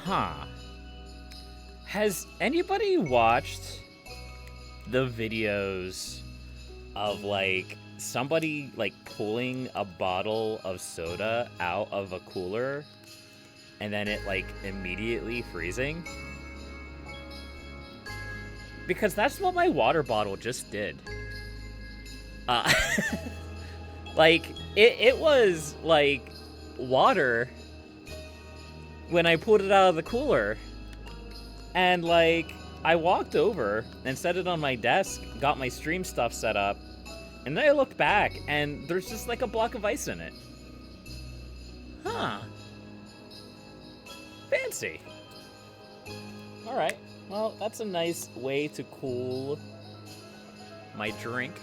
Huh. Has anybody watched the videos of, like, somebody, like, pulling a bottle of soda out of a cooler and then it, like, immediately freezing? Because that's what my water bottle just did. Like, it was, like, water when I pulled it out of the cooler. And, like, I walked over and set it on my desk, got my stream stuff set up, and then I looked back, and there's just, like, a block of ice in it. Huh. Fancy. Alright. Well, that's a nice way to cool my drink.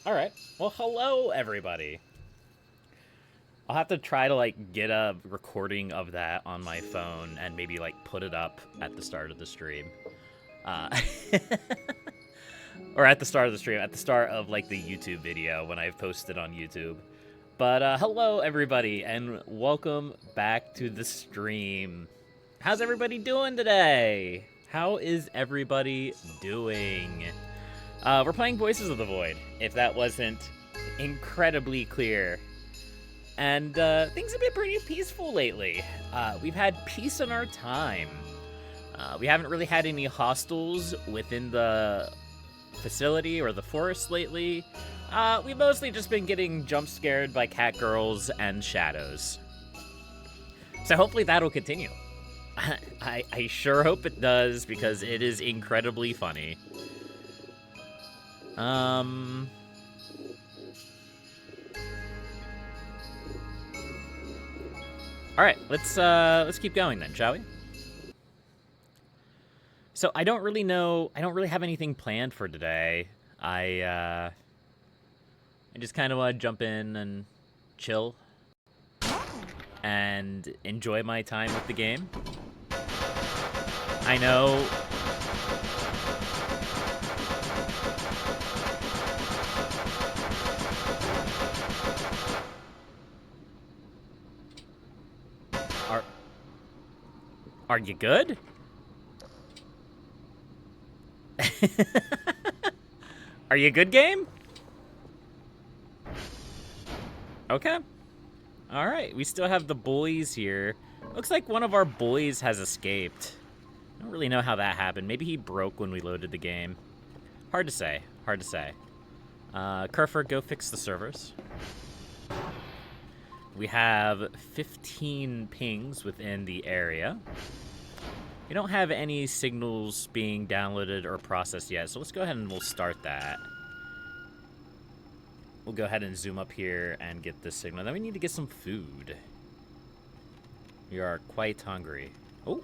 Alright. Well, hello, everybody. I'll have to try to, like, get a recording of that on my phone and maybe, like, put it up at the start of the stream. Or at the start of the stream, at the start of, like, the YouTube video when I've posted on YouTube. But, hello, everybody, and welcome back to the stream. How's everybody doing today? How is everybody doing? We're playing Voices of the Void, if that wasn't incredibly clear. And things have been pretty peaceful lately. We've had peace in our time. We haven't really had any hostiles within the facility or the forest lately. We've mostly just been getting jump scared by cat girls and shadows. So hopefully that'll continue. I sure hope it does, because it is incredibly funny. Alright, let's keep going then, shall we? So I don't really have anything planned for today. I just kind of want to jump in and chill and enjoy my time with the game. I know Are you good? Are you good, game? Okay. Alright, we still have the boys here. Looks like one of our boys has escaped. I don't really know how that happened. Maybe he broke when we loaded the game. Hard to say. Hard to say. Kerfer, go fix the servers. We have 15 pings within the area. We don't have any signals being downloaded or processed yet, so let's go ahead and we'll start that. We'll go ahead and zoom up here and get this signal. Then we need to get some food. We are quite hungry. Oh.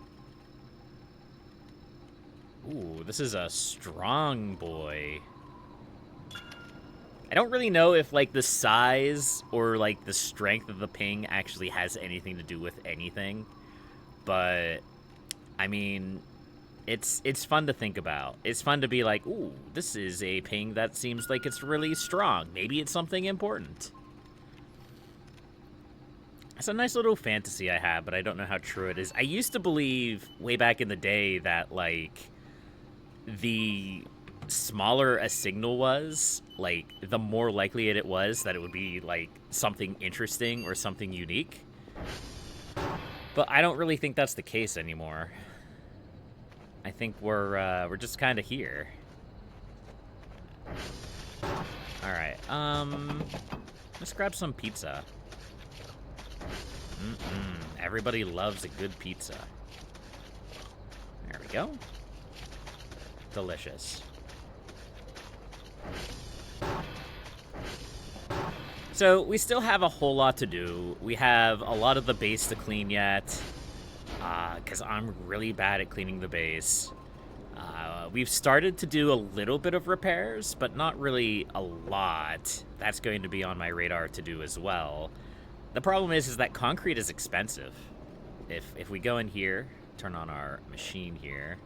Ooh, this is a strong boy. I don't really know if, like, the size or, like, the strength of the ping actually has anything to do with anything. But, I mean, it's fun to think about. It's fun to be like, ooh, this is a ping that seems like it's really strong. Maybe it's something important. It's a nice little fantasy I have, but I don't know how true it is. I used to believe, way back in the day, that, like, the smaller a signal was, like, the more likely it was that it would be, like, something interesting or something unique. But I don't really think that's the case anymore. I think we're just kind of here. Alright, let's grab some pizza. Everybody loves a good pizza. There we go. Delicious. So, we still have a whole lot to do. We have a lot of the base to clean yet, because I'm really bad at cleaning the base. We've started to do a little bit of repairs, but not really a lot. That's going to be on my radar to do as well. The problem is that concrete is expensive. If we go in here, turn on our machine here.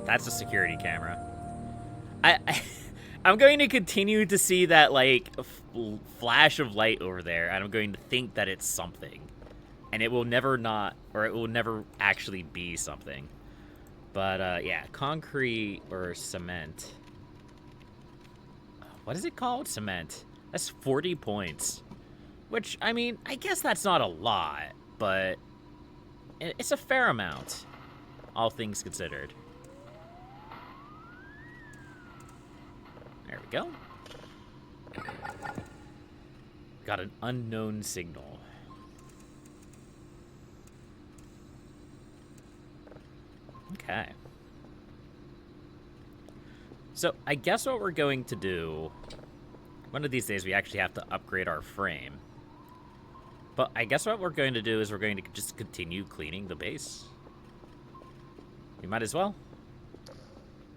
That's a security camera. I'm going to continue to see that, like, flash of light over there, and I'm going to think that it's something. And it will never not, or it will never actually be something. But, yeah, concrete or cement. What is it called? Cement. That's 40 points. Which, I mean, I guess that's not a lot, but it's a fair amount, all things considered. There we go. Got an unknown signal. Okay. So, I guess what we're going to do... One of these days we actually have to upgrade our frame. But I guess what we're going to do is we're going to just continue cleaning the base. You might as well.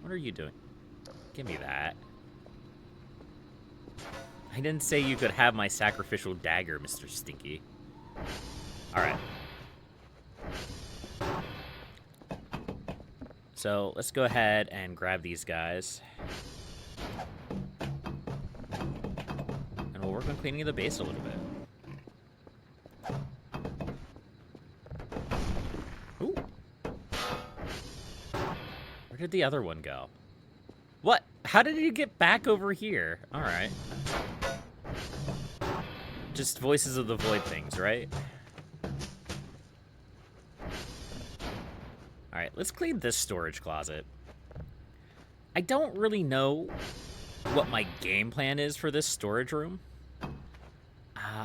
What are you doing? Give me that. I didn't say you could have my sacrificial dagger, Mr. Stinky. Alright. So, let's go ahead and grab these guys. And we'll work on cleaning the base a little bit. Ooh. Where did the other one go? What? How did he get back over here? Alright. Just voices of the void things, right? Alright, let's clean this storage closet. I don't really know what my game plan is for this storage room.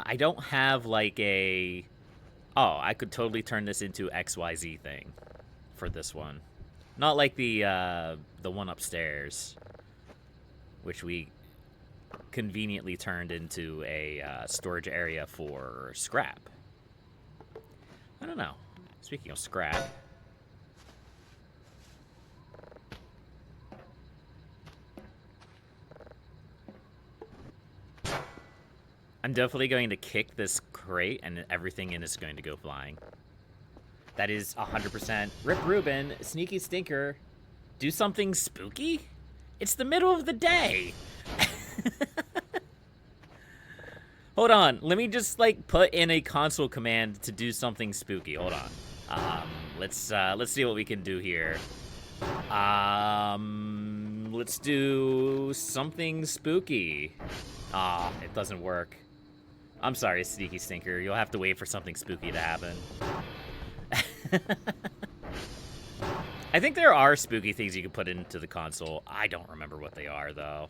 I don't have, like, a... Oh, I could totally turn this into XYZ thing for this one. Not like the one upstairs, which we conveniently turned into a storage area for scrap. I don't know. Speaking of scrap... I'm definitely going to kick this crate, and everything in it is going to go flying. That is 100%. Rip Rubin, Sneaky Stinker, do something spooky? It's the middle of the day! Hold on. Let me just, like, put in a console command to do something spooky. Hold on. Let's see what we can do here. Let's do something spooky. Ah, it doesn't work. I'm sorry, Sneaky Stinker. You'll have to wait for something spooky to happen. I think there are spooky things you can put into the console. I don't remember what they are, though.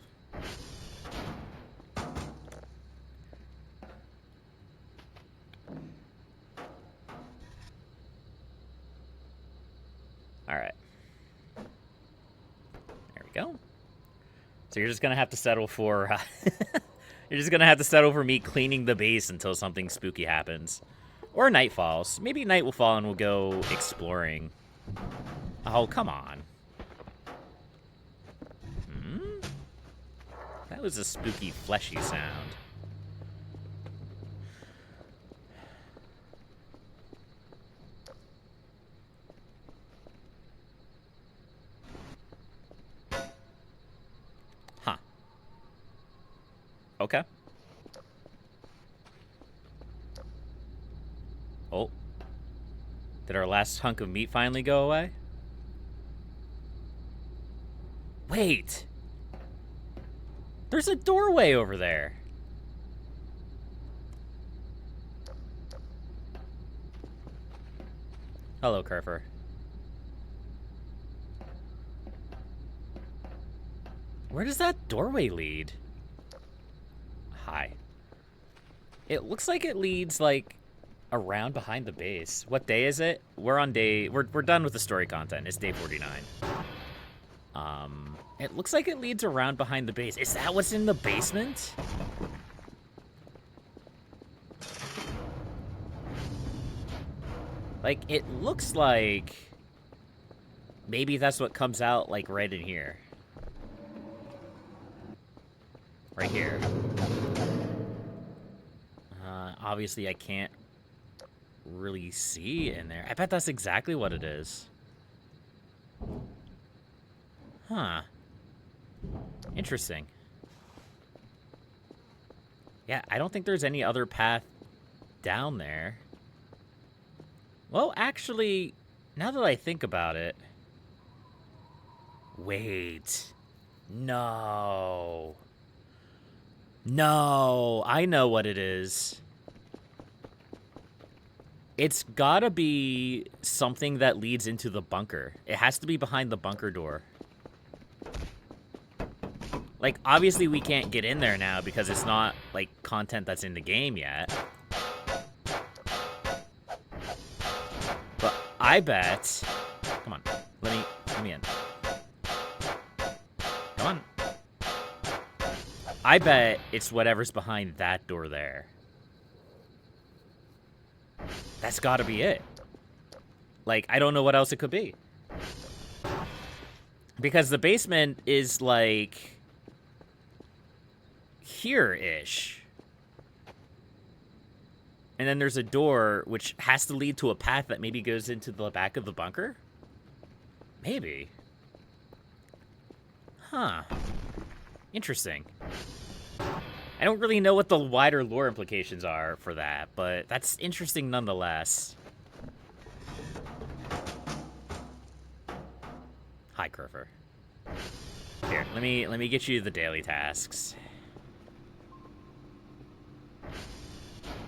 Alright. There we go. So you're just gonna have to settle for... you're just gonna have to settle for me cleaning the base until something spooky happens. Or night falls. Maybe night will fall and we'll go exploring. Oh, come on. That was a spooky, fleshy sound. Huh. Okay. Oh. Did our last hunk of meat finally go away? Wait. There's a doorway over there. Hello, Kerfer. Where does that doorway lead? Hi. It looks like it leads, like, around behind the base. What day is it? We're on day... We're done with the story content. It's day 49. It looks like it leads around behind the base. Is that what's in the basement? Like, it looks like... Maybe that's what comes out, like, right in here. Right here. Obviously, I can't really see in there. I bet that's exactly what it is. Huh. Interesting. Yeah, I don't think there's any other path down there. Well, actually, now that I think about it... Wait. No. No, I know what it is. It's gotta be something that leads into the bunker. It has to be behind the bunker door. Like, obviously we can't get in there now because it's not, like, content that's in the game yet. But I bet... Come on, let me in. Come on. I bet it's whatever's behind that door there. That's gotta be it. Like, I don't know what else it could be. Because the basement is, like... here-ish. And then there's a door which has to lead to a path that maybe goes into the back of the bunker? Maybe. Huh. Interesting. I don't really know what the wider lore implications are for that, but that's interesting nonetheless. Hi, Kerfer. Here, let me get you the daily tasks.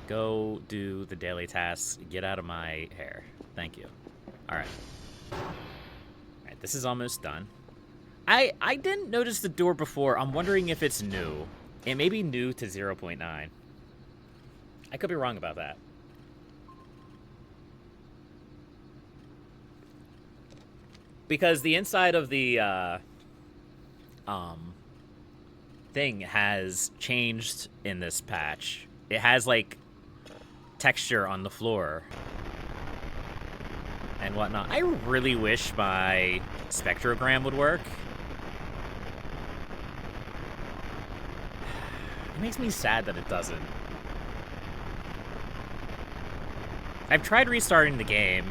Go do the daily tasks. Get out of my hair. Thank you. Alright. Alright, this is almost done. I didn't notice the door before. I'm wondering if it's new. It may be new to 0.9. I could be wrong about that. Because the inside of the thing has changed in this patch. It has, like, texture on the floor and whatnot. I really wish my spectrogram would work. It makes me sad that it doesn't. I've tried restarting the game.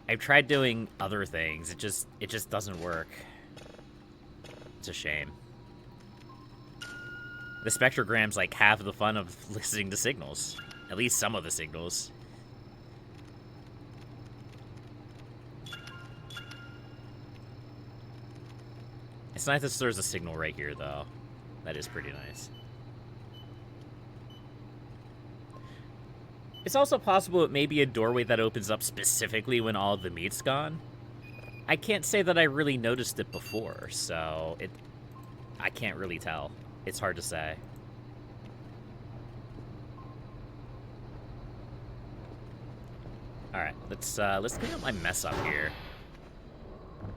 I've tried doing other things. It just doesn't work. It's a shame. The spectrogram's like half of the fun of listening to signals. At least some of the signals. It's nice that there's a signal right here, though. That is pretty nice. It's also possible it may be a doorway that opens up specifically when all of the meat's gone. I can't say that I really noticed it before, so I can't really tell. It's hard to say. All right, let's clean up my mess up here,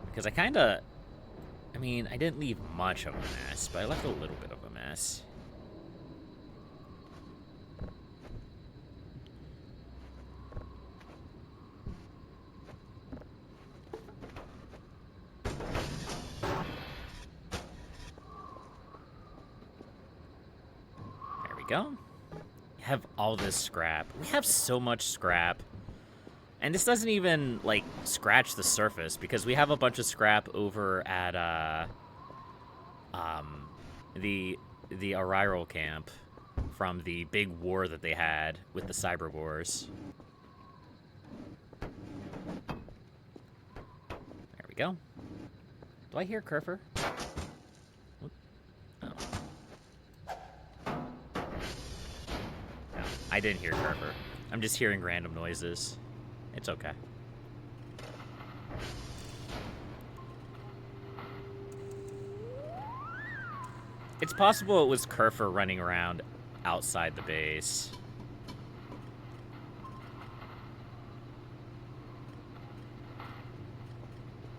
because I mean, I didn't leave much of a mess, but I left a little bit of a mess. There we go. We have all this scrap. We have so much scrap. And this doesn't even, like, scratch the surface, because we have a bunch of scrap over at, the Arrival camp from the big war that they had with the Cyber Wars. There we go. Do I hear Kerfer? Oh. No, I didn't hear Kerfer. I'm just hearing random noises. It's okay. It's possible it was Kerfer running around outside the base.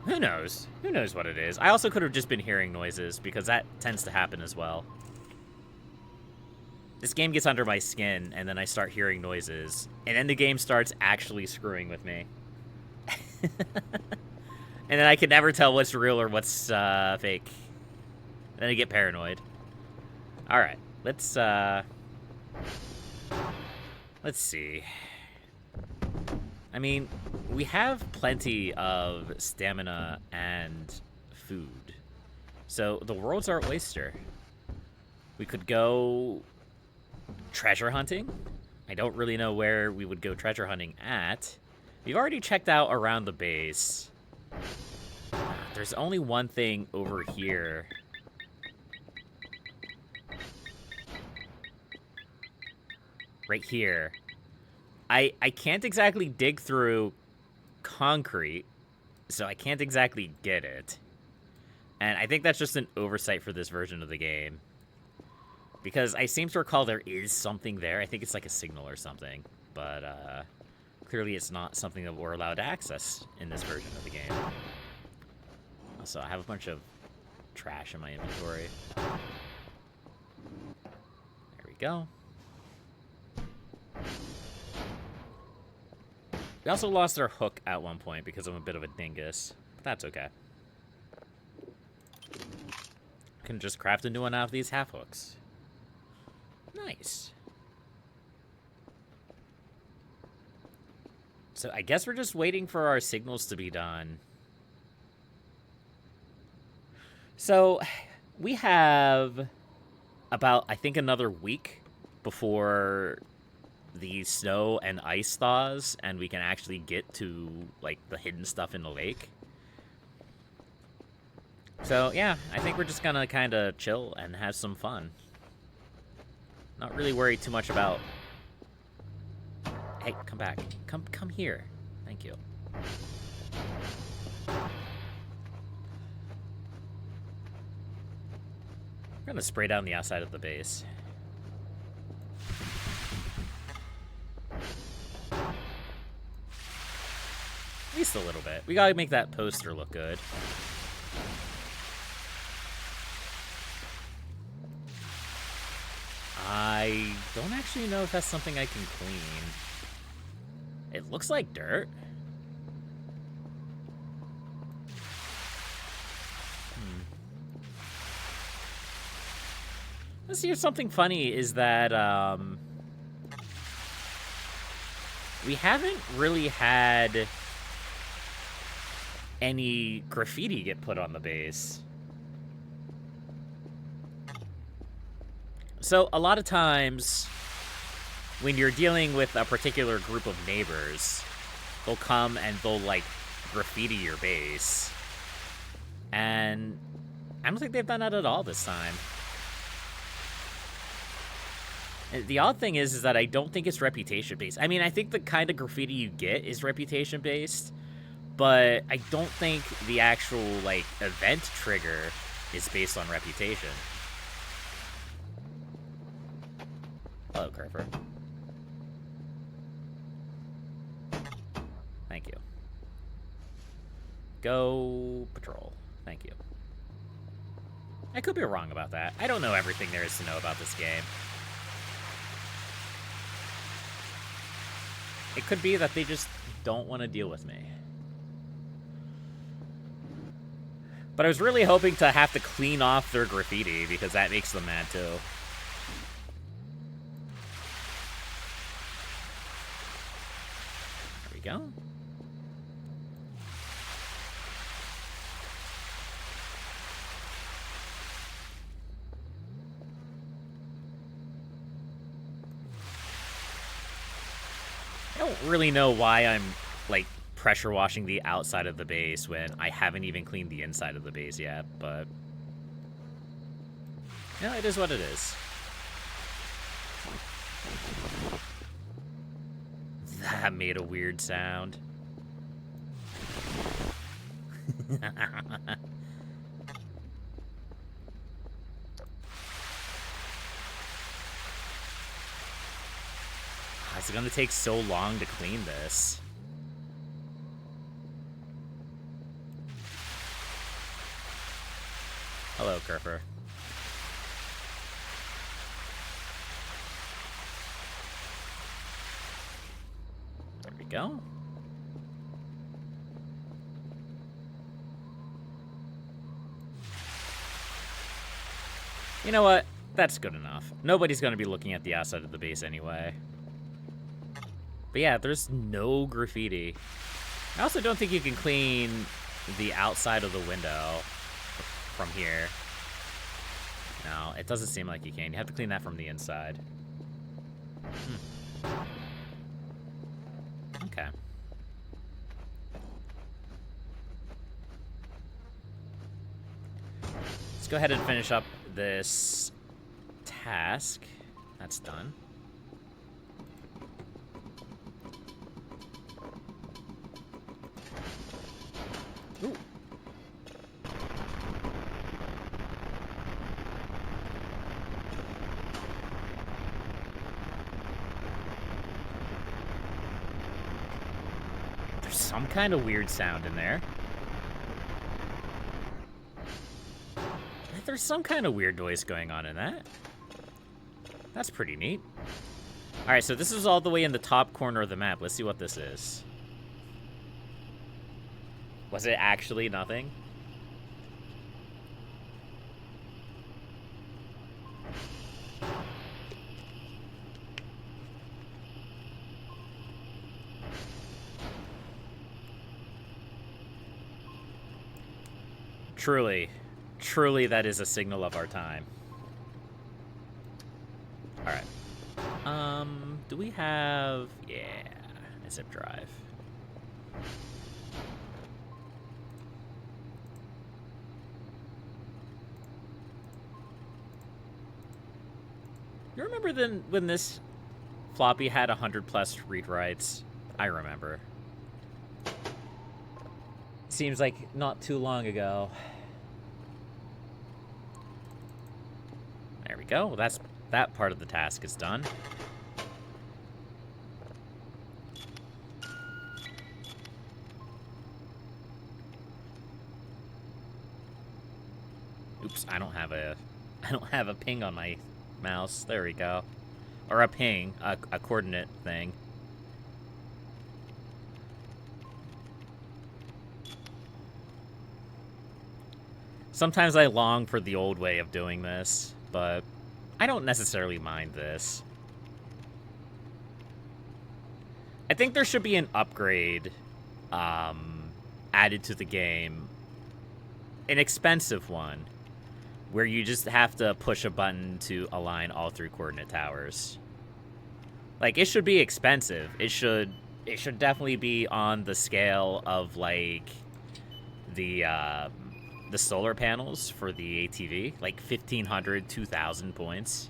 Who knows? Who knows what it is? I also could have just been hearing noises, because that tends to happen as well. This game gets under my skin, and then I start hearing noises, and then the game starts actually screwing with me. And then I can never tell what's real or what's fake. And then I get paranoid. Alright, let's see. I mean, we have plenty of stamina and food. So the world's our oyster. We could go treasure hunting. I don't really know where we would go treasure hunting at. We've already checked out around the base. There's only one thing over here. Right here. I can't exactly dig through concrete, so I can't exactly get it. And I think that's just an oversight for this version of the game. Because I seem to recall there is something there. I think it's like a signal or something. But clearly it's not something that we're allowed to access in this version of the game. Also, I have a bunch of trash in my inventory. There we go. We also lost our hook at one point because I'm a bit of a dingus. But that's okay. Can just craft a new one out of these half hooks. Nice. So I guess we're just waiting for our signals to be done. So we have about, I think, another week before the snow and ice thaws and we can actually get to, like, the hidden stuff in the lake. So, yeah, I think we're just gonna kind of chill and have some fun. Not really worry too much about... Hey, come back. Come here. Thank you. We're gonna spray down the outside of the base. At least a little bit. We gotta make that poster look good. I don't actually know if that's something I can clean. It looks like dirt. Let's hear something funny is that, we haven't really had any graffiti get put on the base. So a lot of times when you're dealing with a particular group of neighbors, they'll come and they'll, like, graffiti your base. And I don't think they've done that at all this time. And the odd thing is that I don't think it's reputation-based. I mean, I think the kind of graffiti you get is reputation-based, but I don't think the actual, like, event trigger is based on reputation. Hello, Kerfer. Thank you. Go patrol. Thank you. I could be wrong about that. I don't know everything there is to know about this game. It could be that they just don't want to deal with me. But I was really hoping to have to clean off their graffiti, because that makes them mad, too. There we go. I don't really know why I'm, like, pressure washing the outside of the base when I haven't even cleaned the inside of the base yet, but... yeah, it is what it is. That made a weird sound. It's gonna take so long to clean this. Hello, Kerfer. There we go. You know what? That's good enough. Nobody's gonna be looking at the outside of the base anyway. But yeah, there's no graffiti. I also don't think you can clean the outside of the window from here. No, it doesn't seem like you can. You have to clean that from the inside. Okay. Let's go ahead and finish up this task. That's done. Ooh. There's some kind of weird sound in there. There's some kind of weird noise going on in that. That's pretty neat. Alright, so this is all the way in the top corner of the map. Let's see what this is. Was it actually nothing? Truly, truly that is a signal of our time. Alright. Do we have... yeah, a zip drive. You remember then when this floppy had 100+ read writes? I remember. Seems like not too long ago. There we go. Well, that part of the task is done. Oops, I don't have a ping on my mouse. There we go. Or a ping, a coordinate thing. Sometimes I long for the old way of doing this, but I don't necessarily mind this. I think there should be an upgrade added to the game. An expensive one. where you just have to push a button to align all 3 coordinate towers. Like, it should be expensive. It should definitely be on the scale of, like, the solar panels for the ATV. Like, 1,500, 2,000 points.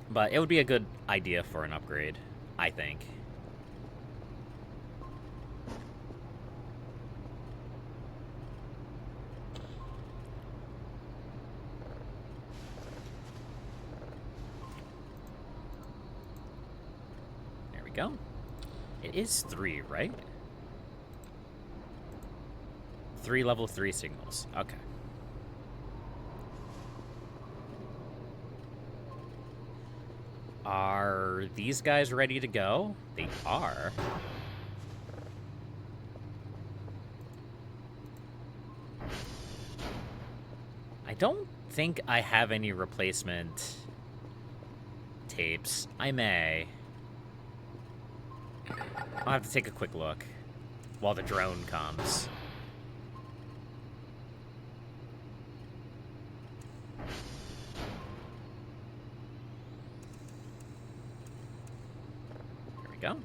But it would be a good idea for an upgrade, I think. There we go. It is 3, right? 3 level 3 signals. Okay. Are these guys ready to go? They are. I don't think I have any replacement tapes. I may. I'll have to take a quick look while the drone comes. Here we go.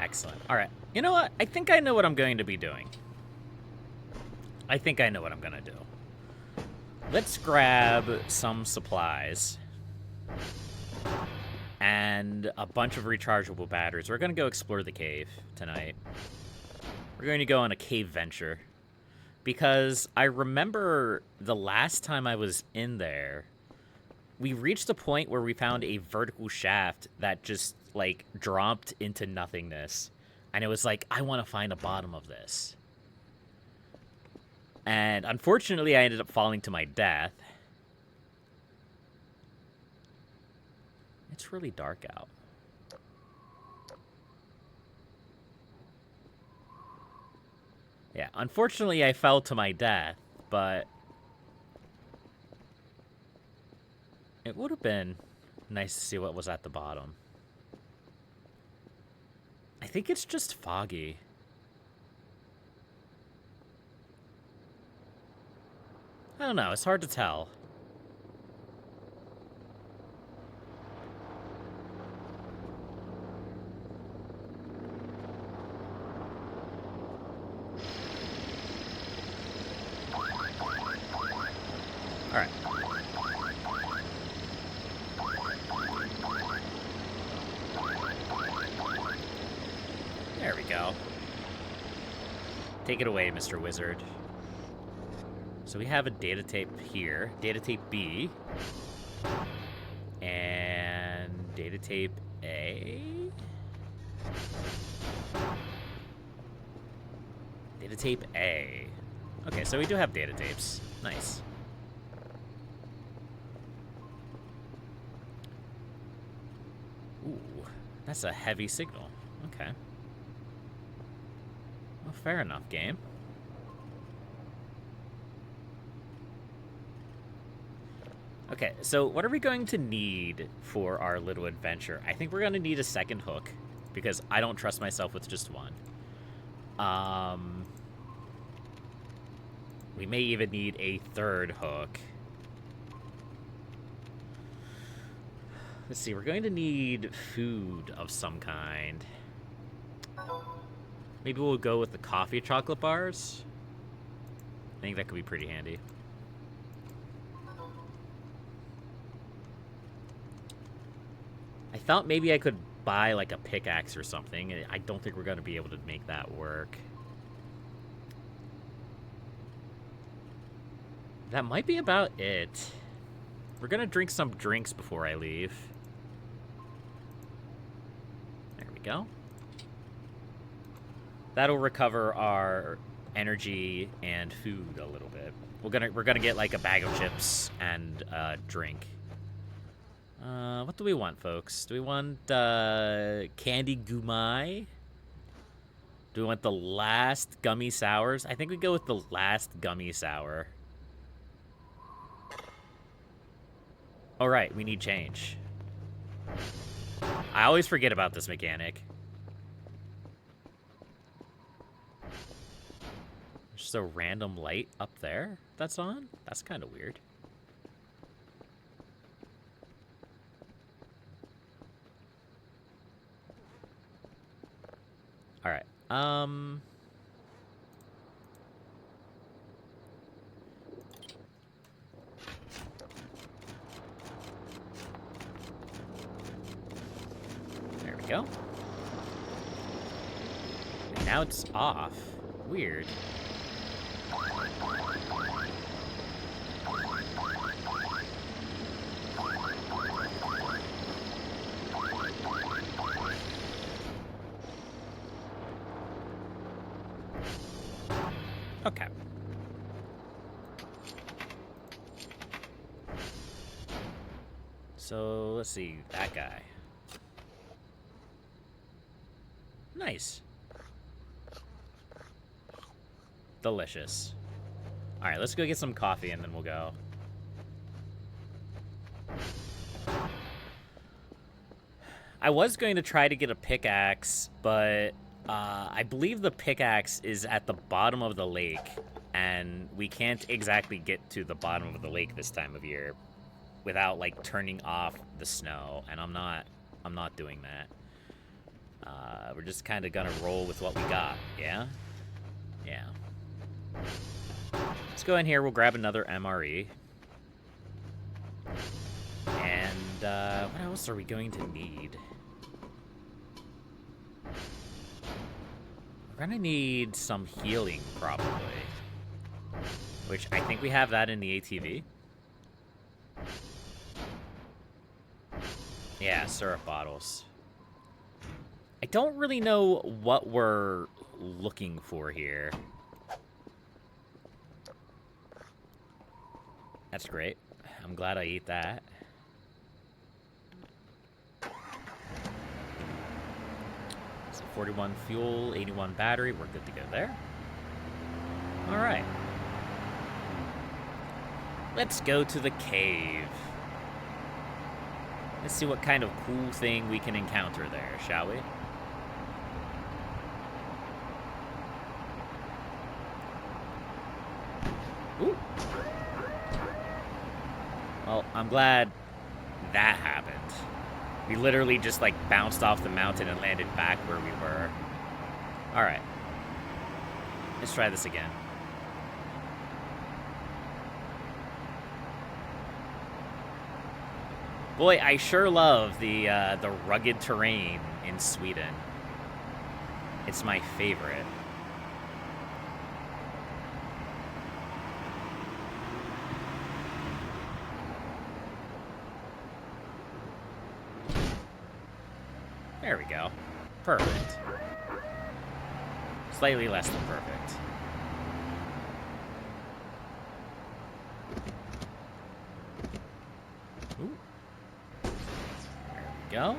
Excellent. All right. You know what? I think I know what I'm going to be doing. I think I know what I'm going to do. Let's grab some supplies and a bunch of rechargeable batteries. We're going to go explore the cave tonight. We're going to go on a cave venture. Because I remember the last time I was in there, we reached a point where we found a vertical shaft that just, like, dropped into nothingness. And it was like, I want to find the bottom of this. And unfortunately, I ended up falling to my death. It's really dark out. Yeah, unfortunately, I fell to my death, but it would have been nice to see what was at the bottom. I think it's just foggy. I don't know, it's hard to tell. Alright. There we go. Take it away, Mr. Wizard. So we have a data tape here. Data tape B. And data tape A. Data tape A. Okay, so we do have data tapes. Nice. Ooh, that's a heavy signal. Okay. Well, fair enough, game. Okay, so what are we going to need for our little adventure? I think we're going to need a second hook, because I don't trust myself with just one. We may even need a third hook. Let's see, we're going to need food of some kind. Maybe we'll go with the coffee chocolate bars. I think that could be pretty handy. I thought maybe I could buy like a pickaxe or something. I don't think we're going to be able to make that work. That might be about it. We're going to drink some drinks before I leave. There we go. That'll recover our energy and food a little bit. We're gonna get like a bag of chips and a drink. What do we want, folks? Do we want candy goumai? Do we want the last gummy sours? I think we go with the last gummy sour. All right, we need change. I always forget about this mechanic. Just a random light up there that's on? That's kind of weird. All right. There we go. And now it's off. Weird. Okay. So, let's see. That guy. Nice. Delicious. Alright, let's go get some coffee and then we'll go. I was going to try to get a pickaxe, but I believe the pickaxe is at the bottom of the lake, and we can't exactly get to the bottom of the lake this time of year without, like, turning off the snow, and I'm not doing that. We're just kind of gonna roll with what we got, yeah? Yeah. Let's go in here, we'll grab another MRE. And, what else are we going to need? We're gonna need some healing, probably. Which, I think we have that in the ATV. Yeah, syrup bottles. I don't really know what we're looking for here. That's great. I'm glad I ate that. So 41 fuel, 81 battery. We're good to go there. All right. Let's go to the cave. Let's see what kind of cool thing we can encounter there, shall we? Ooh. Well, I'm glad that happened. We literally just, like, bounced off the mountain and landed back where we were. Alright. Let's try this again. Boy, I sure love the rugged terrain in Sweden. It's my favorite. There we go. Perfect. Slightly less than perfect. Ooh. There we go.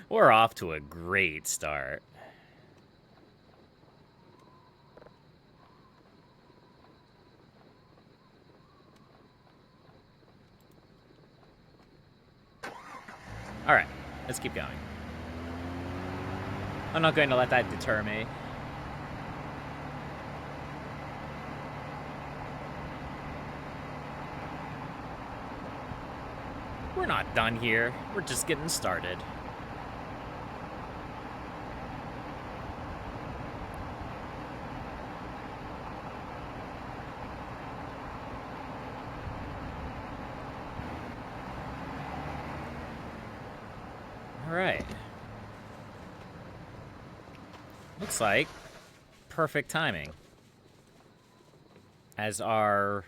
We're off to a great start. All right, let's keep going. I'm not going to let that deter me. We're not done here. We're just getting started. All right. Looks like perfect timing. As our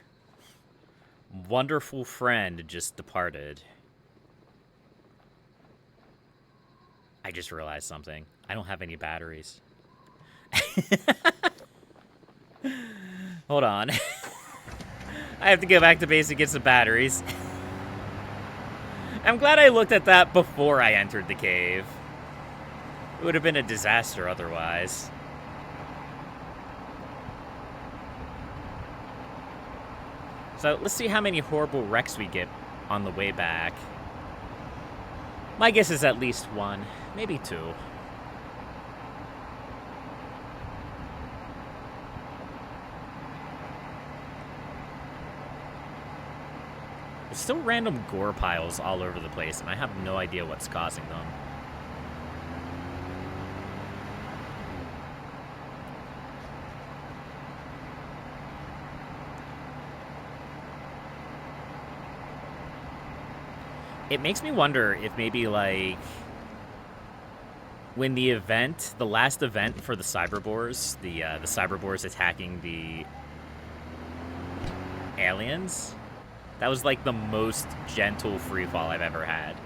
wonderful friend just departed. I just realized something. I don't have any batteries. Hold on. I have to go back to base and get some batteries. I'm glad I looked at that before I entered the cave. It would have been a disaster otherwise. So let's see how many horrible wrecks we get on the way back. My guess is at least one, maybe two. There's still random gore piles all over the place, and I have no idea what's causing them. It makes me wonder if maybe, like, when the event, the last event for the cyberboars, the cyberboars attacking the aliens, that was, like, the most gentle freefall I've ever had.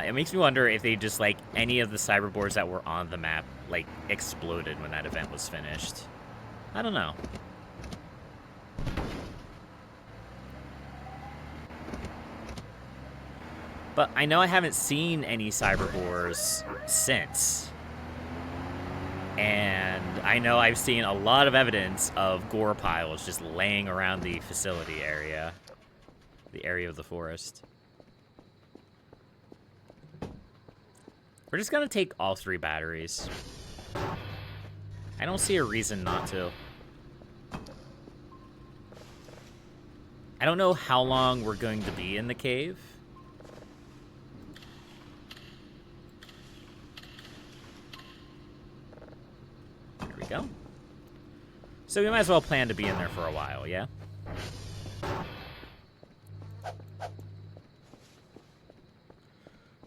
It makes me wonder if they just, like, any of the cyberboars that were on the map, like, exploded when that event was finished. I don't know. But I know I haven't seen any cyberboars since. And I know I've seen a lot of evidence of gore piles just laying around the facility area. The area of the forest. We're just gonna take all 3 batteries. I don't see a reason not to. I don't know how long we're going to be in the cave. There we go. So we might as well plan to be in there for a while, yeah?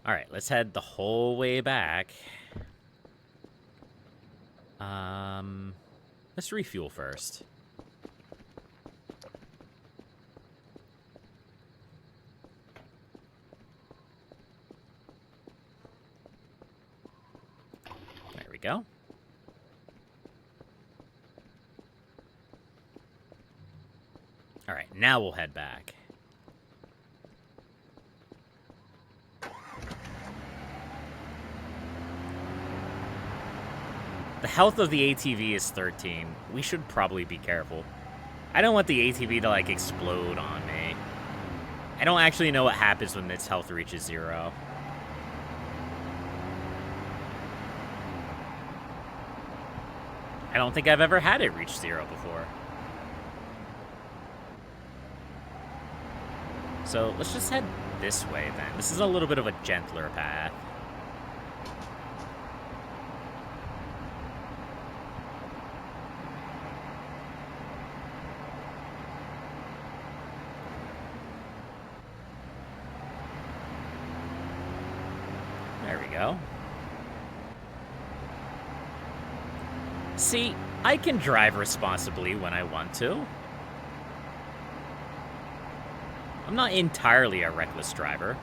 Alright, let's head the whole way back. Let's refuel first. There we go. Alright, now we'll head back. The health of the ATV is 13. We should probably be careful. I don't want the ATV to, like, explode on me. I don't actually know what happens when its health reaches 0. I don't think I've ever had it reach 0 before. So let's just head this way then. This is a little bit of a gentler path. There we go. See, I can drive responsibly when I want to. I'm not entirely a reckless driver.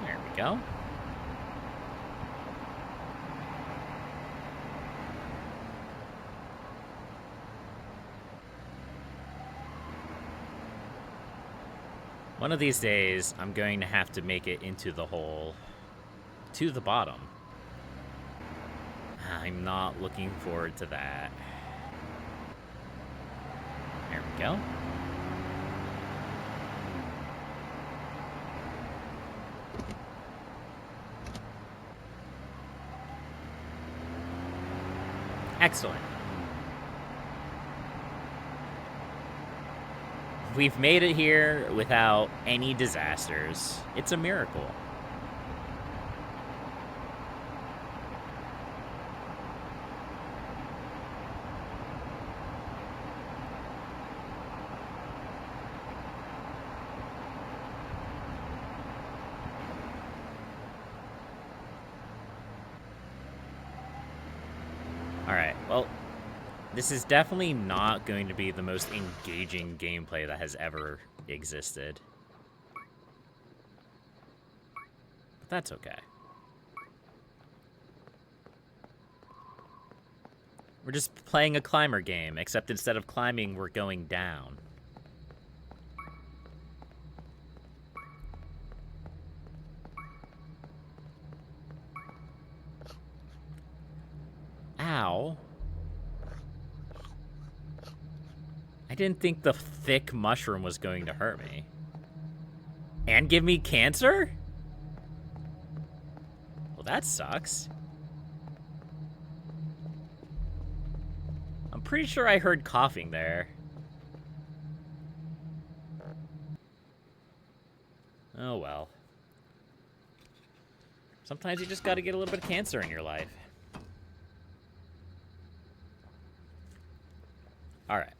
There we go. One of these days, I'm going to have to make it into the hole to the bottom. I'm not looking forward to that. There we go. Excellent. We've made it here without any disasters. It's a miracle. Alright, well, this is definitely not going to be the most engaging gameplay that has ever existed. But that's okay. We're just playing a climber game, except instead of climbing, we're going down. Ow. I didn't think the thick mushroom was going to hurt me. And give me cancer? Well, that sucks. I'm pretty sure I heard coughing there. Oh well. Sometimes you just gotta get a little bit of cancer in your life. Alright.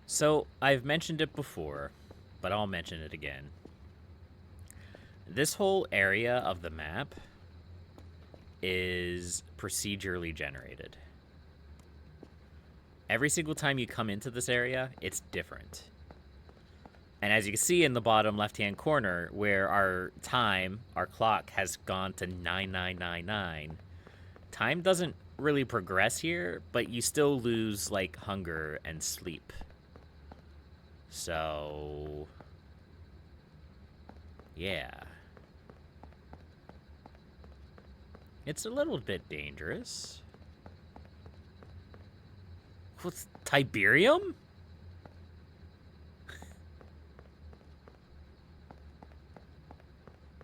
So, I've mentioned it before, but I'll mention it again. This whole area of the map is procedurally generated. Every single time you come into this area, it's different. And as you can see in the bottom left-hand corner, where our clock has gone to 9999, time doesn't really progress here, but you still lose, like, hunger and sleep. So, yeah. It's a little bit dangerous. What's Tiberium?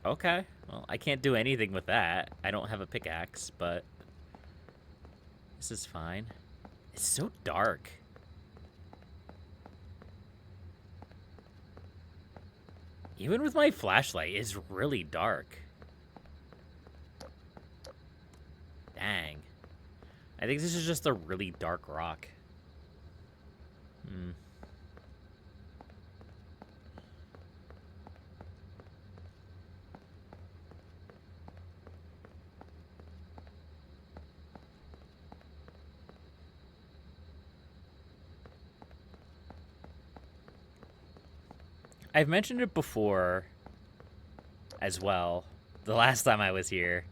Okay, well, I can't do anything with that. I don't have a pickaxe, but this is fine. It's so dark. Even with my flashlight, it's really dark. Dang. I think this is just a really dark rock. I've mentioned it before as well, the last time I was here,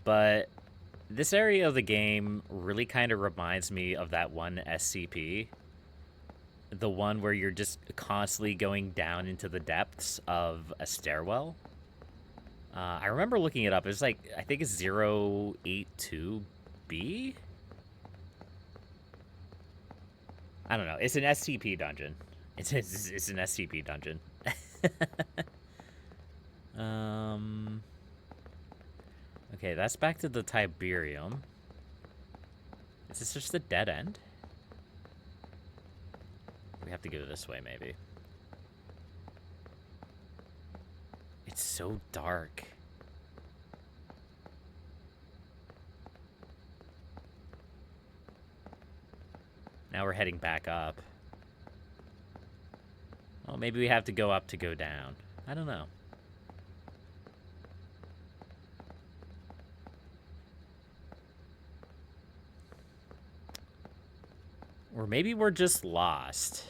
but this area of the game really kind of reminds me of that one SCP. The one where you're just constantly going down into the depths of a stairwell. I remember looking it up. It's like, I think it's 082B? I don't know. It's an SCP dungeon. It's an SCP dungeon. Okay, that's back to the Tiberium. Is this just a dead end? We have to go this way, maybe. It's so dark. Now we're heading back up. Well, maybe we have to go up to go down. I don't know. Or maybe we're just lost.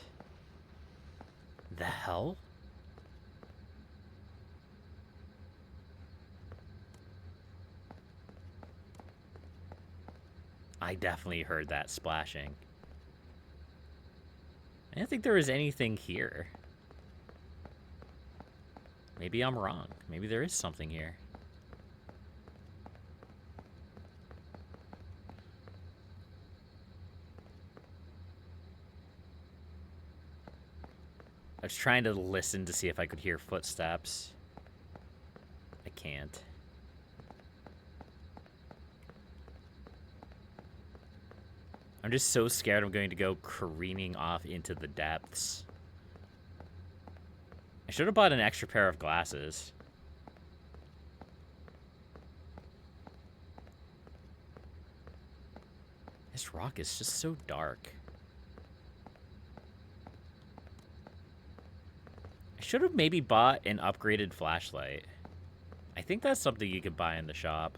The hell? I definitely heard that splashing. I didn't think there was anything here. Maybe I'm wrong. Maybe there is something here. I was trying to listen to see if I could hear footsteps. I can't. I'm just so scared I'm going to go careening off into the depths. I should have bought an extra pair of glasses. This rock is just so dark. I should have maybe bought an upgraded flashlight. I think that's something you could buy in the shop.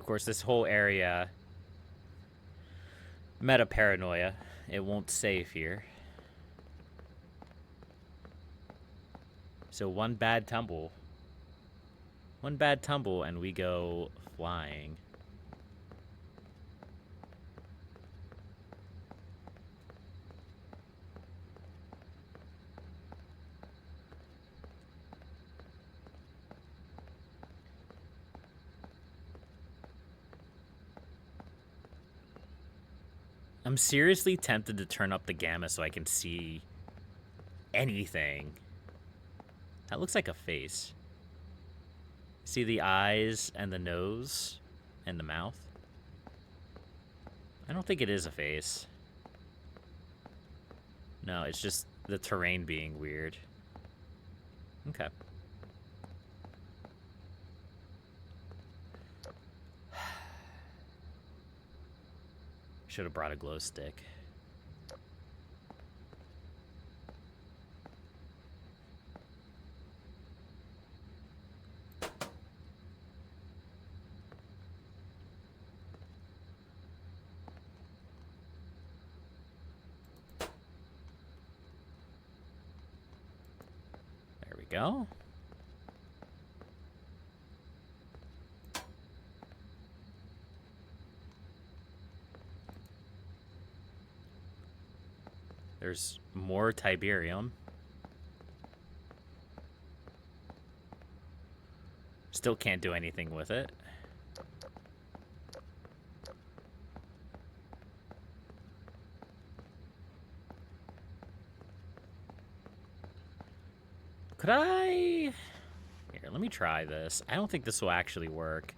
of course, this whole area, meta paranoia. It won't save here. So one bad tumble. One bad tumble and we go flying. I'm seriously tempted to turn up the gamma so I can see anything. That looks like a face. See the eyes and the nose and the mouth? I don't think it is a face. No, it's just the terrain being weird. Okay. Should have brought a glow stick. There we go. There's more Tiberium. Still can't do anything with it. Could I... Here, let me try this. I don't think this will actually work.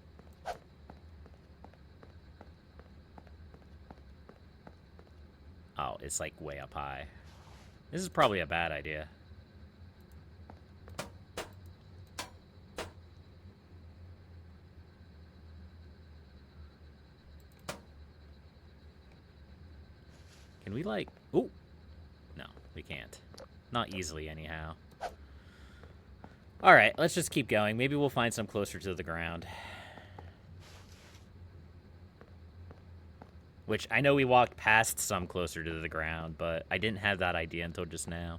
Oh, it's like way up high. This is probably a bad idea. Can we like... Ooh! No, we can't. Not easily anyhow. Alright, let's just keep going. Maybe we'll find some closer to the ground. Which, I know we walked past some closer to the ground, but I didn't have that idea until just now.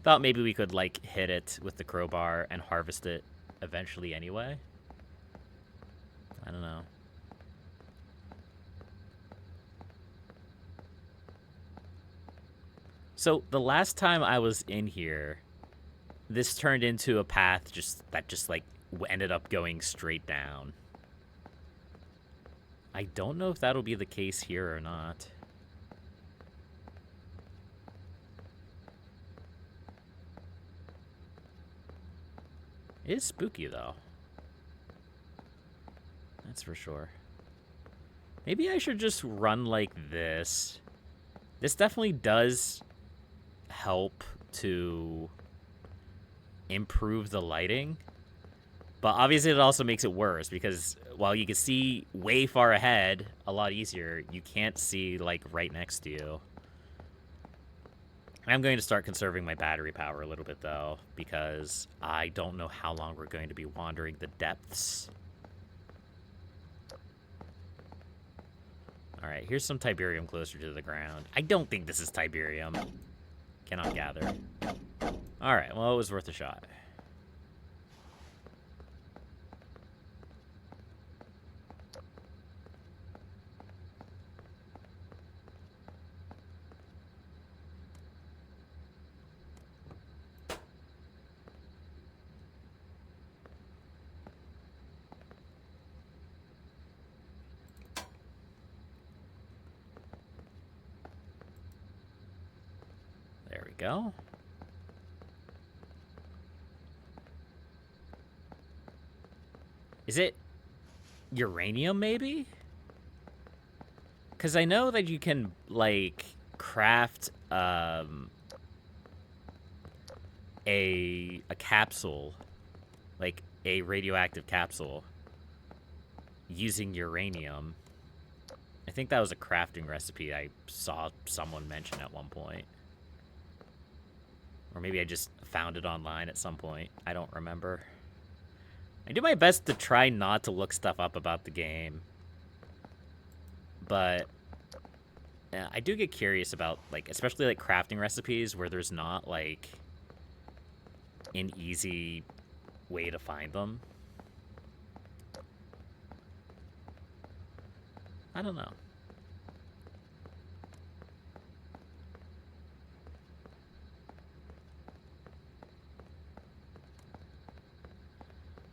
Thought maybe we could, like, hit it with the crowbar and harvest it eventually anyway. I don't know. So, the last time I was in here, this turned into a path that just like, ended up going straight down. I don't know if that'll be the case here or not. It is spooky, though. That's for sure. Maybe I should just run like this. This definitely does help to improve the lighting. But obviously it also makes it worse because while you can see way far ahead a lot easier, you can't see like right next to you. I'm going to start conserving my battery power a little bit though, because I don't know how long we're going to be wandering the depths. Alright, here's some Tiberium closer to the ground. I don't think this is Tiberium. Cannot gather. Alright, well, it was worth a shot. There we go. Is it uranium, maybe? Because I know that you can, like, craft a capsule, like a radioactive capsule, using uranium. I think that was a crafting recipe I saw someone mention at one point. Or maybe I just found it online at some point. I don't remember. I do my best to try not to look stuff up about the game, but I do get curious about, like, especially, like, crafting recipes where there's not, like, an easy way to find them. I don't know.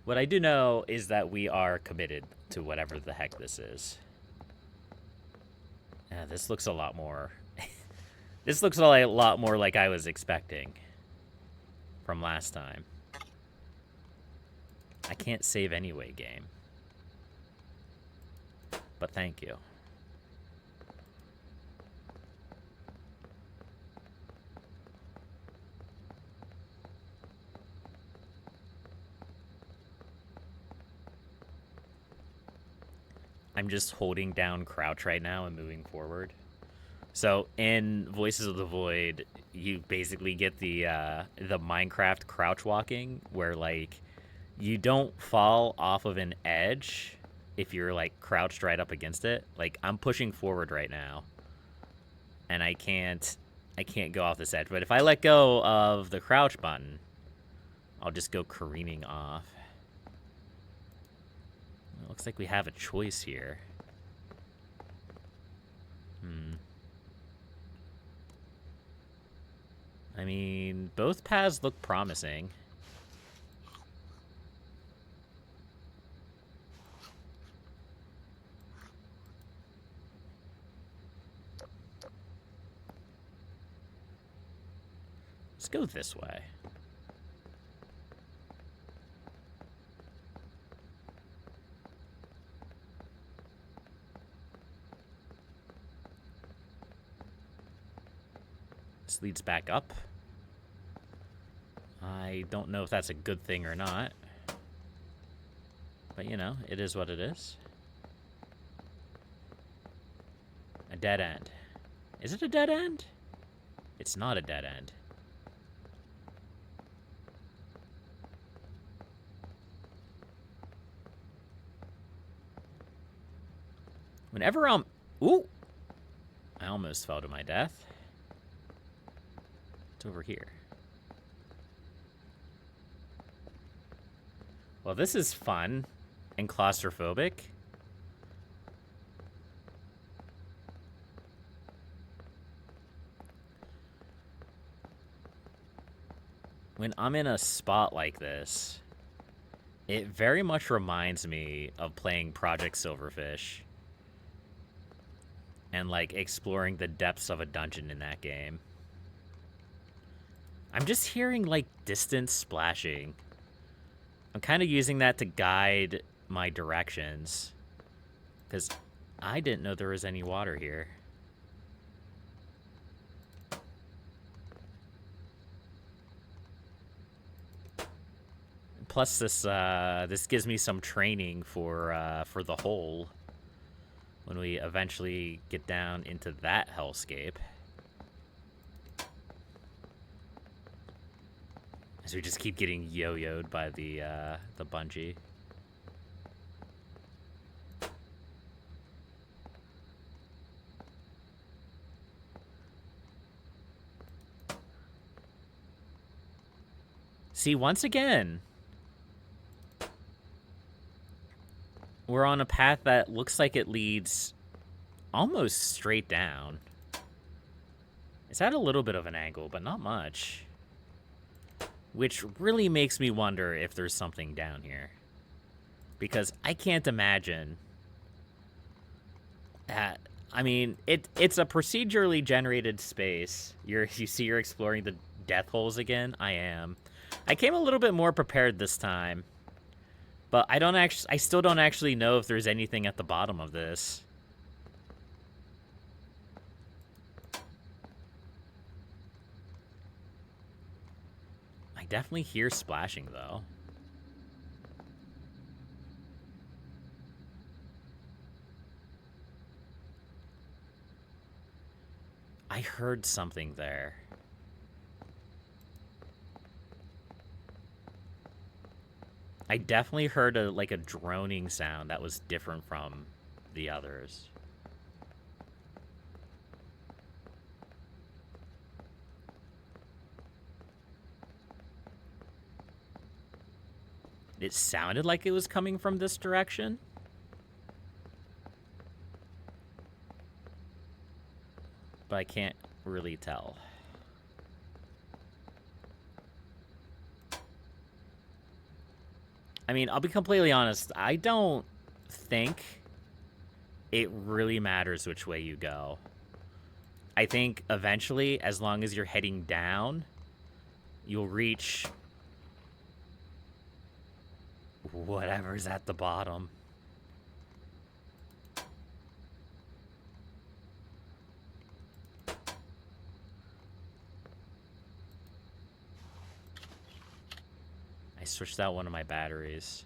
What I do know is that we are committed to whatever the heck this is. Yeah, this looks a lot more... this looks a lot more like I was expecting from last time. I can't save anyway, game. But thank you. I'm just holding down crouch right now and moving forward. So in Voices of the Void, you basically get the Minecraft crouch walking, where like you don't fall off of an edge if you're like crouched right up against it. Like I'm pushing forward right now, and I can't go off this edge. But if I let go of the crouch button, I'll just go careening off. It looks like we have a choice here. I mean, both paths look promising. Let's go this way. This leads back up. I don't know if that's a good thing or not. But, you know, it is what it is. A dead end. Is it a dead end? It's not a dead end. Whenever I'm... Ooh! I almost fell to my death. It's over here. Well, this is fun and claustrophobic. When I'm in a spot like this, it very much reminds me of playing Project Silverfish and, like, exploring the depths of a dungeon in that game. I'm just hearing, like, distant splashing. I'm kind of using that to guide my directions, because I didn't know there was any water here. Plus, this gives me some training for the hole when we eventually get down into that hellscape. As we just keep getting yo-yoed by the bungee. See, once again, we're on a path that looks like it leads almost straight down. It's at a little bit of an angle, but not much. Which really makes me wonder if there's something down here. Because I can't imagine that. I mean, it's a procedurally generated space. You see you're exploring the death holes again? I am. I came a little bit more prepared this time. But I still don't actually know if there's anything at the bottom of this. I definitely hear splashing, though. I heard something there. I definitely heard like a droning sound that was different from the others. It sounded like it was coming from this direction. But I can't really tell. I mean, I'll be completely honest. I don't think it really matters which way you go. I think eventually, as long as you're heading down, you'll reach whatever's at the bottom. I switched out one of my batteries.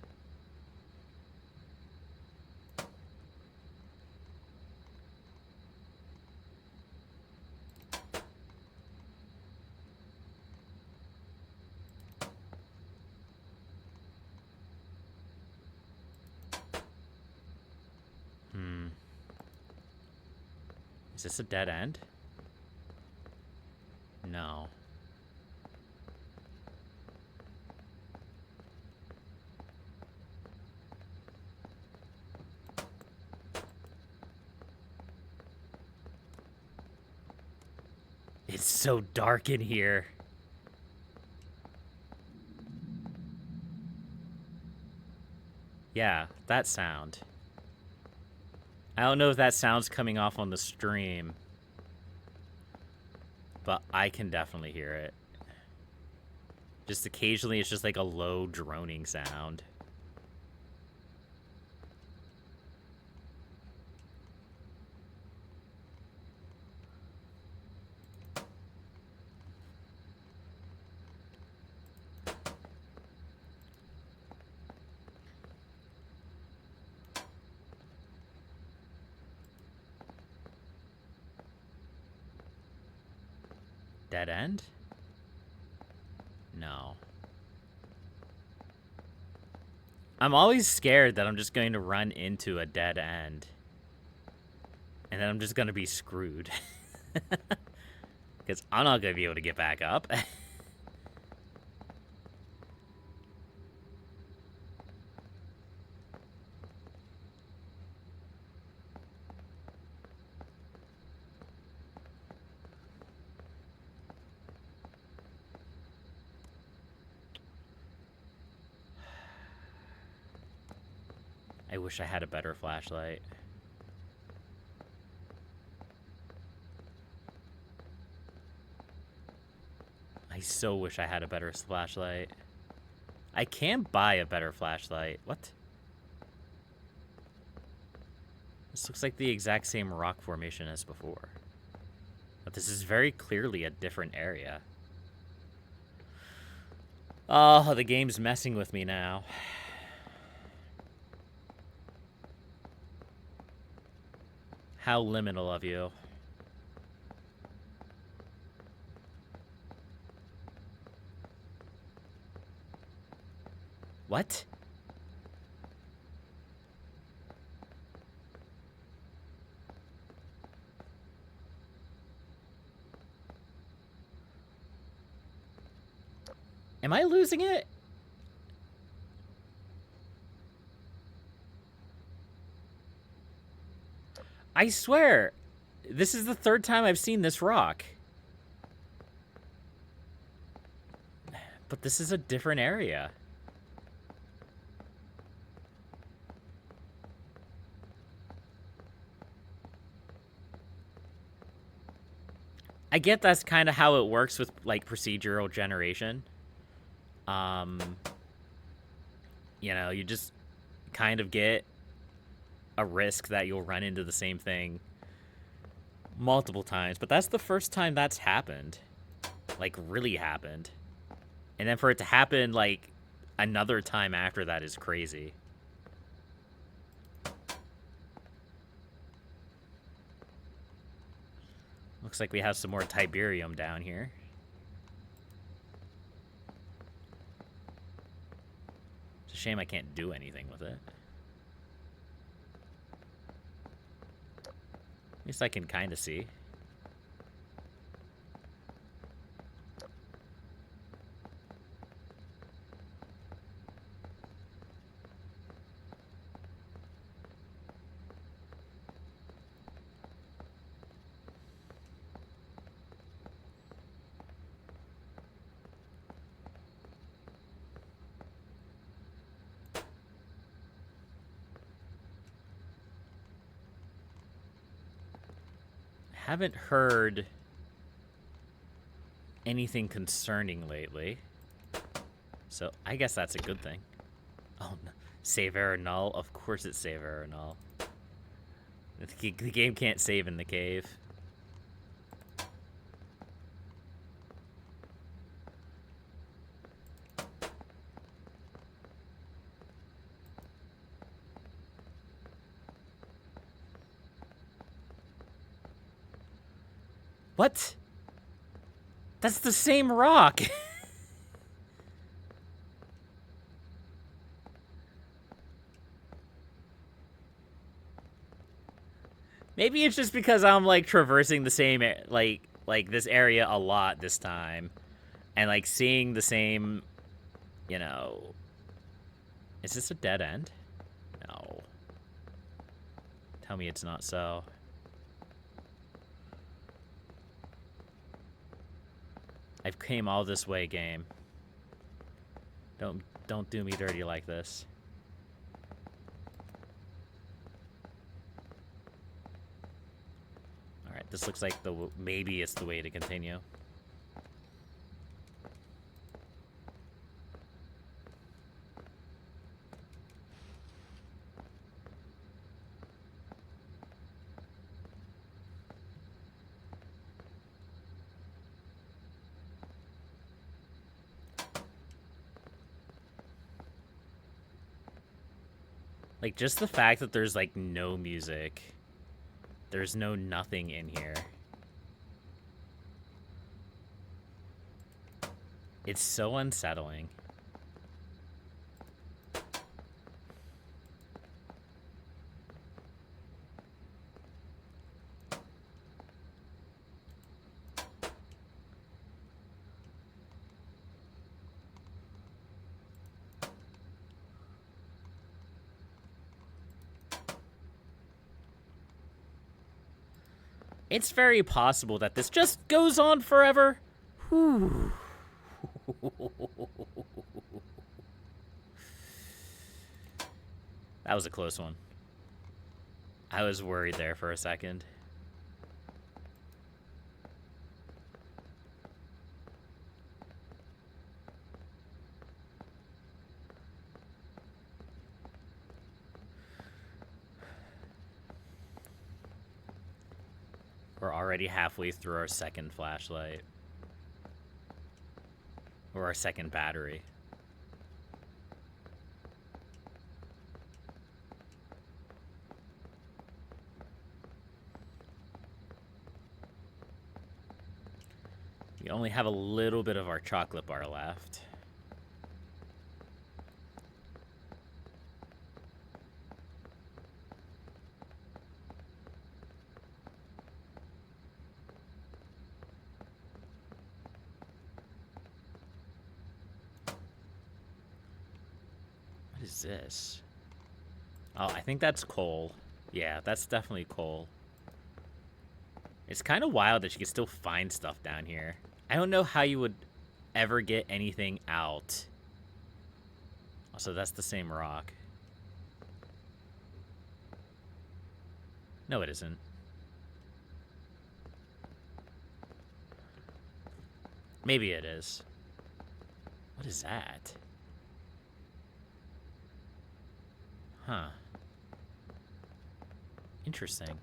Is this a dead end? No. It's so dark in here. Yeah, that sound. I don't know if that sound's coming off on the stream, but I can definitely hear it. Just occasionally, it's just like a low droning sound. Dead end? No. I'm always scared that I'm just going to run into a dead end. And then I'm just going to be screwed. Because I'm not going to be able to get back up. I wish I had a better flashlight. I so wish I had a better flashlight. I can buy a better flashlight. What? This looks like the exact same rock formation as before. But this is very clearly a different area. Oh, the game's messing with me now. How liminal of you. What? Am I losing it? I swear, this is the third time I've seen this rock. But this is a different area. I get that's kind of how it works with, like, procedural generation. You know, you just kind of get a risk that you'll run into the same thing multiple times. But that's the first time that's happened. Like, really happened. And then for it to happen, like, another time after that is crazy. Looks like we have some more Tiberium down here. a shame I can't do anything with it. At least I can kind of see. Haven't heard anything concerning lately, so I guess that's a good thing. Oh, no. Save error null? Of course it's save error null. The game can't save in the cave. What? That's the same rock! Maybe it's just because I'm, like, traversing the same, like this area a lot this time. And, like, seeing the same, you know... Is this a dead end? No. Tell me it's not so. I've came all this way, game. Don't do me dirty like this. Alright, this looks like maybe it's the way to continue. Like, just the fact that there's, like, no music. There's no nothing in here. It's so unsettling. It's very possible that this just goes on forever. Whew. That was a close one. I was worried there for a second. We're already halfway through our second flashlight. Or our second battery. We only have a little bit of our chocolate bar left. What is this? Oh, I think that's coal. Yeah, that's definitely coal. It's kind of wild that you can still find stuff down here. I don't know how you would ever get anything out. Also, that's the same rock. No, it isn't. Maybe it is. What is that? Huh. Interesting.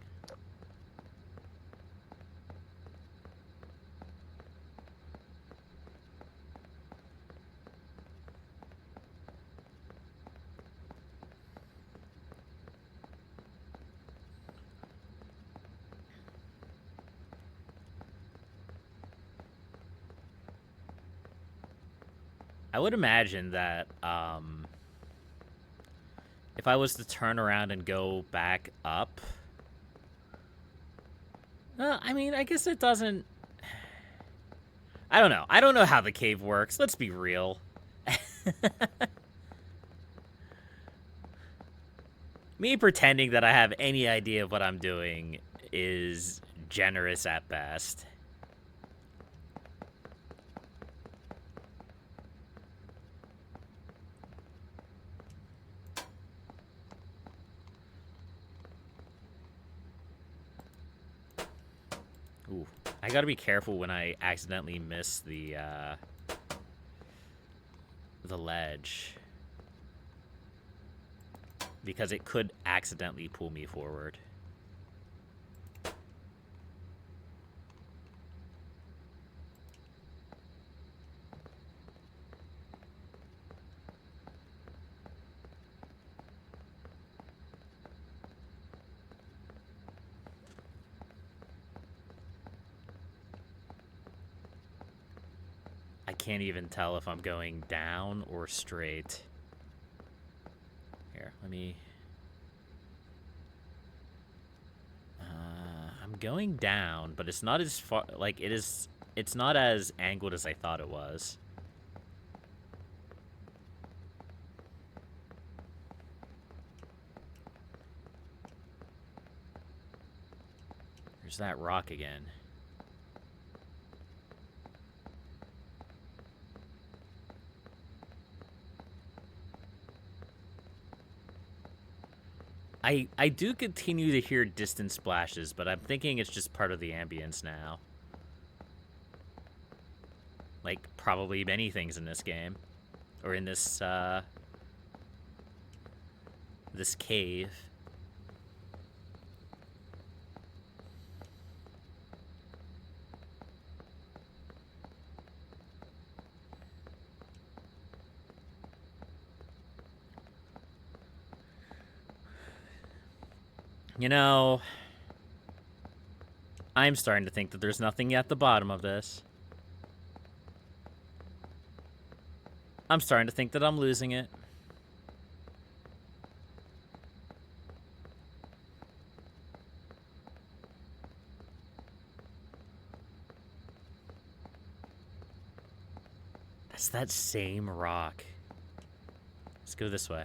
I would imagine that, If I was to turn around and go back up... I mean, I guess it doesn't... I don't know. I don't know how the cave works. Let's be real. Me pretending that I have any idea of what I'm doing is generous at best. Ooh, I gotta be careful when I accidentally miss the ledge. Because it could accidentally pull me forward. I can't even tell if I'm going down or straight. Here, let me... I'm going down, but it's not as far... Like, it's not as angled as I thought it was. There's that rock again. I do continue to hear distant splashes, but I'm thinking it's just part of the ambience now. Like, probably many things in this game. Or in this, this cave. You know, I'm starting to think that there's nothing at the bottom of this. I'm starting to think that I'm losing it. That's that same rock. Let's go this way.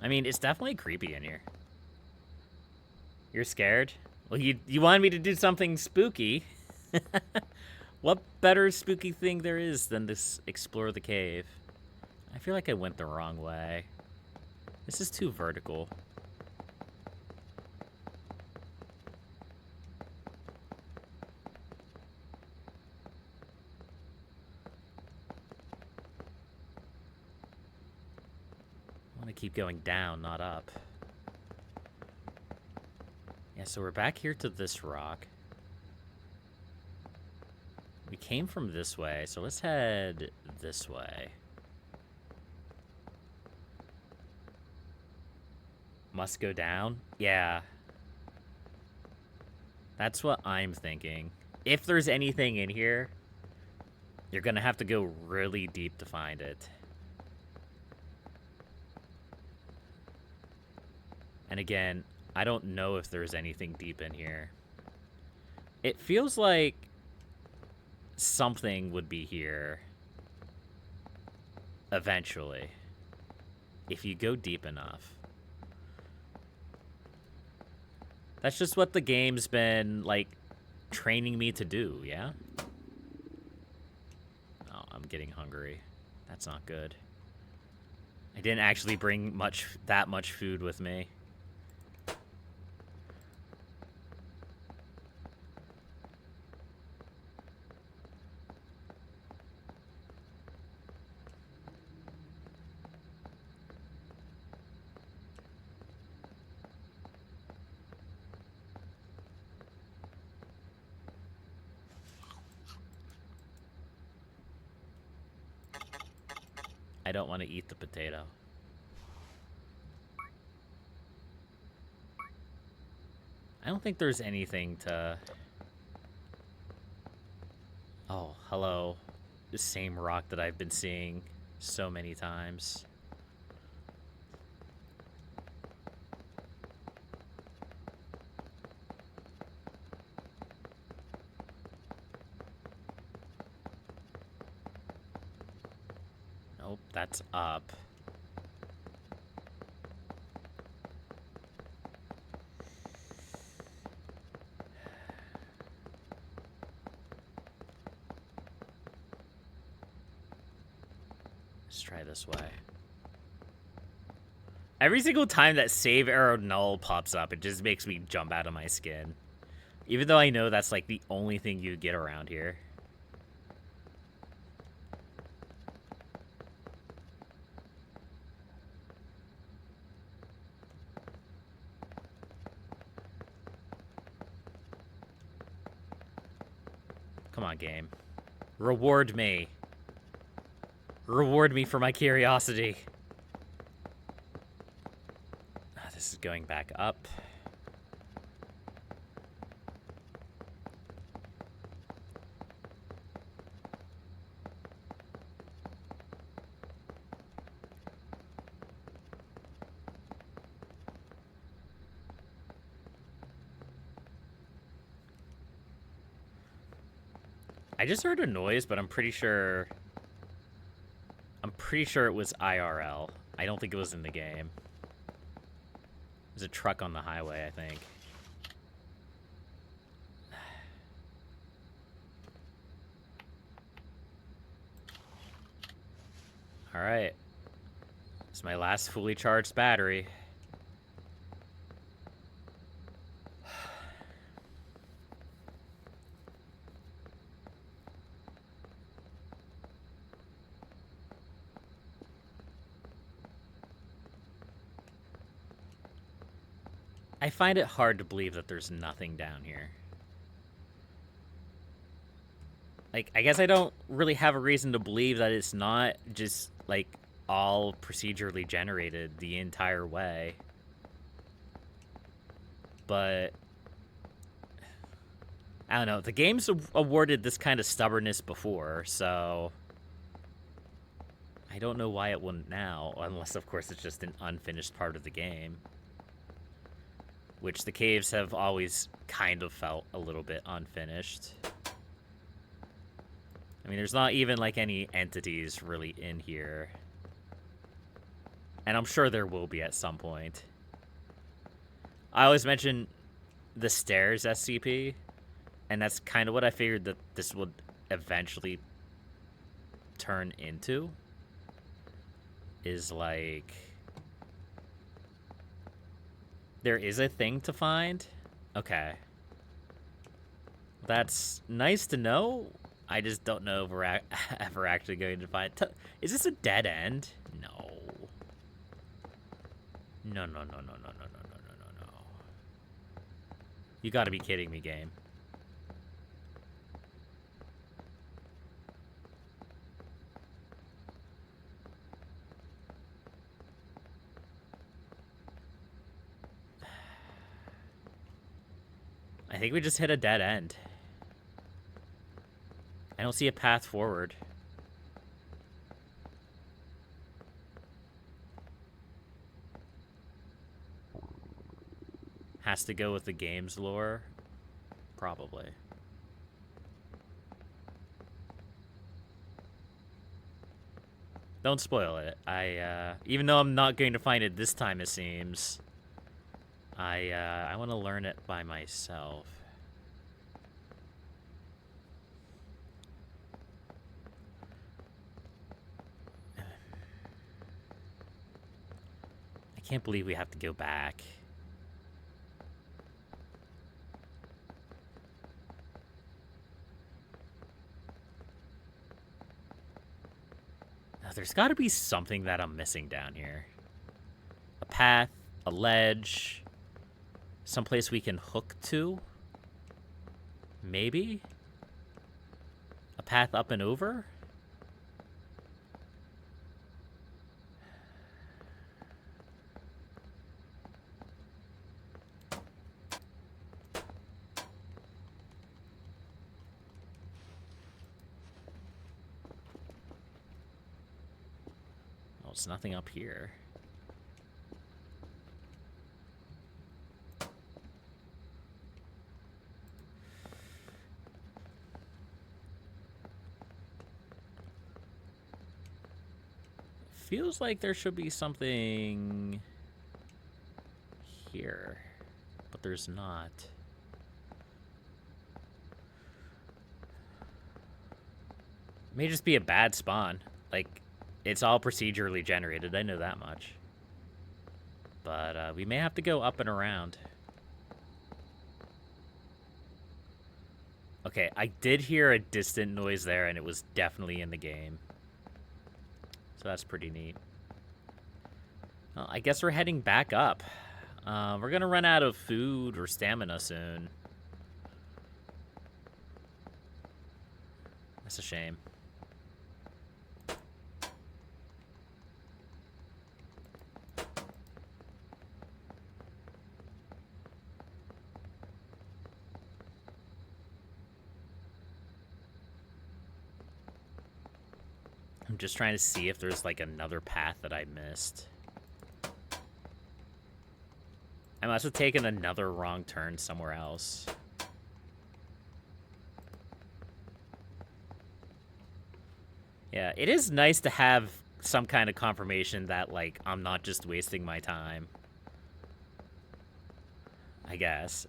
I mean, it's definitely creepy in here. You're scared? Well, you wanted me to do something spooky. What better spooky thing there is than to explore the cave? I feel like I went the wrong way. This is too vertical. I want to keep going down, not up. Yeah, so we're back here to this rock. We came from this way, so let's head this way. Must go down? Yeah. That's what I'm thinking. If there's anything in here, you're gonna have to go really deep to find it. And again, I don't know if there's anything deep in here. It feels like something would be here eventually, if you go deep enough. That's just what the game's been, like, training me to do, yeah? Oh, I'm getting hungry. That's not good. I didn't actually bring that much food with me. I don't want to eat the potato. I don't think there's anything to... Oh, hello. The same rock that I've been seeing so many times. Nope, that's up. Let's try this way. Every single time that save arrow null pops up, it just makes me jump out of my skin. Even though I know that's like the only thing you get around here. Come on, game. Reward me. Reward me for my curiosity. This is going back up. I just heard a noise, but I'm pretty sure it was IRL. I don't think it was in the game. There's a truck on the highway, I think. All right. It's my last fully charged battery. I find it hard to believe that there's nothing down here. Like, I guess I don't really have a reason to believe that it's not just, like, all procedurally generated the entire way. But I don't know. The game's awarded this kind of stubbornness before, so I don't know why it wouldn't now, unless, of course, it's just an unfinished part of the game. Which the caves have always kind of felt a little bit unfinished. I mean, there's not even, like, any entities really in here. And I'm sure there will be at some point. I always mention the stairs SCP, and that's kind of what I figured that this would eventually turn into. Is, like... There is a thing to find? Okay. That's nice to know. I just don't know if we're ever actually going to find... Is this a dead end? No. No, no, no, no, no, no, no, no, no, no. You gotta be kidding me, game. I think we just hit a dead end. I don't see a path forward. Has to go with the game's lore? Probably. Don't spoil it. Even though I'm not going to find it this time, it seems, I want to learn it by myself. I can't believe we have to go back. Now, there's got to be something that I'm missing down here. A path, a ledge, someplace we can hook to. Maybe? A path up and over? it's nothing up here. Feels like there should be something here, but there's not. It may just be a bad spawn. Like, it's all procedurally generated, I know that much. But we may have to go up and around. Okay, I did hear a distant noise there, and it was definitely in the game. So that's pretty neat. Well, I guess we're heading back up. We're gonna run out of food or stamina soon. That's a shame. I'm just trying to see if there's like another path that I missed. I must have taken another wrong turn somewhere else. Yeah, it is nice to have some kind of confirmation that, like, I'm not just wasting my time. I guess.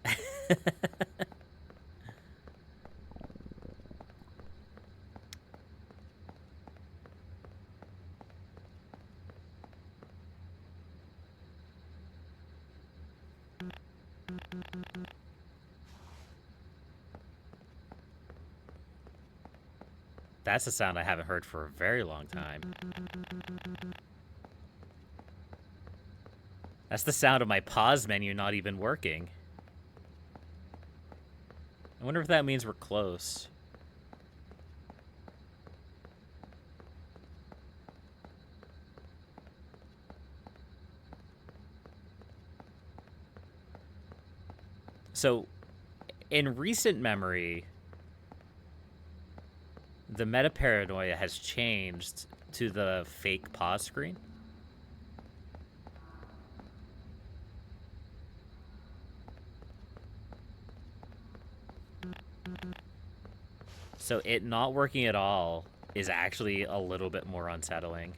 That's a sound I haven't heard for a very long time. That's the sound of my pause menu not even working. I wonder if that means we're close. So, in recent memory, the meta-paranoia has changed to the fake pause screen. So it not working at all is actually a little bit more unsettling.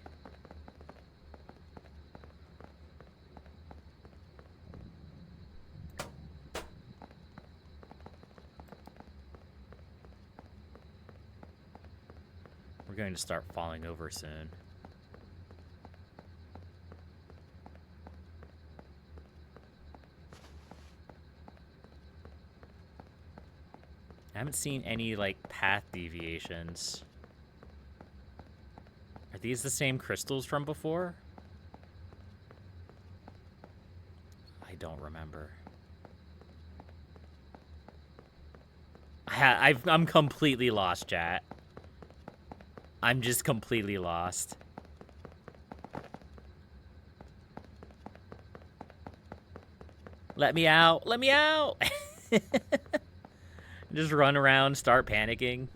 We're going to start falling over soon. I haven't seen any, like, path deviations. Are these the same crystals from before? I don't remember. I'm completely lost, chat. I'm just completely lost. Let me out! Let me out! Just run around, start panicking.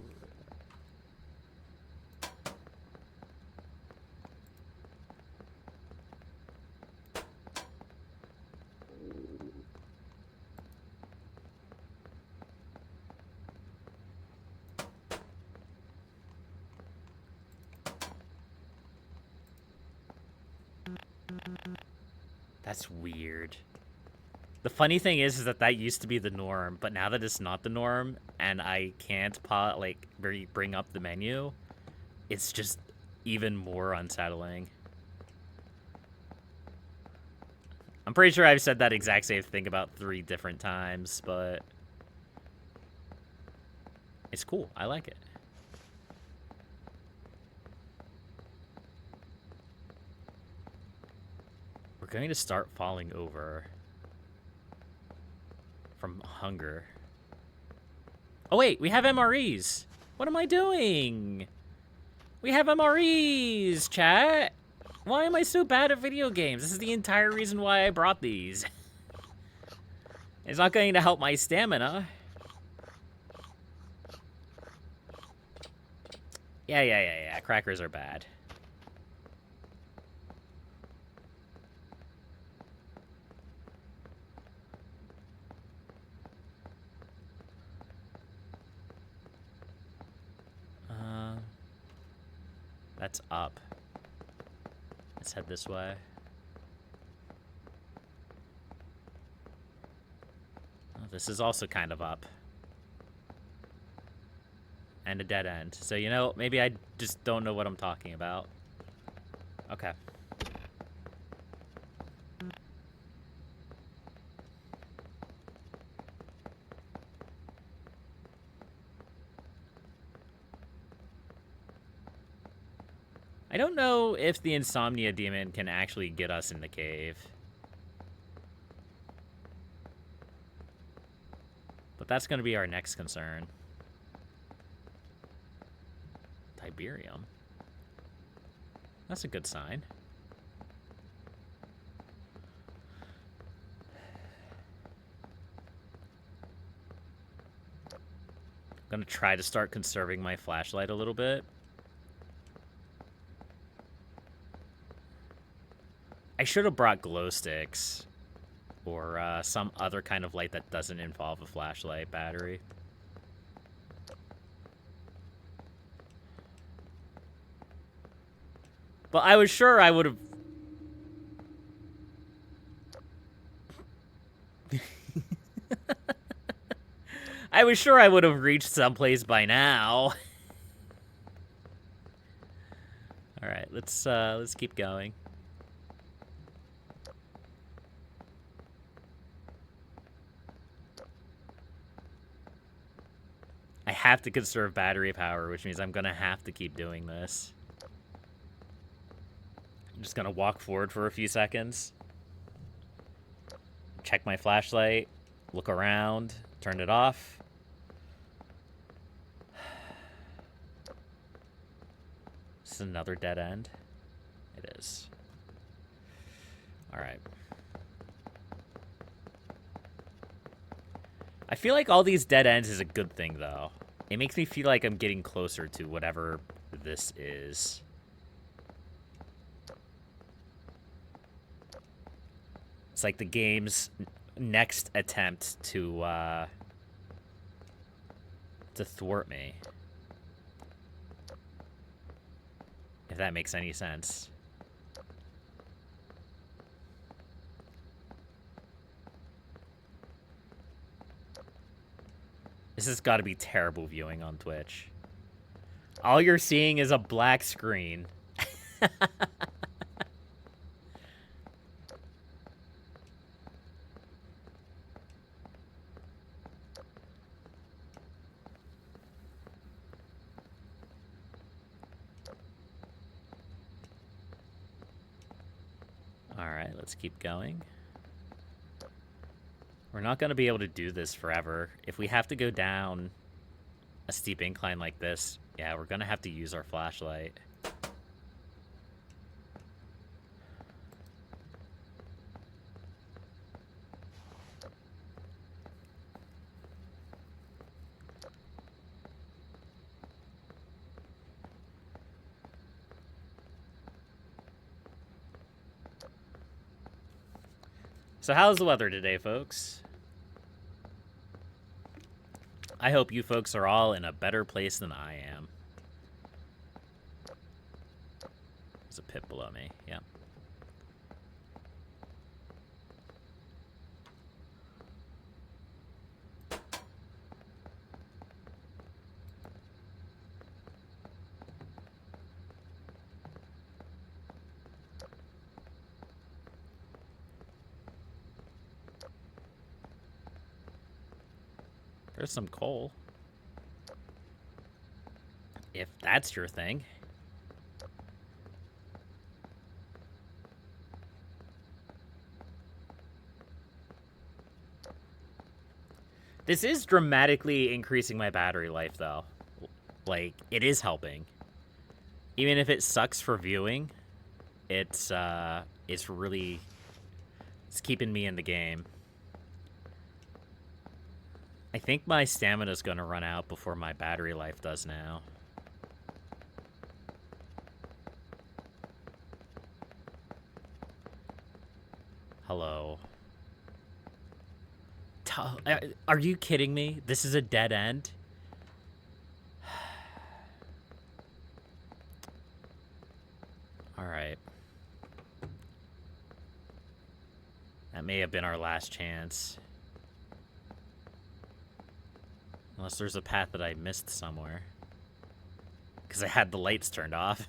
That's weird. The funny thing is that used to be the norm, but now that it's not the norm, and I can't bring up the menu, it's just even more unsettling. I'm pretty sure I've said that exact same thing about 3 different times, but it's cool. I like it. We're going to start falling over from hunger. Oh wait, we have MREs. What am I doing? We have MREs, chat. Why am I so bad at video games? This is the entire reason why I brought these. It's not going to help my stamina. Yeah. Crackers are bad. That's up. Let's head this way. Oh, this is also kind of up. And a dead end. So, you know, maybe I just don't know what I'm talking about. Okay. I don't know if the Insomnia Demon can actually get us in the cave. But that's going to be our next concern. Tiberium. That's a good sign. I'm going to try to start conserving my flashlight a little bit. I should have brought glow sticks or some other kind of light that doesn't involve a flashlight battery. But I was sure I would have... I was sure I would have reached someplace by now. All right, let's keep going. I have to conserve battery power, which means I'm gonna have to keep doing this. I'm just gonna walk forward for a few seconds. Check my flashlight, look around, turn it off. This is another dead end. It is. All right. I feel like all these dead ends is a good thing, though. It makes me feel like I'm getting closer to whatever this is. It's like the game's next attempt to thwart me. If that makes any sense. This has got to be terrible viewing on Twitch. All you're seeing is a black screen. All right, let's keep going. We're not going to be able to do this forever. If we have to go down a steep incline like this, yeah, we're going to have to use our flashlight. So how's the weather today, folks? I hope you folks are all in a better place than I am. There's a pit below me, yeah. There's some coal. If that's your thing. This is dramatically increasing my battery life, though. Like, it is helping. Even if it sucks for viewing, it's really... It's keeping me in the game. I think my stamina's gonna run out before my battery life does now. Hello. Are you kidding me? This is a dead end? Alright. That may have been our last chance. Unless there's a path that I missed somewhere. Because I had the lights turned off.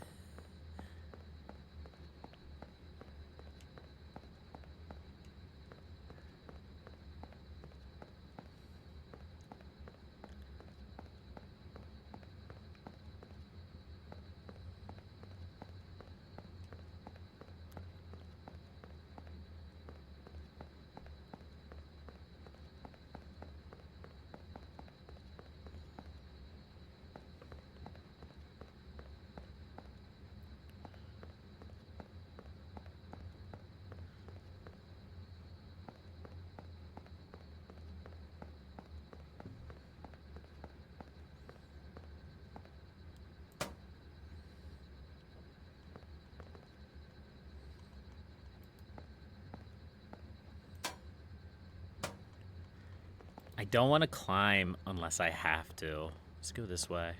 I don't want to climb unless I have to. Let's go this way.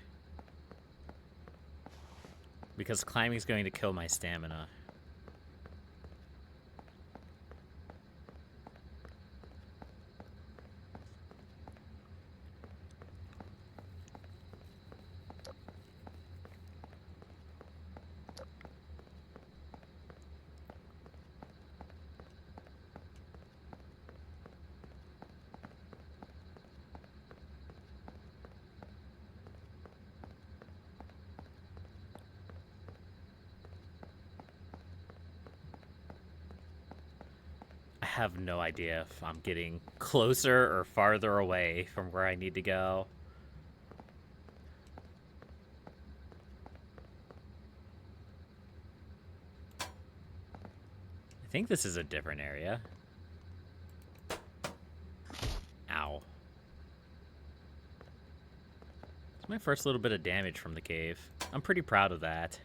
Because climbing is going to kill my stamina. I have no idea if I'm getting closer or farther away from where I need to go. I think this is a different area. Ow. It's my first little bit of damage from the cave. I'm pretty proud of that.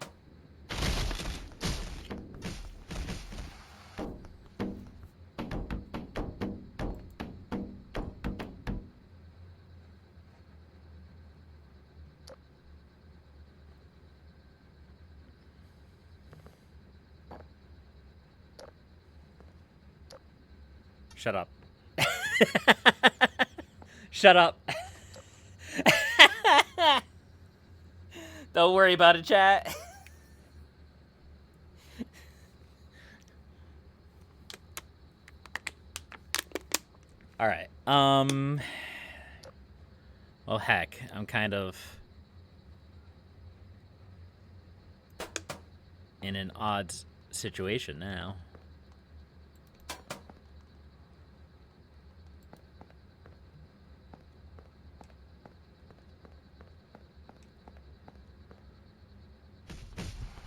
Shut up. Shut up. Don't worry about it, chat. All right. Well, heck, I'm kind of in an odd situation now.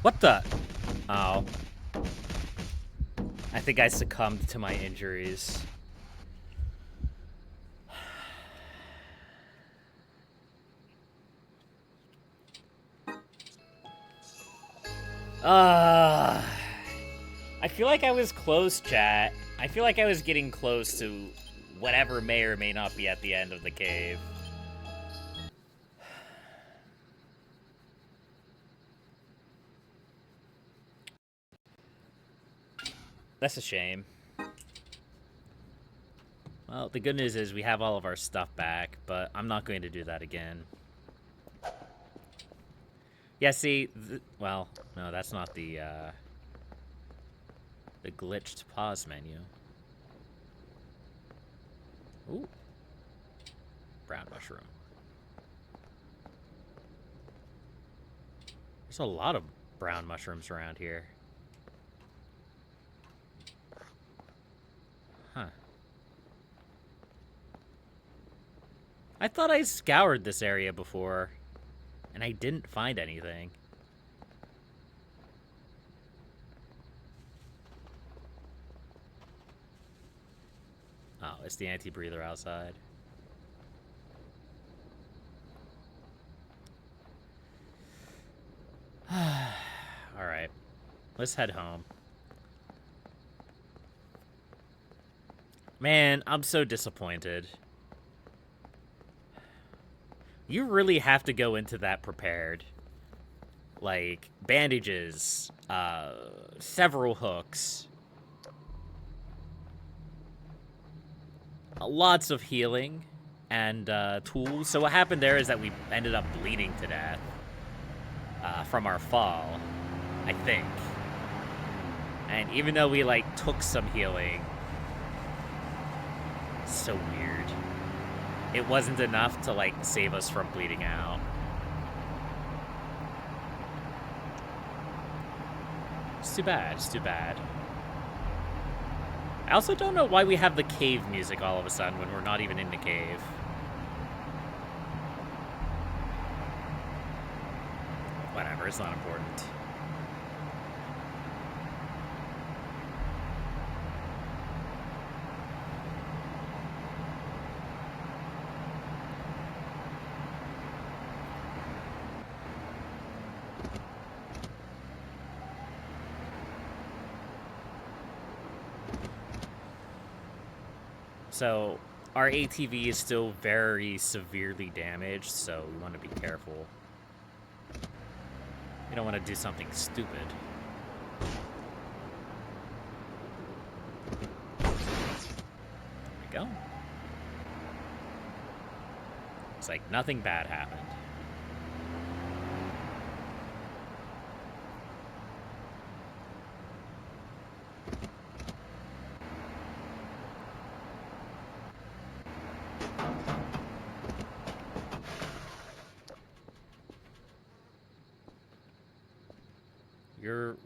What the? Oh. I think I succumbed to my injuries. I feel like I was close, chat. I feel like I was getting close to whatever may or may not be at the end of the cave. That's a shame. Well, the good news is we have all of our stuff back, but I'm not going to do that again. Yeah, see, well, no, that's not the glitched pause menu. Ooh. Brown mushroom. There's a lot of brown mushrooms around here. Huh. I thought I scoured this area before, and I didn't find anything. Oh, it's the anti-breather outside. Alright. Let's head home. Man, I'm so disappointed. You really have to go into that prepared. like bandages, several hooks, lots of healing, and tools. So what happened there is that we ended up bleeding to death from our fall, I think. And even though we, like, took some healing, so weird, it wasn't enough to, like, save us from bleeding out. It's too bad. It's too bad. I also don't know why we have the cave music all of a sudden when we're not even in the cave. Whatever, it's not important. So, our ATV is still very severely damaged, so we want to be careful. We don't want to do something stupid. There we go. It's like nothing bad happened.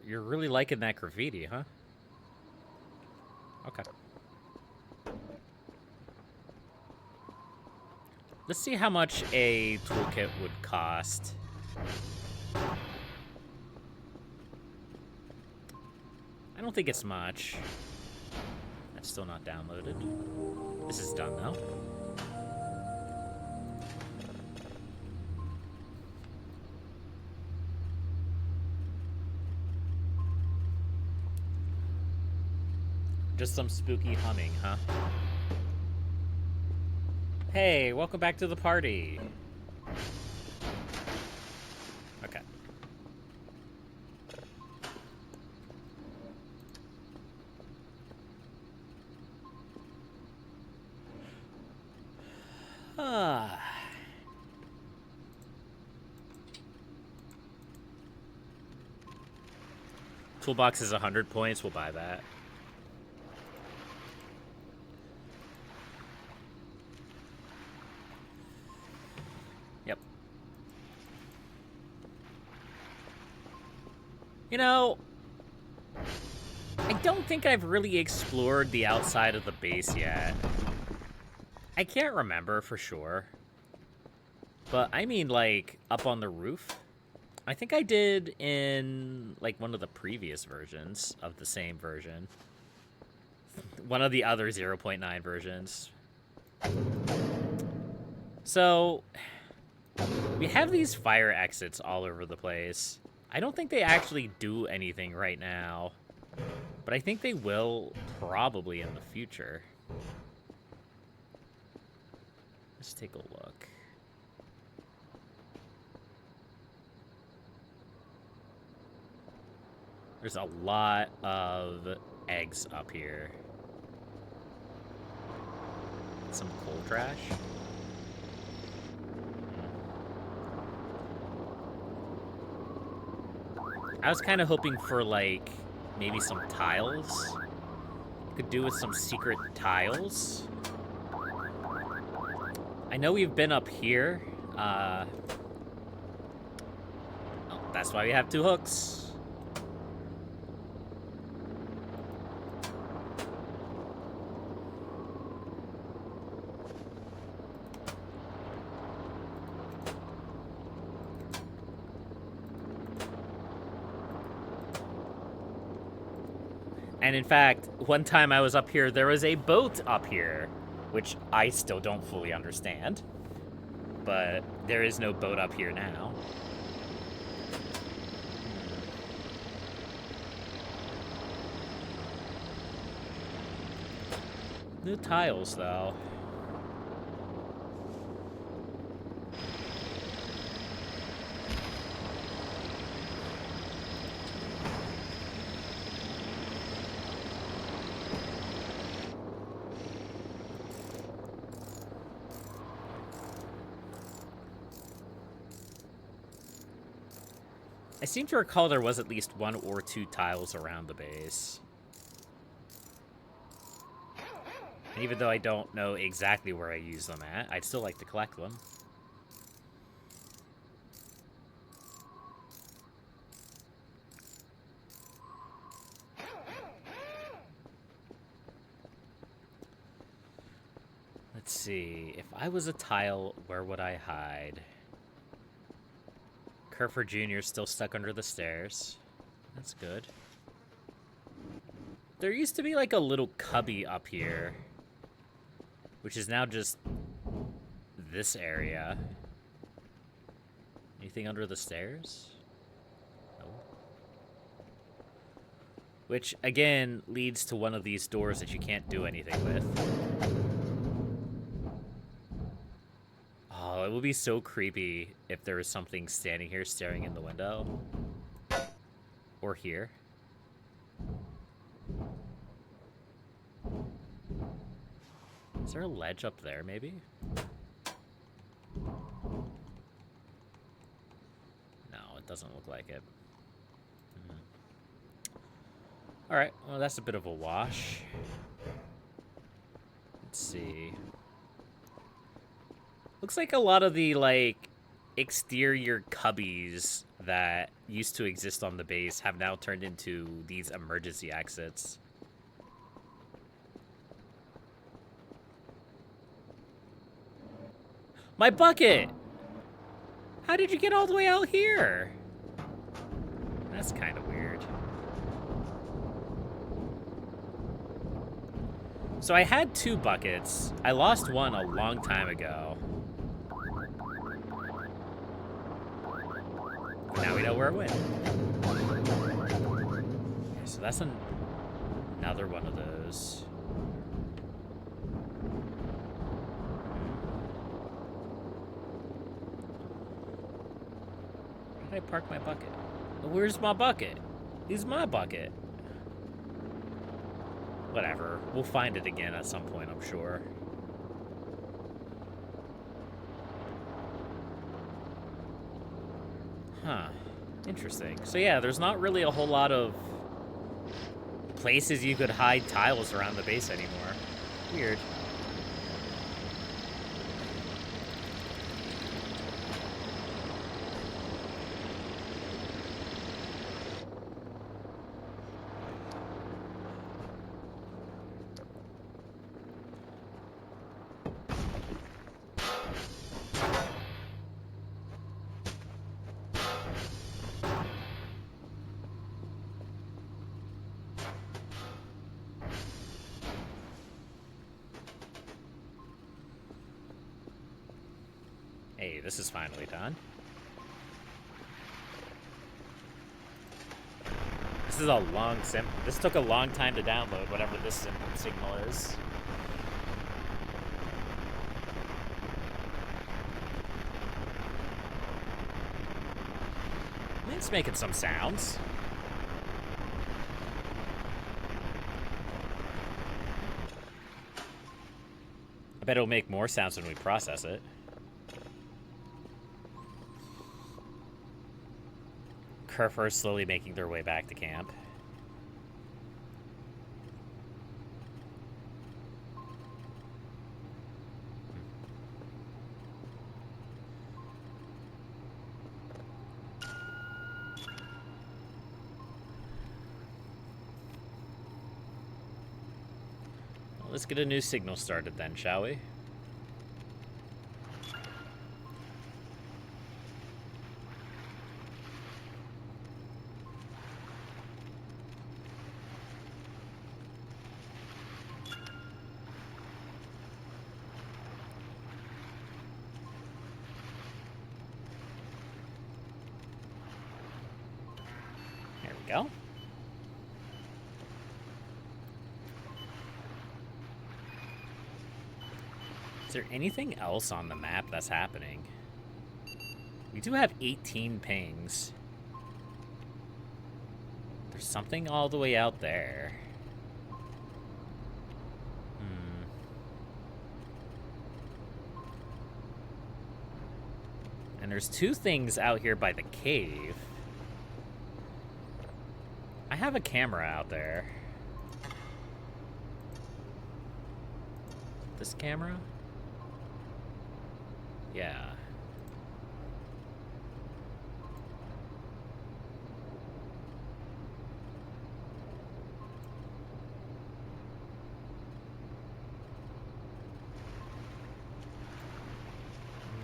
You're really liking that graffiti, huh? Okay. Let's see how much a toolkit would cost. I don't think it's much. That's still not downloaded. This is done though. Just some spooky humming, huh? Hey, welcome back to the party. Okay. Toolbox is 100 points. We'll buy that. Yep. You know, I don't think I've really explored the outside of the base yet. I can't remember for sure. But I mean, like, up on the roof? I think I did in, like, one of the previous versions of the same version. One of the other 0.9 versions. So, we have these fire exits all over the place. I don't think they actually do anything right now. But I think they will probably in the future. Let's take a look. There's a lot of eggs up here. Some coal trash. I was kind of hoping for, like, maybe some tiles. Could do with some secret tiles. I know we've been up here. Oh, that's why we have 2 hooks. And in fact, one time I was up here, there was a boat up here, which I still don't fully understand. But there is no boat up here now. New tiles, though. I seem to recall there was at least 1 or 2 tiles around the base. And even though I don't know exactly where I use them at, I'd still like to collect them. Let's see. If I was a tile, where would I hide? Kerfer Jr. is still stuck under the stairs. That's good. There used to be like a little cubby up here, which is now just this area. Anything under the stairs? No. Which, again, leads to one of these doors that you can't do anything with. Oh, it would be so creepy if there was something standing here staring in the window. Or here. Is there a ledge up there, maybe? No, it doesn't look like it. Alright, well, that's a bit of a wash. Let's see. Looks like a lot of the, like, exterior cubbies that used to exist on the base have now turned into these emergency exits. My bucket! How did you get all the way out here? That's kind of weird. So I had 2 buckets. I lost one a long time ago. Now we know where it went. Okay, so that's another one of those. Where did I park my bucket? Where's my bucket? He's my bucket. Whatever. We'll find it again at some point, I'm sure. Huh. Interesting. So yeah, there's not really a whole lot of places you could hide tiles around the base anymore. Weird. Hey, this is finally done. This is a long sim. This took a long time to download, whatever this signal is. It's making some sounds. I bet it'll make more sounds when we process it. Kerfer is slowly making their way back to camp. Well, let's get a new signal started then, shall we? Go. Is there anything else on the map that's happening? We do have 18 pings. There's something all the way out there. And there's 2 things out here by the cave. have a camera out there. This camera? Yeah.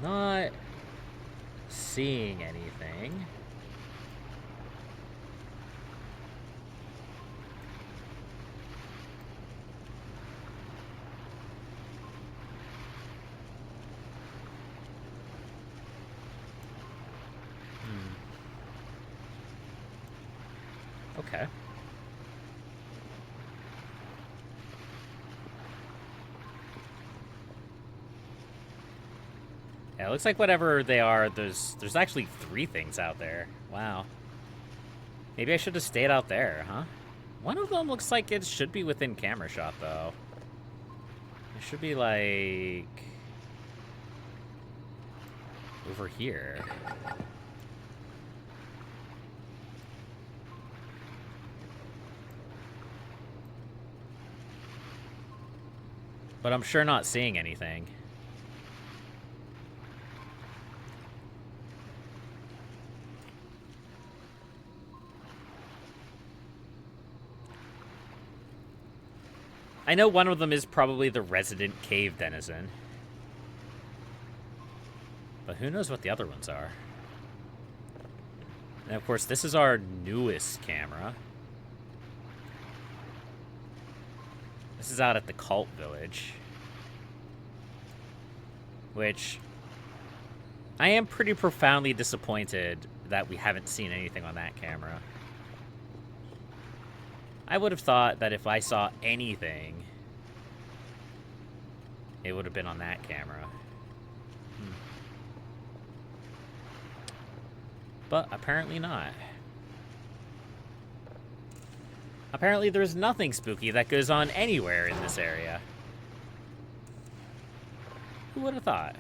Not seeing anything. Okay. Yeah, it looks like whatever they are, there's actually 3 things out there. Wow. Maybe I should have stayed out there, huh? One of them looks like it should be within camera shot, though. It should be, like... over here. But I'm sure not seeing anything. I know one of them is probably the resident cave denizen. But who knows what the other ones are. And of course, this is our newest camera. This is out at the cult village. Which... I am pretty profoundly disappointed that we haven't seen anything on that camera. I would have thought that if I saw anything, it would have been on that camera. But apparently not. Apparently there's nothing spooky that goes on anywhere in this area. Who would have thought?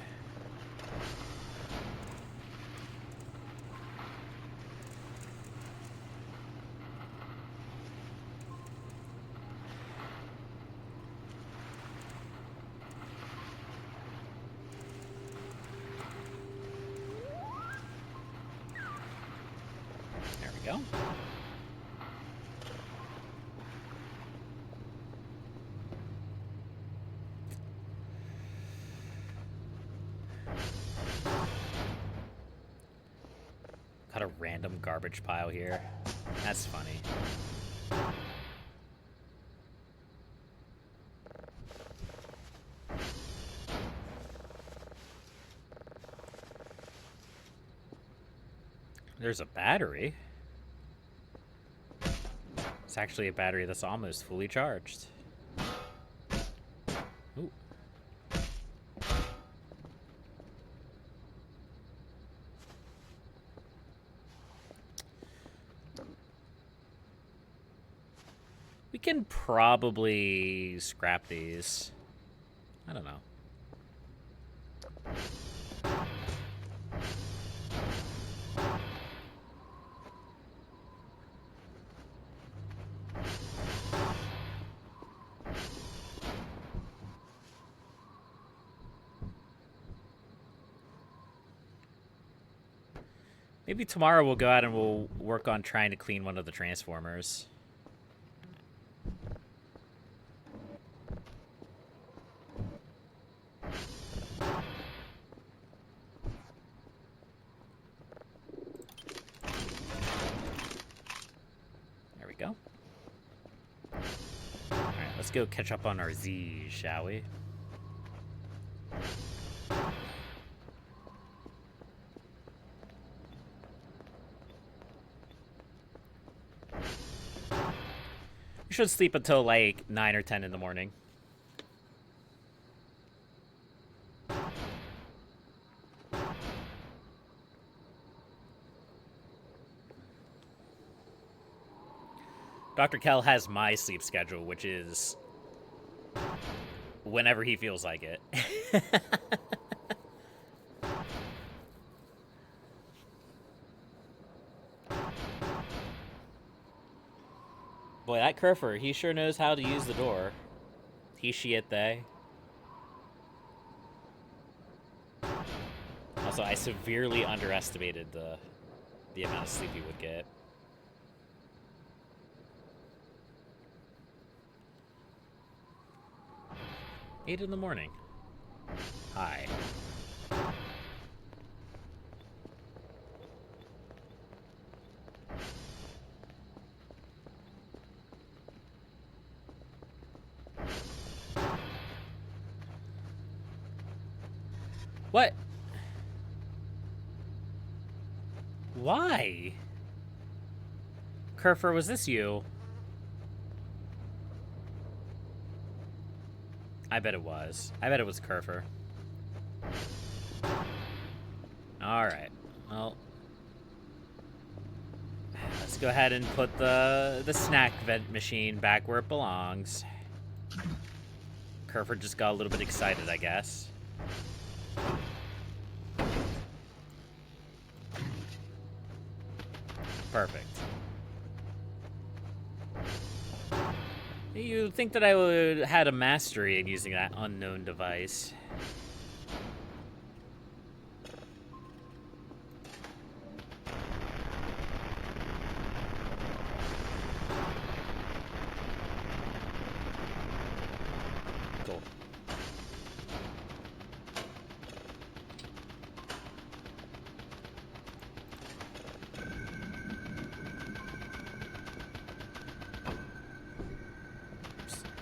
There we go. Got a random garbage pile here. That's funny. There's a battery. It's actually a battery that's almost fully charged. Ooh. We can probably scrap these. I don't know. Maybe tomorrow we'll go out and we'll work on trying to clean one of the transformers. There we go. Alright, let's go catch up on our Z's, shall we? Should sleep until like 9 or 10 in the morning. Dr. Kell has my sleep schedule, which is whenever he feels like it. Boy, that Kerfer, he sure knows how to use the door. He, she, it, they. Also, I severely underestimated the amount of sleep he would get. Eight in the morning. Hi. What? Why? Kerfer, was this you? I bet it was. I bet it was Kerfer. Alright. Well, let's go ahead and put the snack vent machine back where it belongs. Kerfer just got a little bit excited, I guess. Perfect. You'd think that I would had a mastery in using that unknown device. Cool.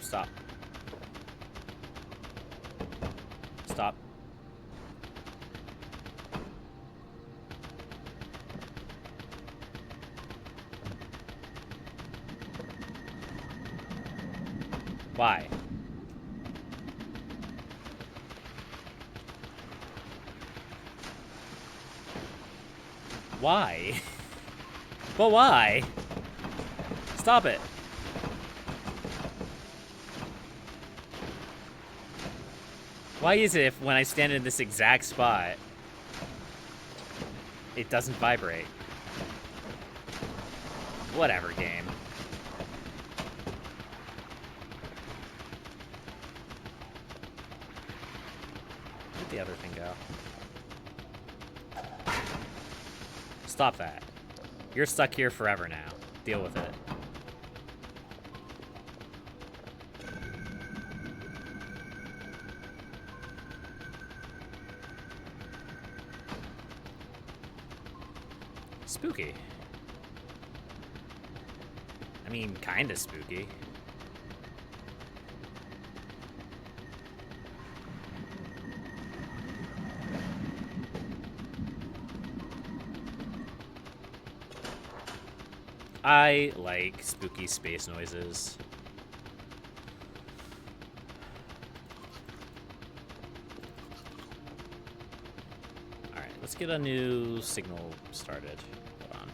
Stop. Stop. Why? Why? But why? Stop it. Why is it if when I stand in this exact spot, it doesn't vibrate? Whatever, game. Where'd the other thing go? Stop that. You're stuck here forever now. Deal with it. Spooky. I mean, kinda spooky. I like spooky space noises. Alright, let's get a new signal started. Hold on.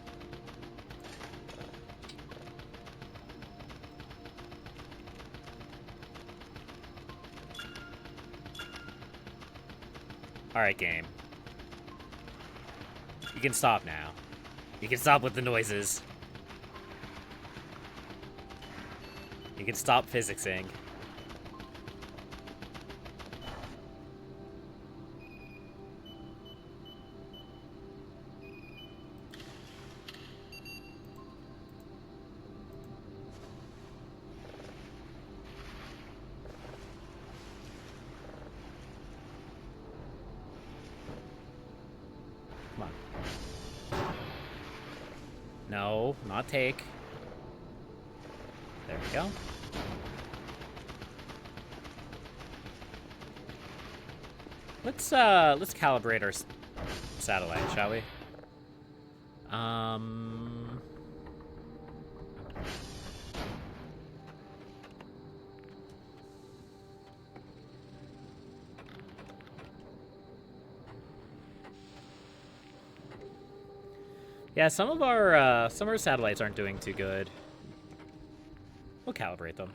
Alright, game. You can stop now. You can stop with the noises. You can stop physicsing. Come on. No, not take. There we go. Let's calibrate our satellite, shall we? Yeah, some of our satellites aren't doing too good. We'll calibrate them.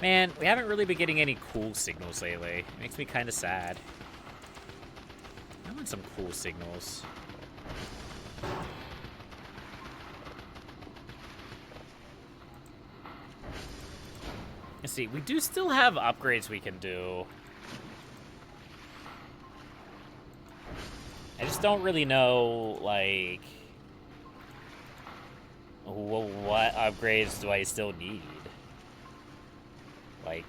Man, we haven't really been getting any cool signals lately. It makes me kind of sad. I want some cool signals. Let's see, we do still have upgrades we can do. I just don't really know, like, what upgrades do I still need? Like,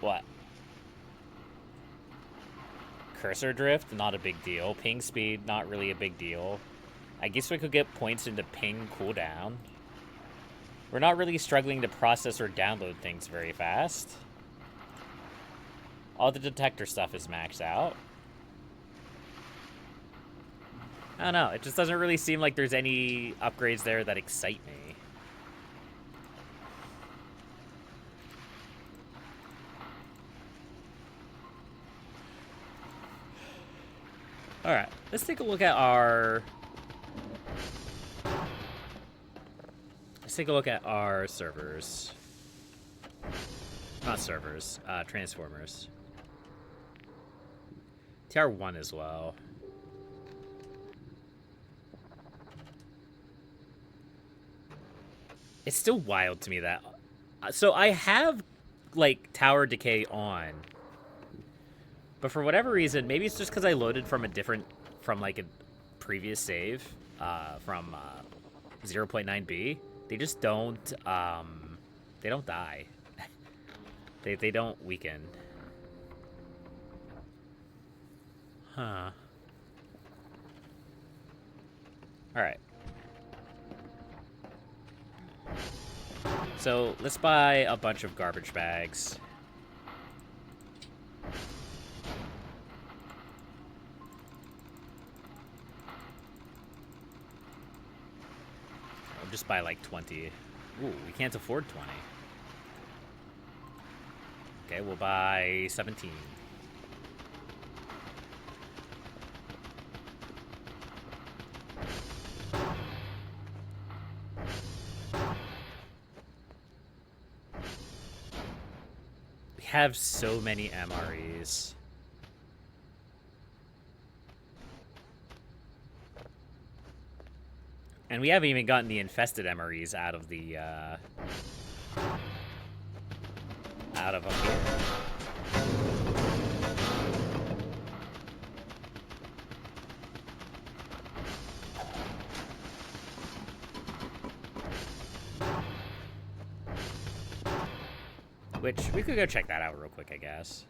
what? Cursor drift, not a big deal. Ping speed, not really a big deal. I guess we could get points into ping cooldown. We're not really struggling to process or download things very fast. All the detector stuff is maxed out. I don't know, it just doesn't really seem like there's any upgrades there that excite me. Alright, let's take a look at our... Let's take a look at our servers. Not servers, transformers. TR1 as well. It's still wild to me that... So I have, like, tower decay on. But for whatever reason, maybe it's just because I loaded from a different... From, like, a previous save. From 0.9b. They just don't, they don't die. They don't weaken. Huh. Alright. So, let's buy a bunch of garbage bags. I'll just buy like 20. Ooh, we can't afford 20. Okay, we'll buy 17. We have so many MREs. And we haven't even gotten the infested MREs out of the, out of up here. Which, we could go check that out real quick, I guess.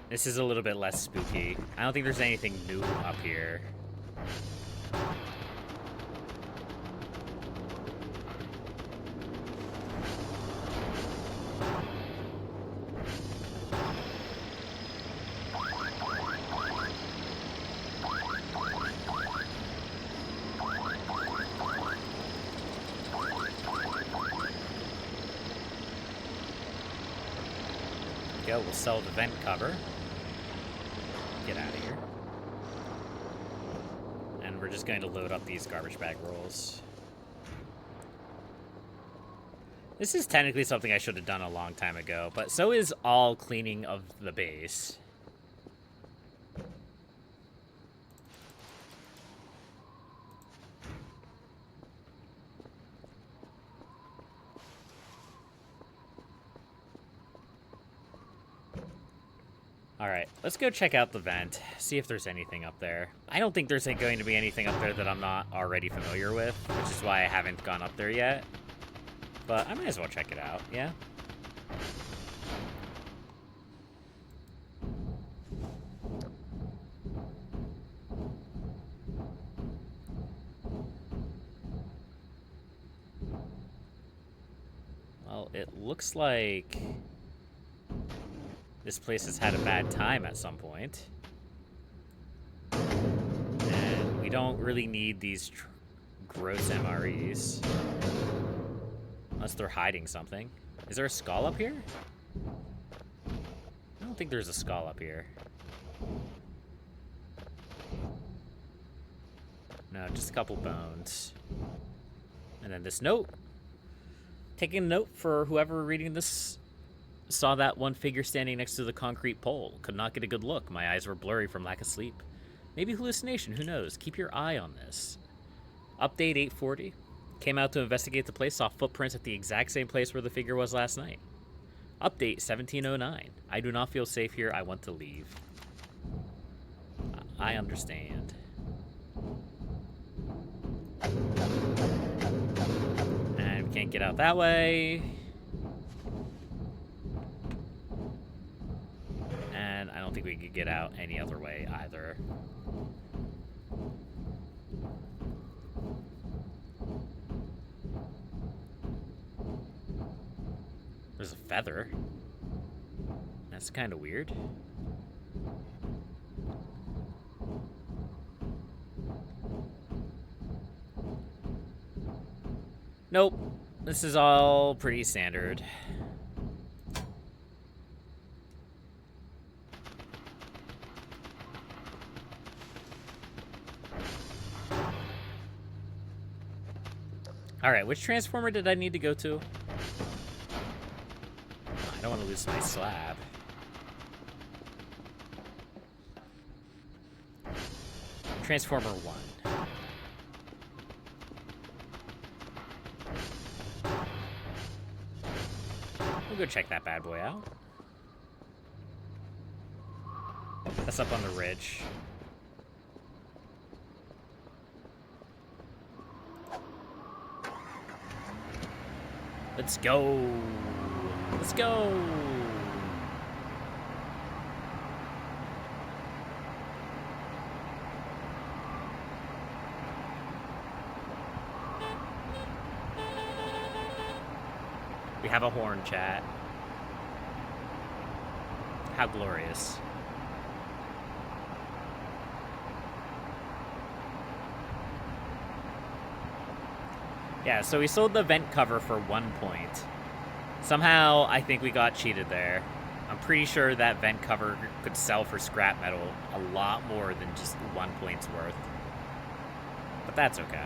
This is a little bit less spooky. I don't think there's anything new up here. Go, we'll sell the vent cover. Get out of here. And we're just going to load up these garbage bag rolls. This is technically something I should have done a long time ago, but so is all cleaning of the base. Alright, let's go check out the vent, see if there's anything up there. I don't think there's going to be anything up there that I'm not already familiar with, which is why I haven't gone up there yet. But I might as well check it out, yeah? Well, it looks like this place has had a bad time at some point. And we don't really need these gross MREs. Unless they're hiding something. Is there a skull up here? I don't think there's a skull up here. No, just a couple bones. And then this note. Taking a note for whoever reading this saw that one figure standing next to the concrete pole. Could not get a good look. My eyes were blurry from lack of sleep. Maybe hallucination, who knows? Keep your eye on this. Update 840. Came out to investigate the place, saw footprints at the exact same place where the figure was last night. Update 1709. I do not feel safe here. I want to leave. I understand. And we can't get out that way. And I don't think we could get out any other way either. There's a feather. That's kind of weird. Nope. This is all pretty standard. Alright, which transformer did I need to go to? I don't want to lose my slab. Transformer 1. We'll go check that bad boy out. That's up on the ridge. Let's go. Let's go. We have a horn, chat. How glorious. Yeah, so we sold the vent cover for 1 point. Somehow, I think we got cheated there. I'm pretty sure that vent cover could sell for scrap metal a lot more than just 1 point's worth. But that's okay.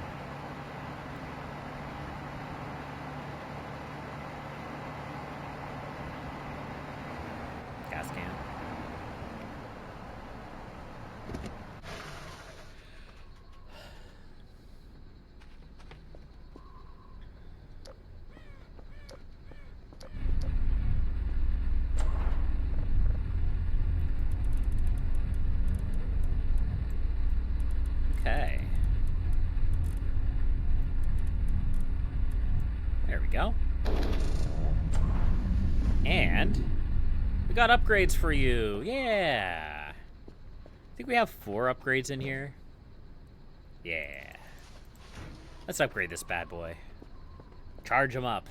Gas can. Okay. There we go. And we got upgrades for you. Yeah. I think we have 4 upgrades in here. Yeah. Let's upgrade this bad boy. Charge him up.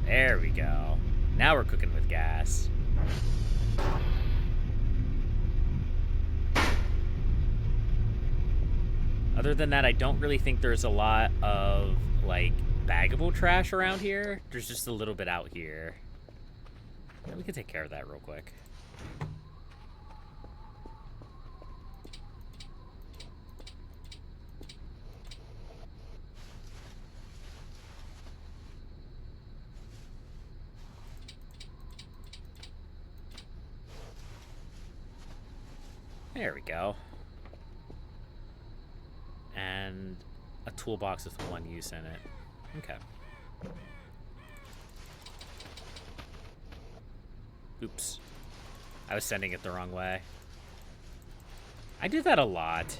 There we go. Now we're cooking with gas. Other than that, I don't really think there's a lot of, like, baggable trash around here. There's just a little bit out here. Yeah, we can take care of that real quick. There we go. And a toolbox with 1 use in it. Okay. Oops. I was sending it the wrong way. I do that a lot.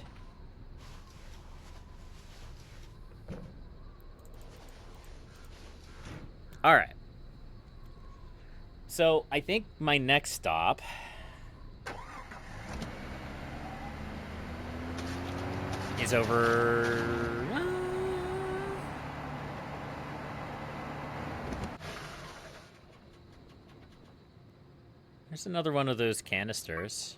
Alright. So, I think my next stop is over... There's another one of those canisters.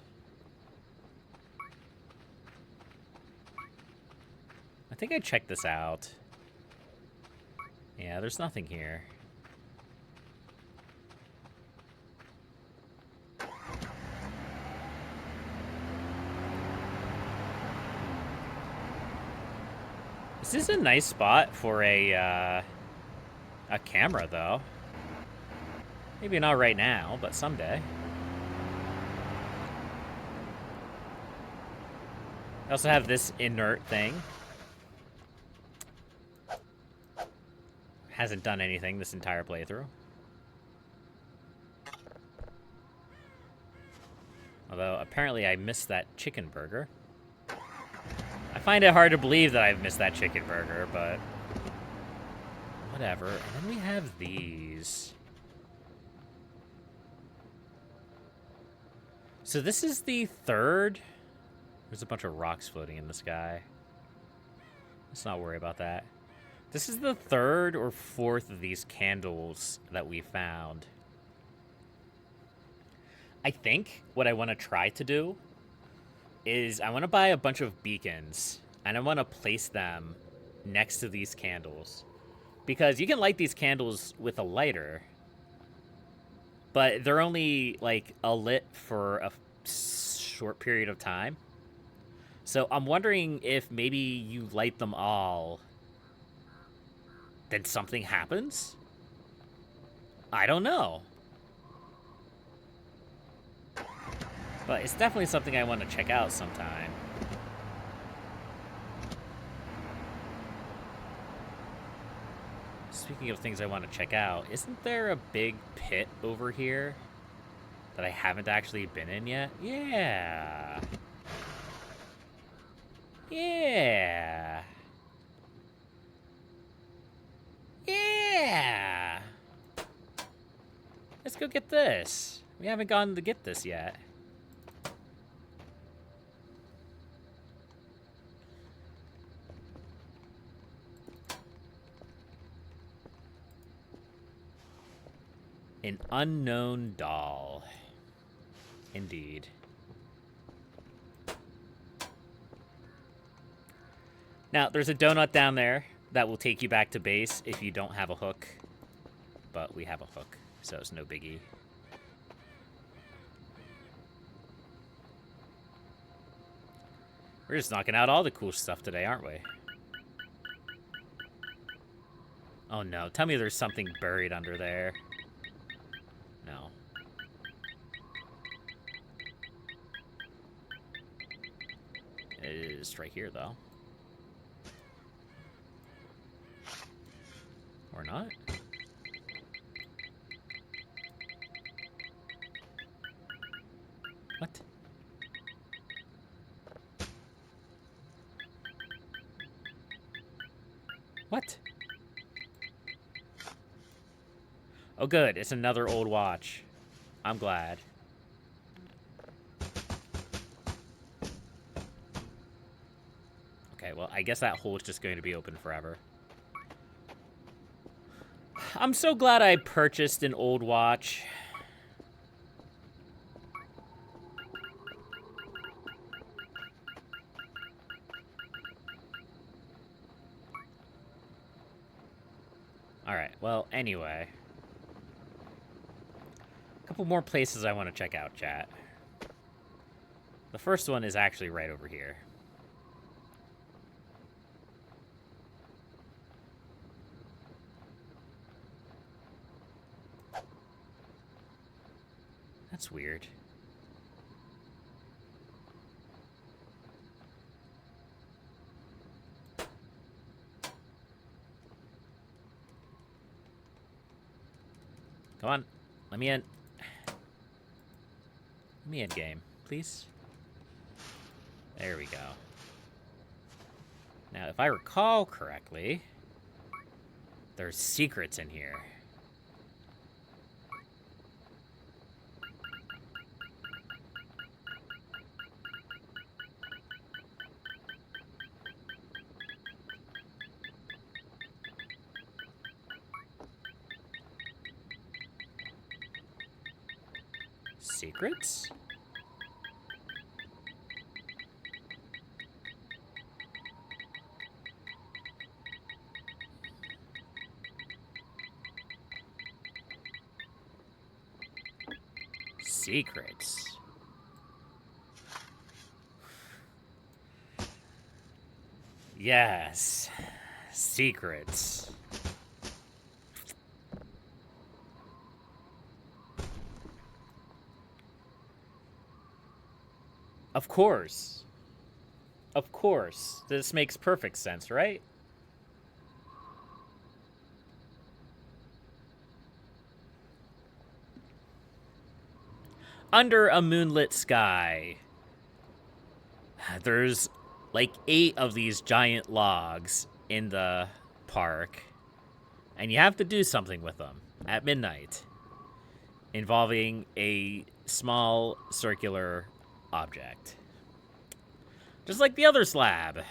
I think I checked this out. Yeah, there's nothing here. This is a nice spot for a camera, though. Maybe not right now, but someday. I also have this inert thing. Hasn't done anything this entire playthrough. Although, apparently I missed that chicken burger. I find it hard to believe that I've missed that chicken burger, but... whatever. And then we have these. So this is the third... There's a bunch of rocks floating in the sky. Let's not worry about that. This is the third or fourth of these candles that we found. I think what I want to try to do is I want to buy a bunch of beacons, and I want to place them next to these candles. Because you can light these candles with a lighter, but they're only, like, lit for a short period of time. So I'm wondering if maybe you light them all, then something happens? I don't know. But it's definitely something I want to check out sometime. Speaking of things I want to check out, isn't there a big pit over here that I haven't actually been in yet? Yeah. Yeah. Yeah. Let's go get this. We haven't gone to get this yet. An unknown doll. Indeed. Now, there's a donut down there that will take you back to base if you don't have a hook. But we have a hook, so it's no biggie. We're just knocking out all the cool stuff today, aren't we? Oh no, tell me there's something buried under there. No. It is right here, though. Or not? What? What? Oh, good. It's another old watch. I'm glad. Okay, well, I guess that hole is just going to be open forever. I'm so glad I purchased an old watch. Alright, well, anyway. A couple more places I want to check out, chat. The first one is actually right over here. That's weird. Come on, let me in. Let me in, game, please. There we go. Now, if I recall correctly, there's secrets in here. Secrets? Secrets. Yes. secrets. Of course. Of course. This makes perfect sense, right? Under a moonlit sky, there's like 8 of these giant logs in the park, and you have to do something with them at midnight, involving a small circular object. Just like the other slab.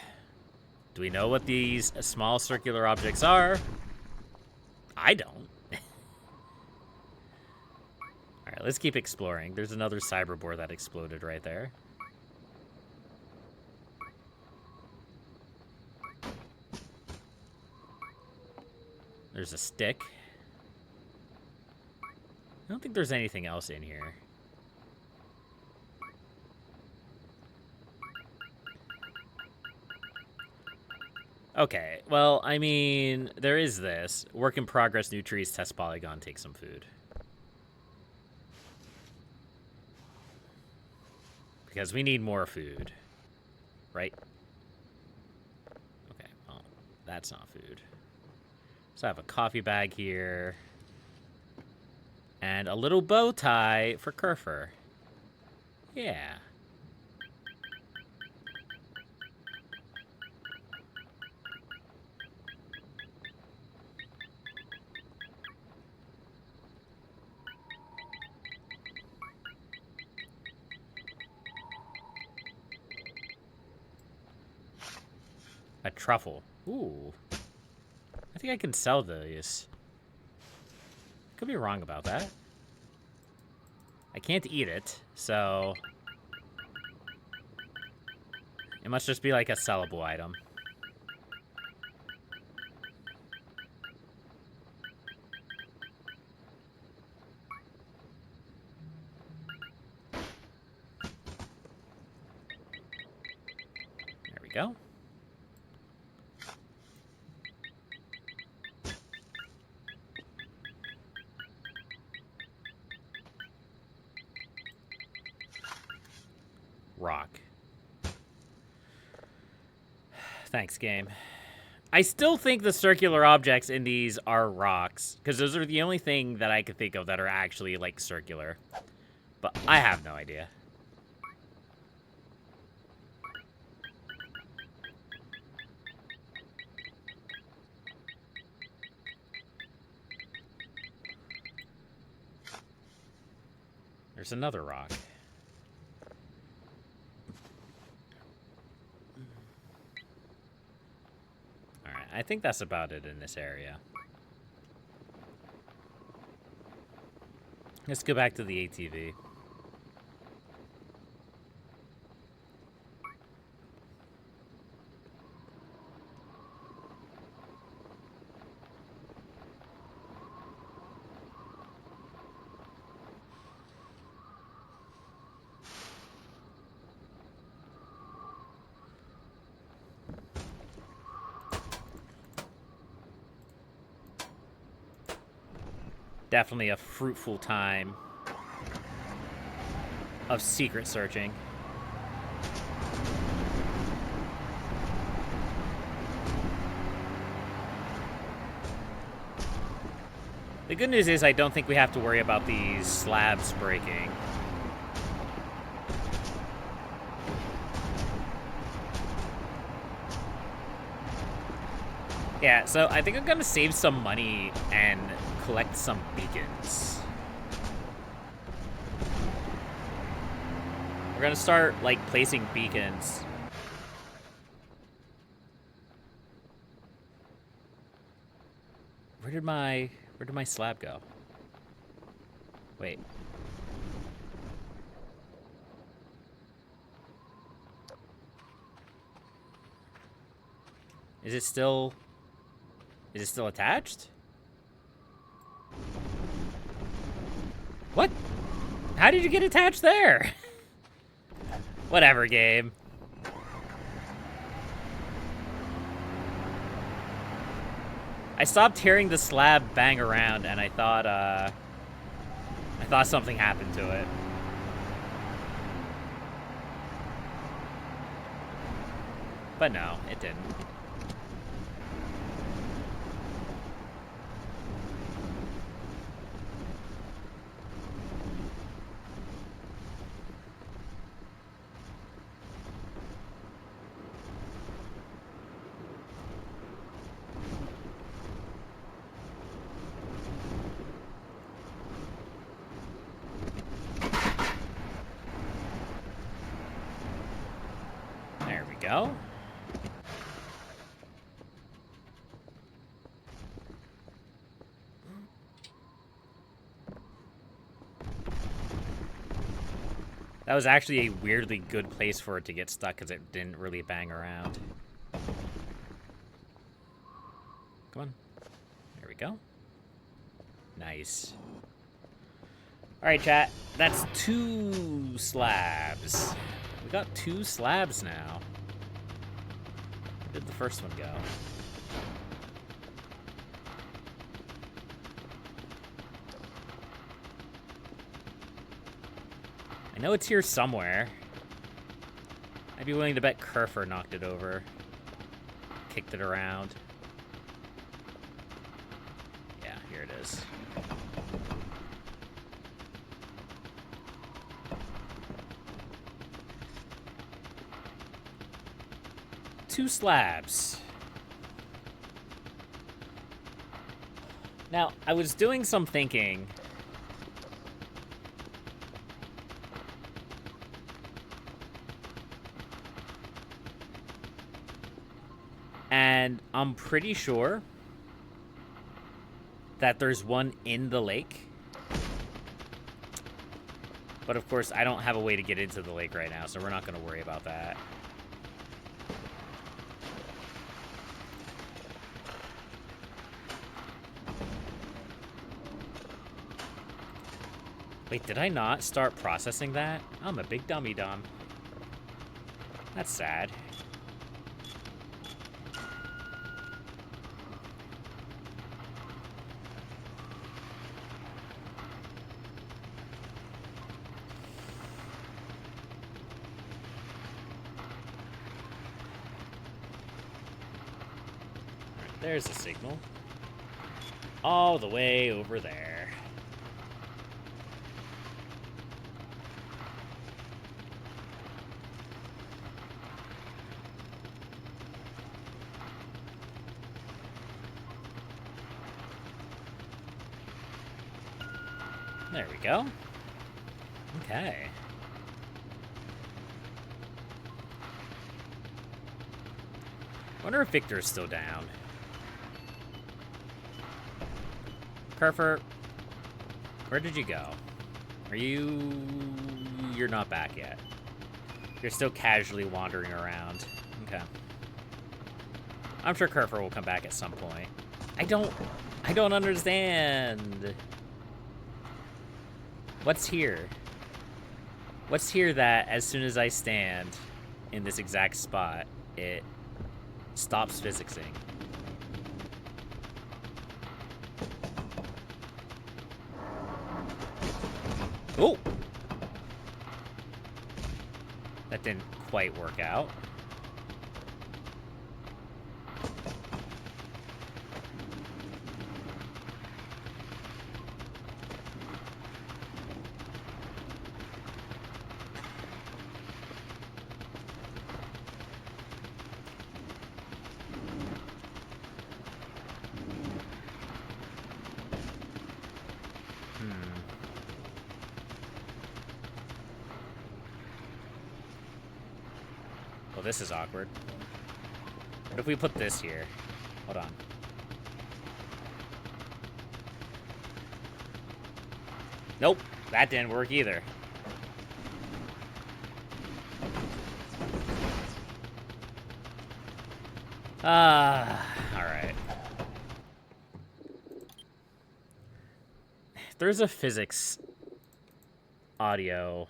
Do we know what these small circular objects are? I don't. Alright, let's keep exploring. There's another cyberboard that exploded right there. There's a stick. I don't think there's anything else in here. Okay, well, I mean, there is this. Work in progress, new trees, test polygon, take some food. Because we need more food. Right? Okay, well, that's not food. So I have a coffee bag here. And a little bow tie for Kerfer. Yeah. A truffle. Ooh. I think I can sell these. Could be wrong about that. I can't eat it, so... it must just be like a sellable item. There we go. Rock. Thanks, game. I still think the circular objects in these are rocks, because those are the only thing that I could think of that are actually, like, circular. But I have no idea. There's another rock. I think that's about it in this area. Let's go back to the ATV. Definitely a fruitful time of secret searching. The good news is I don't think we have to worry about these slabs breaking. Yeah, so I think I'm gonna save some money and collect some beacons. We're gonna start, like, placing beacons. Where did my slab go? Wait. Is it still attached? What? How did you get attached there? Whatever, game. I stopped hearing the slab bang around, and I thought something happened to it. But no, it didn't. There we go. That was actually a weirdly good place for it to get stuck because it didn't really bang around. Come on. There we go. Nice. Alright, chat. That's 2 slabs. We got 2 slabs now. Where did the first one go? I know it's here somewhere. I'd be willing to bet Kerfer knocked it over. Kicked it around. Yeah, here it is. Two slabs. Now, I was doing some thinking. And I'm pretty sure that there's one in the lake. But of course, I don't have a way to get into the lake right now, so we're not going to worry about that. Wait, did I not start processing that? I'm a big dummy dumb. That's sad. There's a signal. All the way over there. There we go. Okay. Wonder if Victor's still down. Kerfer, where did you go? You're not back yet. You're still casually wandering around. Okay. I'm sure Kerfer will come back at some point. I don't understand. What's here? What's here that as soon as I stand in this exact spot, it stops physicsing? Oh! That didn't quite work out. Well, this is awkward. What if we put this here? Hold on. Nope, that didn't work either. Alright. There's a physics audio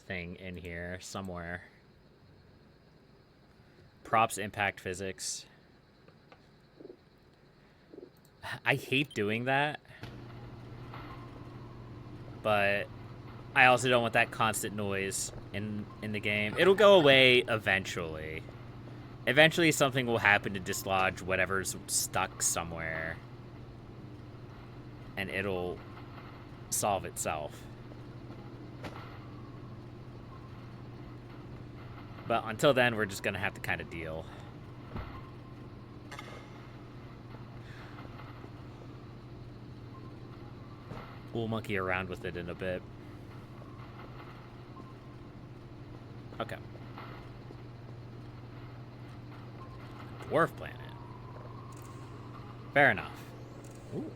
thing in here somewhere. Props impact physics. I hate doing that, but I also don't want that constant noise in the game. It'll go away eventually. Eventually something will happen to dislodge whatever's stuck somewhere, and it'll solve itself. But until then, we're just gonna have to kind of deal. We'll monkey around with it in a bit. Okay. Dwarf planet. Fair enough. Ooh.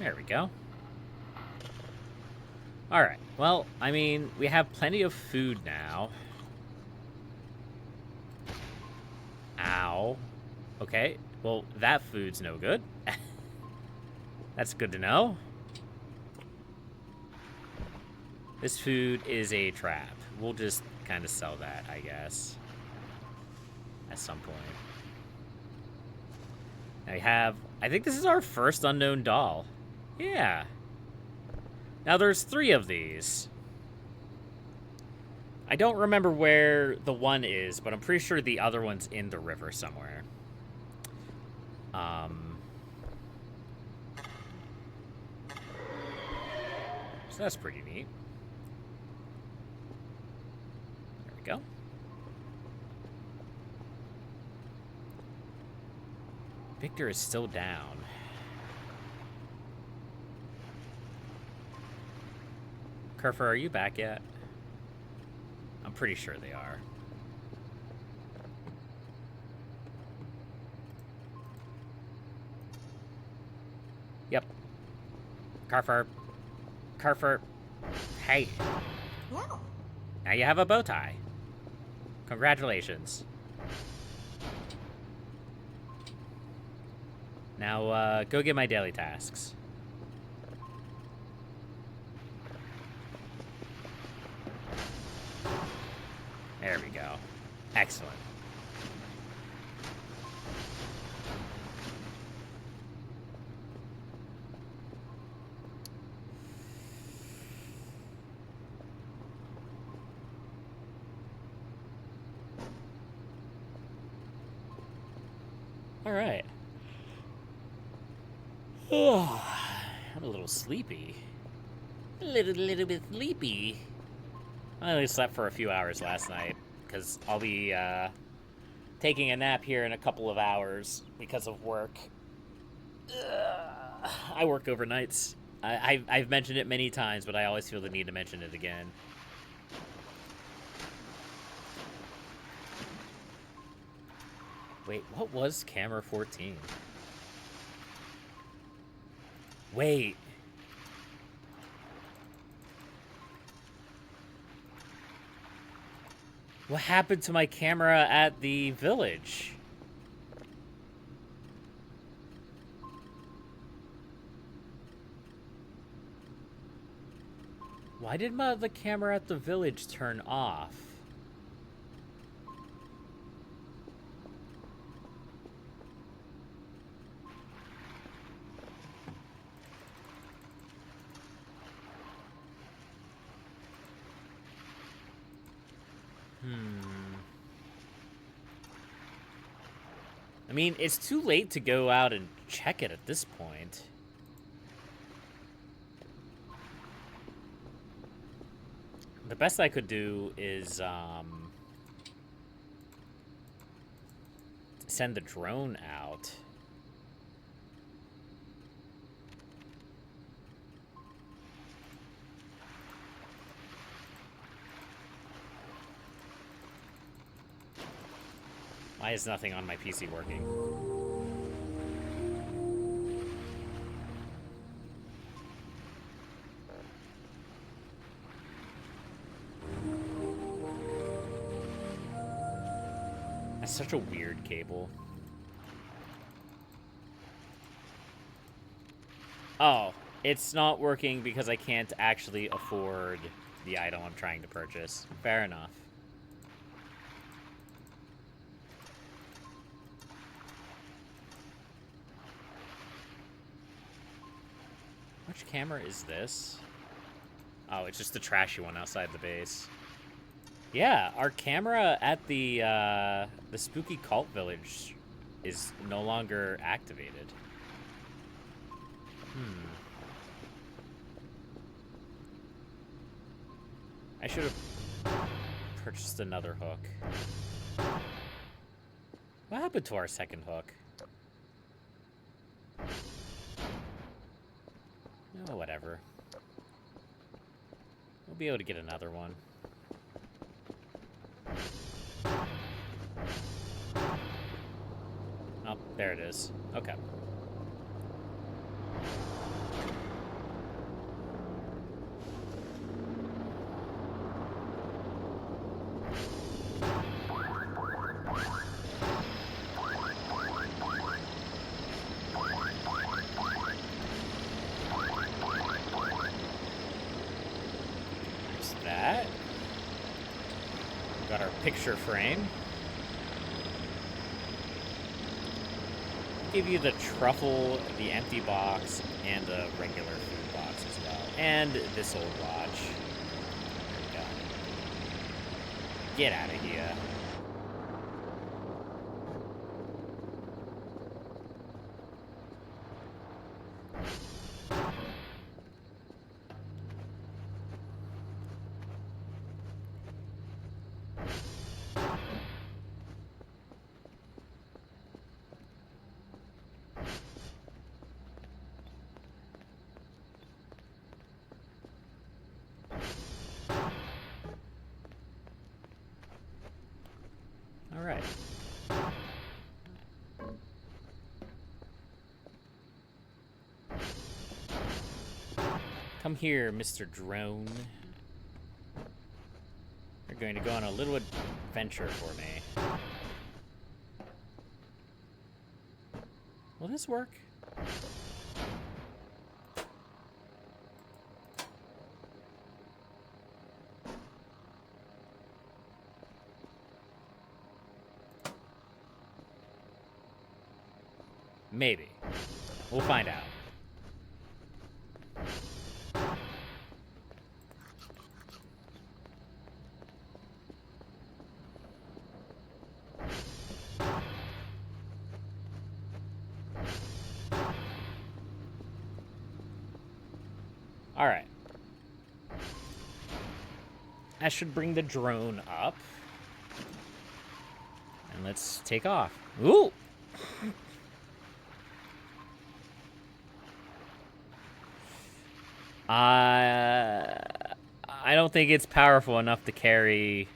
There we go. Alright, well, I mean, we have plenty of food now. Ow. Okay, well, that food's no good. That's good to know. This food is a trap. We'll just kind of sell that, I guess. At some point. Now we have... I think this is our first unknown doll. Yeah. Now there's 3 of these. I don't remember where the one is, but I'm pretty sure the other one's in the river somewhere. So that's pretty neat. There we go. Victor is still down. Kerfer, are you back yet? I'm pretty sure they are. Yep. Kerfer. Kerfer. Hey. Wow. Now you have a bow tie. Congratulations. Now, go get my daily tasks. There we go. Excellent. All right. Oh, I'm a little sleepy. A little bit sleepy. I only slept for a few hours last night because I'll be taking a nap here in a couple of hours because of work. I work overnights. I've mentioned it many times, but I always feel the need to mention it again. Wait, what was camera 14? Wait. What happened to my camera at the village? Why did the camera at the village turn off? I mean, it's too late to go out and check it at this point. The best I could do is send the drone out. Why is nothing on my PC working? That's such a weird cable. Oh, it's not working because I can't actually afford the item I'm trying to purchase. Fair enough. Which camera is this? Oh, it's just the trashy one outside the base. Yeah, our camera at the spooky cult village is no longer activated. I should have purchased another hook. What happened to our second hook? Oh, whatever. We'll be able to get another one. Oh, there it is. Okay. There's that. Got our picture frame. Give you the truffle, the empty box, and the regular food box as well. And this old watch. There we go. Get out of here. All right. Come here, Mr. Drone. You're going to go on a little adventure for me. Will this work? Maybe. We'll find out. All right. I should bring the drone up. And let's take off. Ooh! I don't think it's powerful enough to carry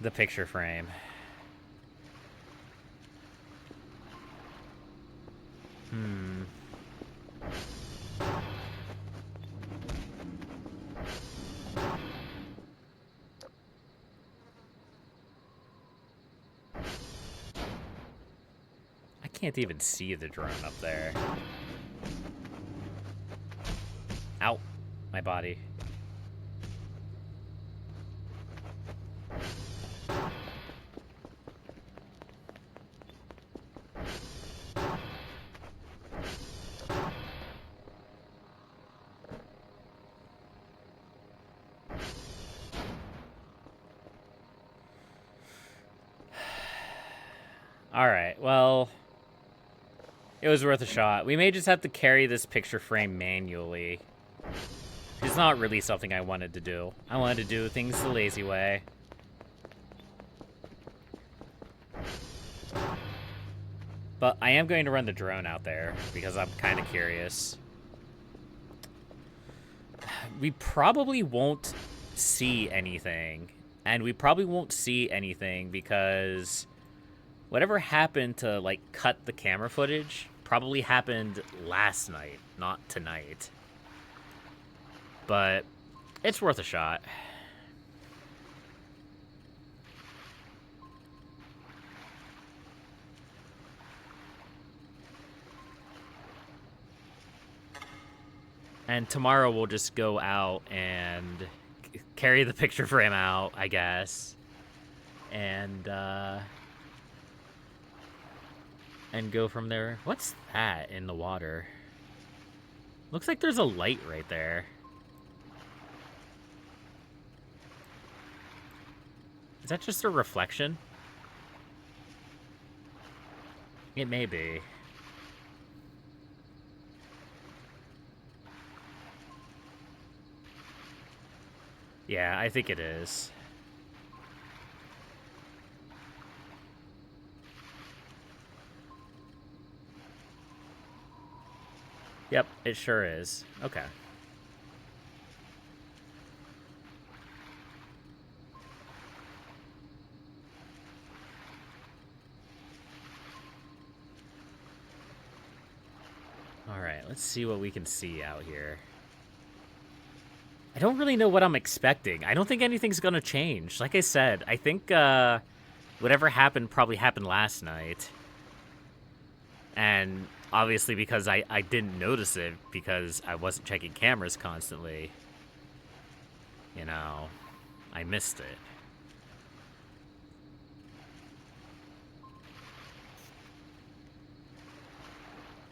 the picture frame. I can't even see the drone up there. Ow. My body. Alright, well, it was worth a shot. We may just have to carry this picture frame manually. It's not really something I wanted to do. I wanted to do things the lazy way. But I am going to run the drone out there because I'm kind of curious. We probably won't see anything. And we probably won't see anything because whatever happened to, like, cut the camera footage probably happened last night, not tonight. But it's worth a shot. And tomorrow we'll just go out and carry the picture frame out, I guess. And go from there. What's that in the water? Looks like there's a light right there. Is that just a reflection? It may be. Yeah, I think it is. Yep, it sure is. Okay. Alright, let's see what we can see out here. I don't really know what I'm expecting. I don't think anything's gonna change. Like I said, I think whatever happened probably happened last night. And obviously because I didn't notice it because I wasn't checking cameras constantly. You know, I missed it.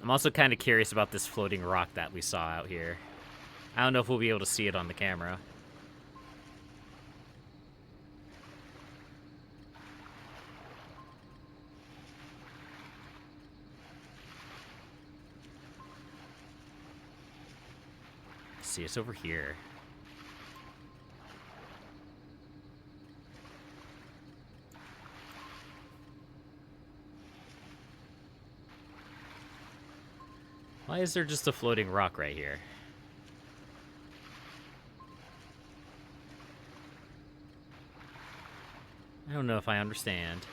I'm also kind of curious about this floating rock that we saw out here. I don't know if we'll be able to see it on the camera. Let's see, it's over here. Why is there just a floating rock right here? I don't know if I understand.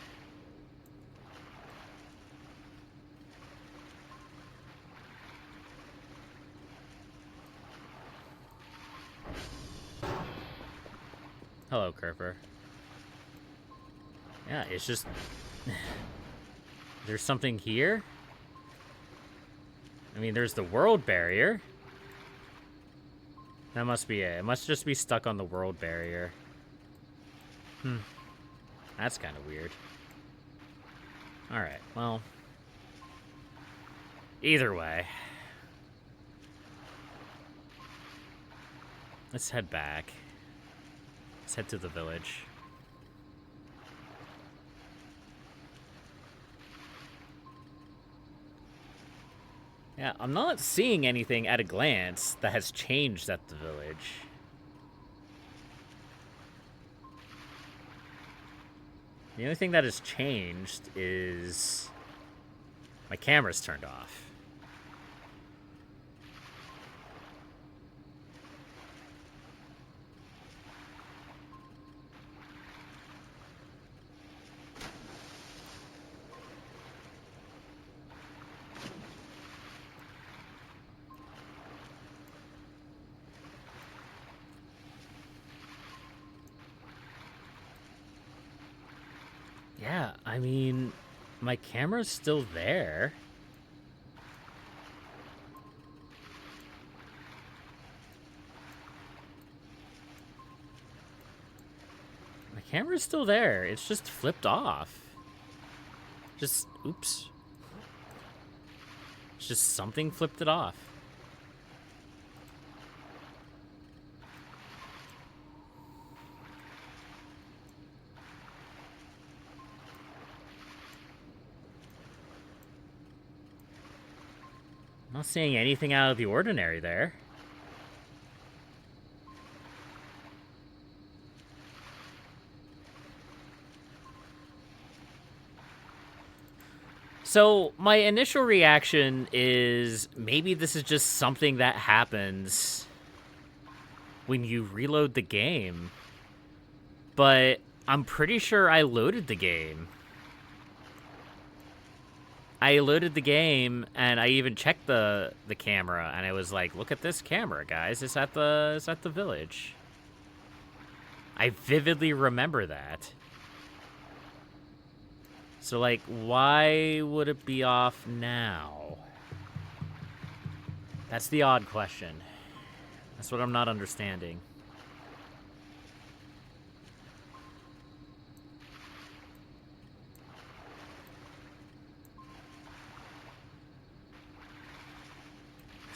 Hello, Kerper. Yeah, it's just... There's something here? I mean, there's the world barrier. That must be it. It must just be stuck on the world barrier. That's kind of weird. Alright, well... Either way. Let's head back. Let's head to the village. Yeah, I'm not seeing anything at a glance that has changed at the village. The only thing that has changed is my camera's turned off. Yeah, I mean, my camera's still there. My camera's still there. It's just flipped off. Just, oops. It's just something flipped it off. I'm not seeing anything out of the ordinary there. So, my initial reaction is maybe this is just something that happens when you reload the game. But I'm pretty sure I loaded the game. I loaded the game, and I even checked the camera, and I was like, look at this camera, guys. It's at the village. I vividly remember that. So, like, why would it be off now? That's the odd question. That's what I'm not understanding.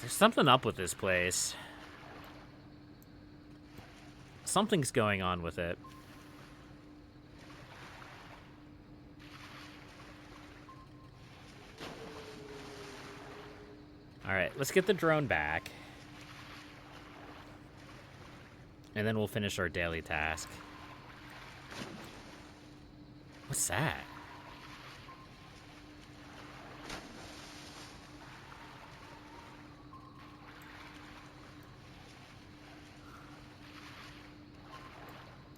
There's something up with this place. Something's going on with it. Alright, let's get the drone back. And then we'll finish our daily task. What's that?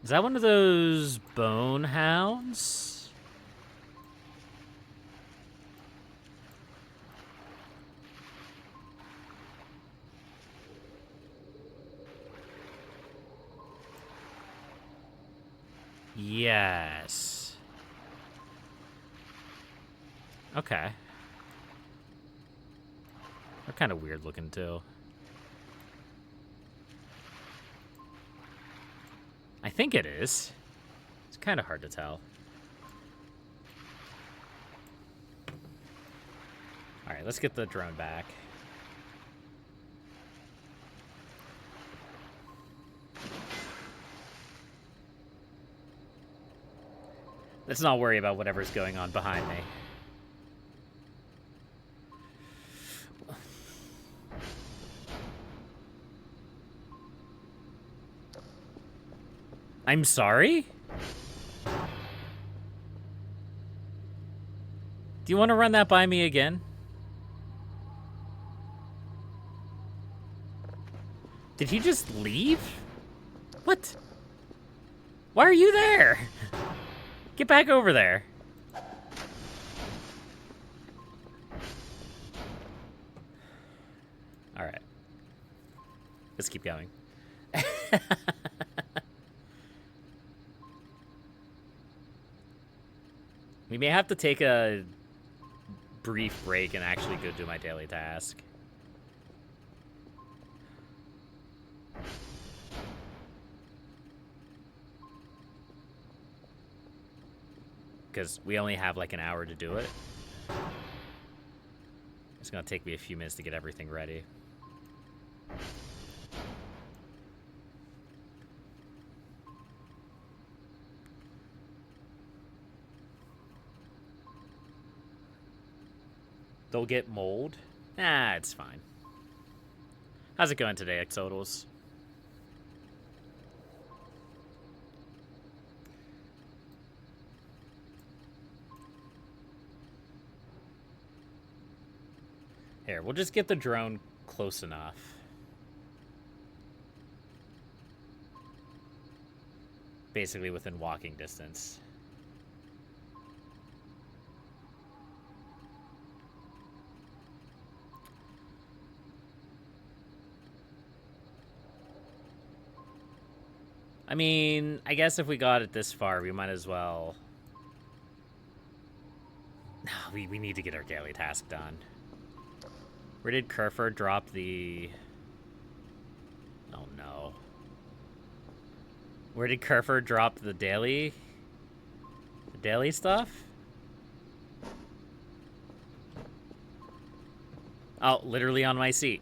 Is that one of those bone hounds? Yes. Okay. They're kind of weird looking too. I think it is. It's kind of hard to tell. All right, let's get the drone back. Let's not worry about whatever's going on behind me. I'm sorry? Do you want to run that by me again? Did he just leave? What? Why are you there? Get back over there. All right. Let's keep going. We may have to take a brief break and actually go do my daily task. Because we only have like an hour to do it. It's going to take me a few minutes to get everything ready. They'll get mold? Nah, it's fine. How's it going today, Exodals? Here, we'll just get the drone close enough. Basically within walking distance. I mean, I guess if we got it this far, we might as well... No, we need to get our daily task done. Where did Kerfer drop the... Oh, no. Where did Kerfer drop the daily... The daily stuff? Oh, literally on my seat.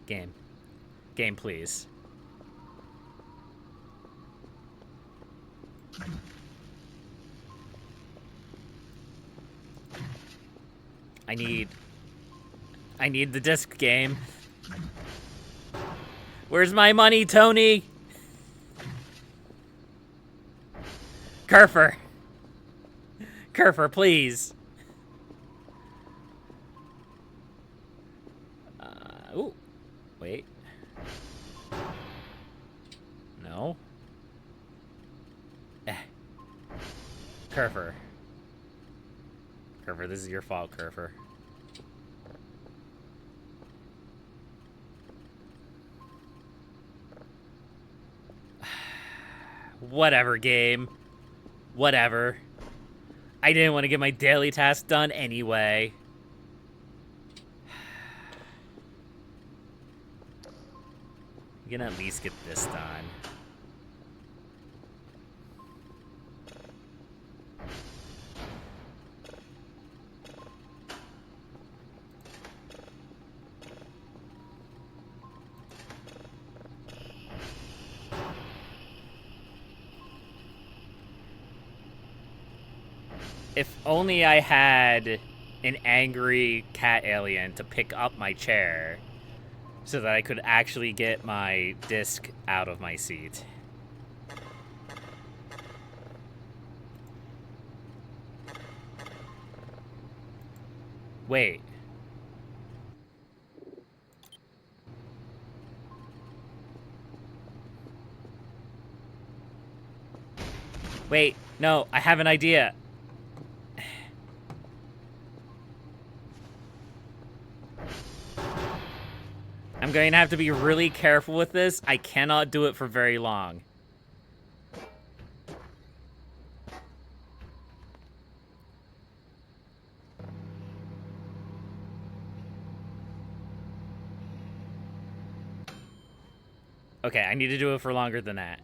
Game. Game, please. I need the disc, game. Where's my money, Tony? Kerfer. Kerfer, please. Ooh. Wait. No. Kerfer. Kerfer, this is your fault, Kerfer. Whatever, game. Whatever. I didn't want to get my daily task done anyway. We can at least get this done. If only I had an angry cat alien to pick up my chair so that I could actually get my disc out of my seat. Wait. Wait, no, I have an idea. I'm going to have to be really careful with this. I cannot do it for very long. Okay, I need to do it for longer than that.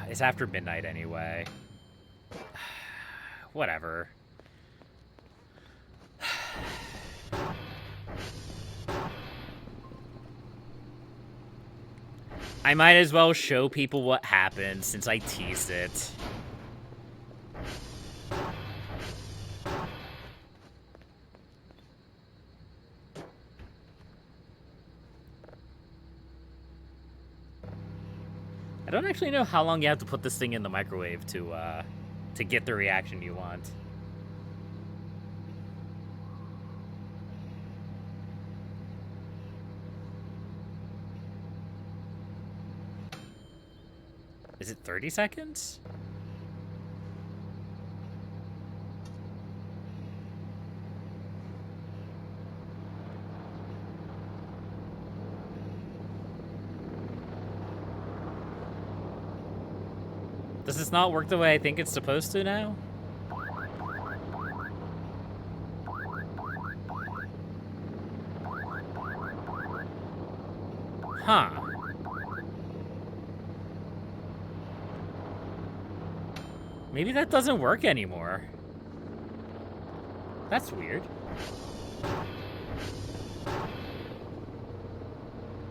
It's after midnight anyway. Whatever. I might as well show people what happened since I teased it. I don't actually know how long you have to put this thing in the microwave to get the reaction you want. Is it 30 seconds? Does this not work the way I think it's supposed to now? Huh. Maybe that doesn't work anymore. That's weird.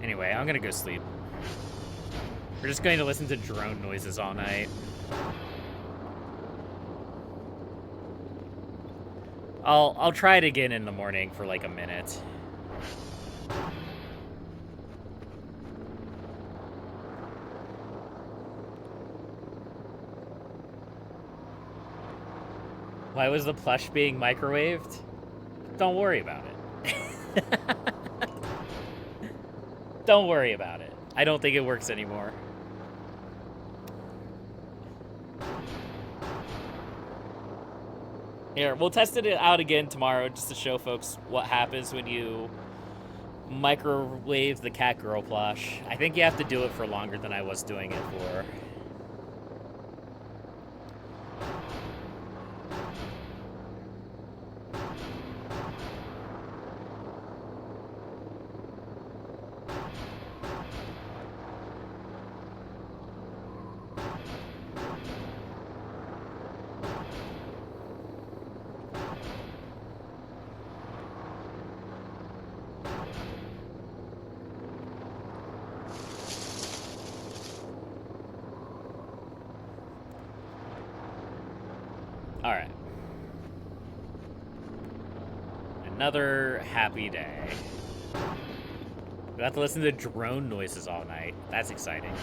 Anyway, I'm gonna go sleep. We're just going to listen to drone noises all night. I'll try it again in the morning for like a minute. Why was the plush being microwaved? Don't worry about it. Don't worry about it. I don't think it works anymore. Here, we'll test it out again tomorrow just to show folks what happens when you microwave the cat girl plush. I think you have to do it for longer than I was doing it for. All right. Another happy day. We have to listen to drone noises all night. That's exciting.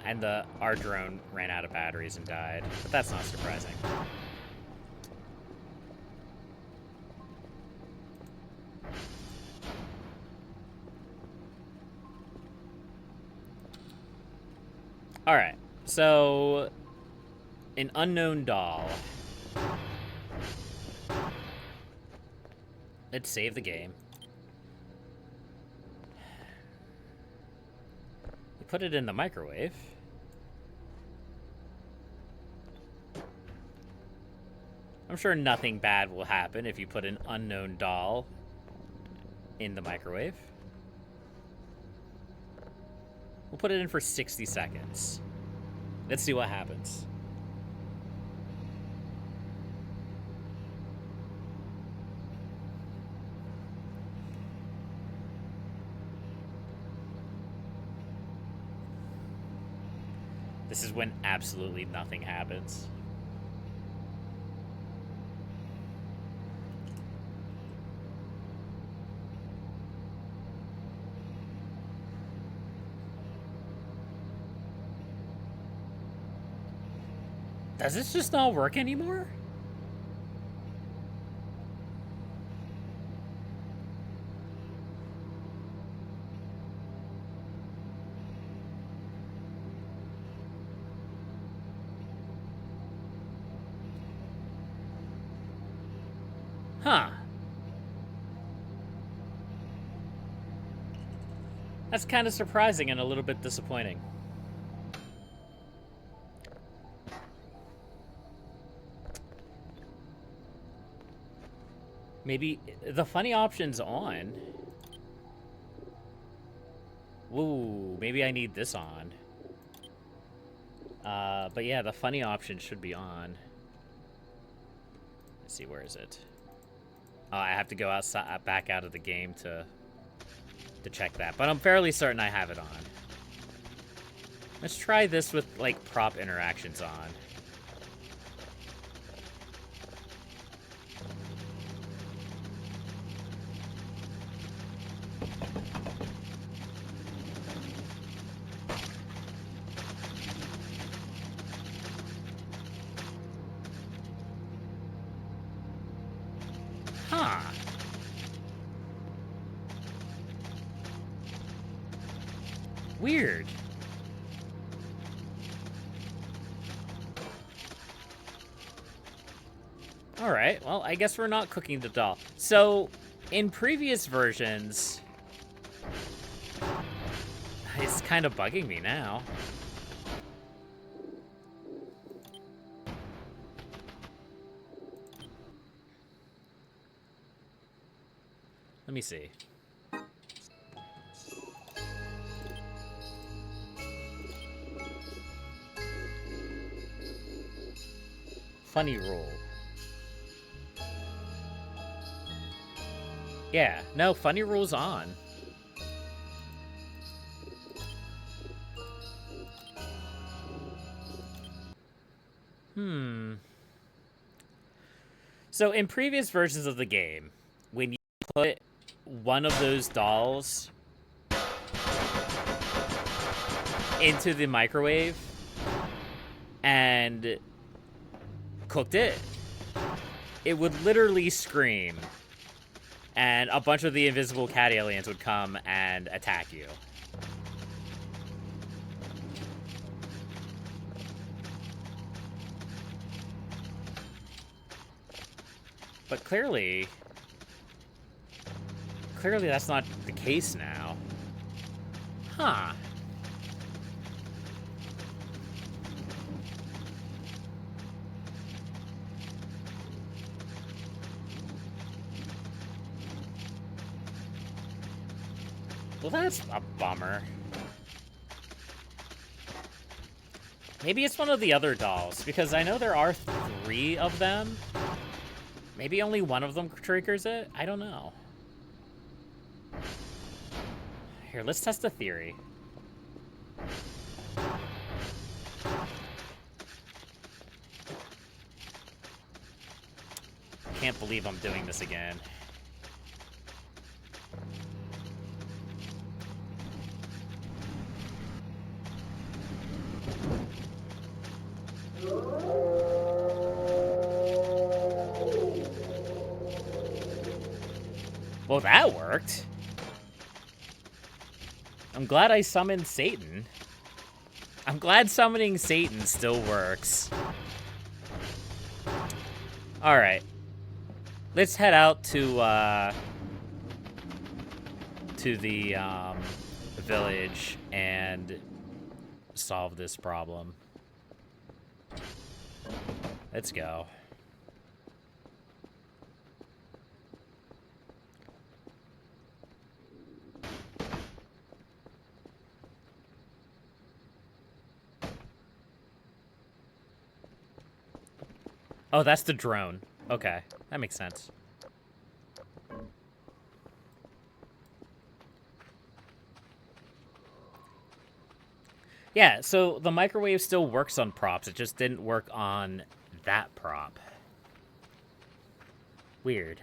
And our drone ran out of batteries and died, but that's not surprising. Alright, so... An unknown doll. Let's save the game. You put it in the microwave. I'm sure nothing bad will happen if you put an unknown doll in the microwave. We'll put it in for 60 seconds. Let's see what happens. This is when absolutely nothing happens. Does this just not work anymore? Huh. That's kind of surprising and a little bit disappointing. Maybe the funny option's on. Ooh, maybe I need this on. But yeah, the funny option should be on. Let's see, where is it? Oh, I have to go outside, back out of the game to check that. But I'm fairly certain I have it on. Let's try this with, like, prop interactions on. Huh. Weird. Alright, well, I guess we're not cooking the doll. So, in previous versions... It's kind of bugging me now. Let me see. Funny rule. Yeah, no, funny rule's on. So in previous versions of the game, when you put one of those dolls into the microwave and cooked it, it would literally scream, and a bunch of the invisible cat aliens would come and attack you. But clearly that's not the case now. Huh. Well, that's a bummer. Maybe it's one of the other dolls, because I know there are 3 of them. Maybe only one of them triggers it? I don't know. Here, let's test the theory. Can't believe I'm doing this again. Well, that worked. I'm glad I summoned Satan. I'm glad summoning Satan still works. Alright. Let's head out to the village and solve this problem. Let's go. Oh, that's the drone. Okay, that makes sense. Yeah, so the microwave still works on props. It just didn't work on that prop. Weird.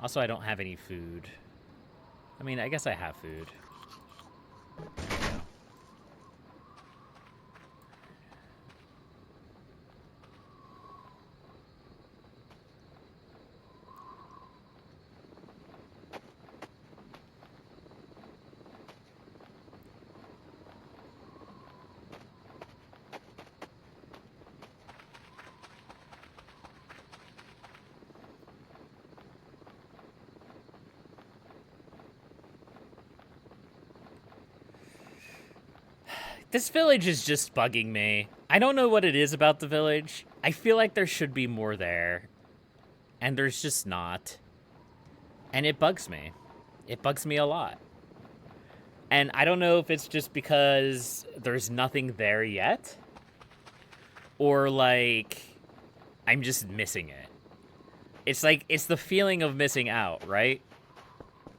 Also, I don't have any food. I mean, I guess I have food. This village is just bugging me. I don't know what it is about the village. I feel like there should be more there. And there's just not. And it bugs me. It bugs me a lot. And I don't know if it's just because there's nothing there yet. Or, like, I'm just missing it. It's like, it's the feeling of missing out, right?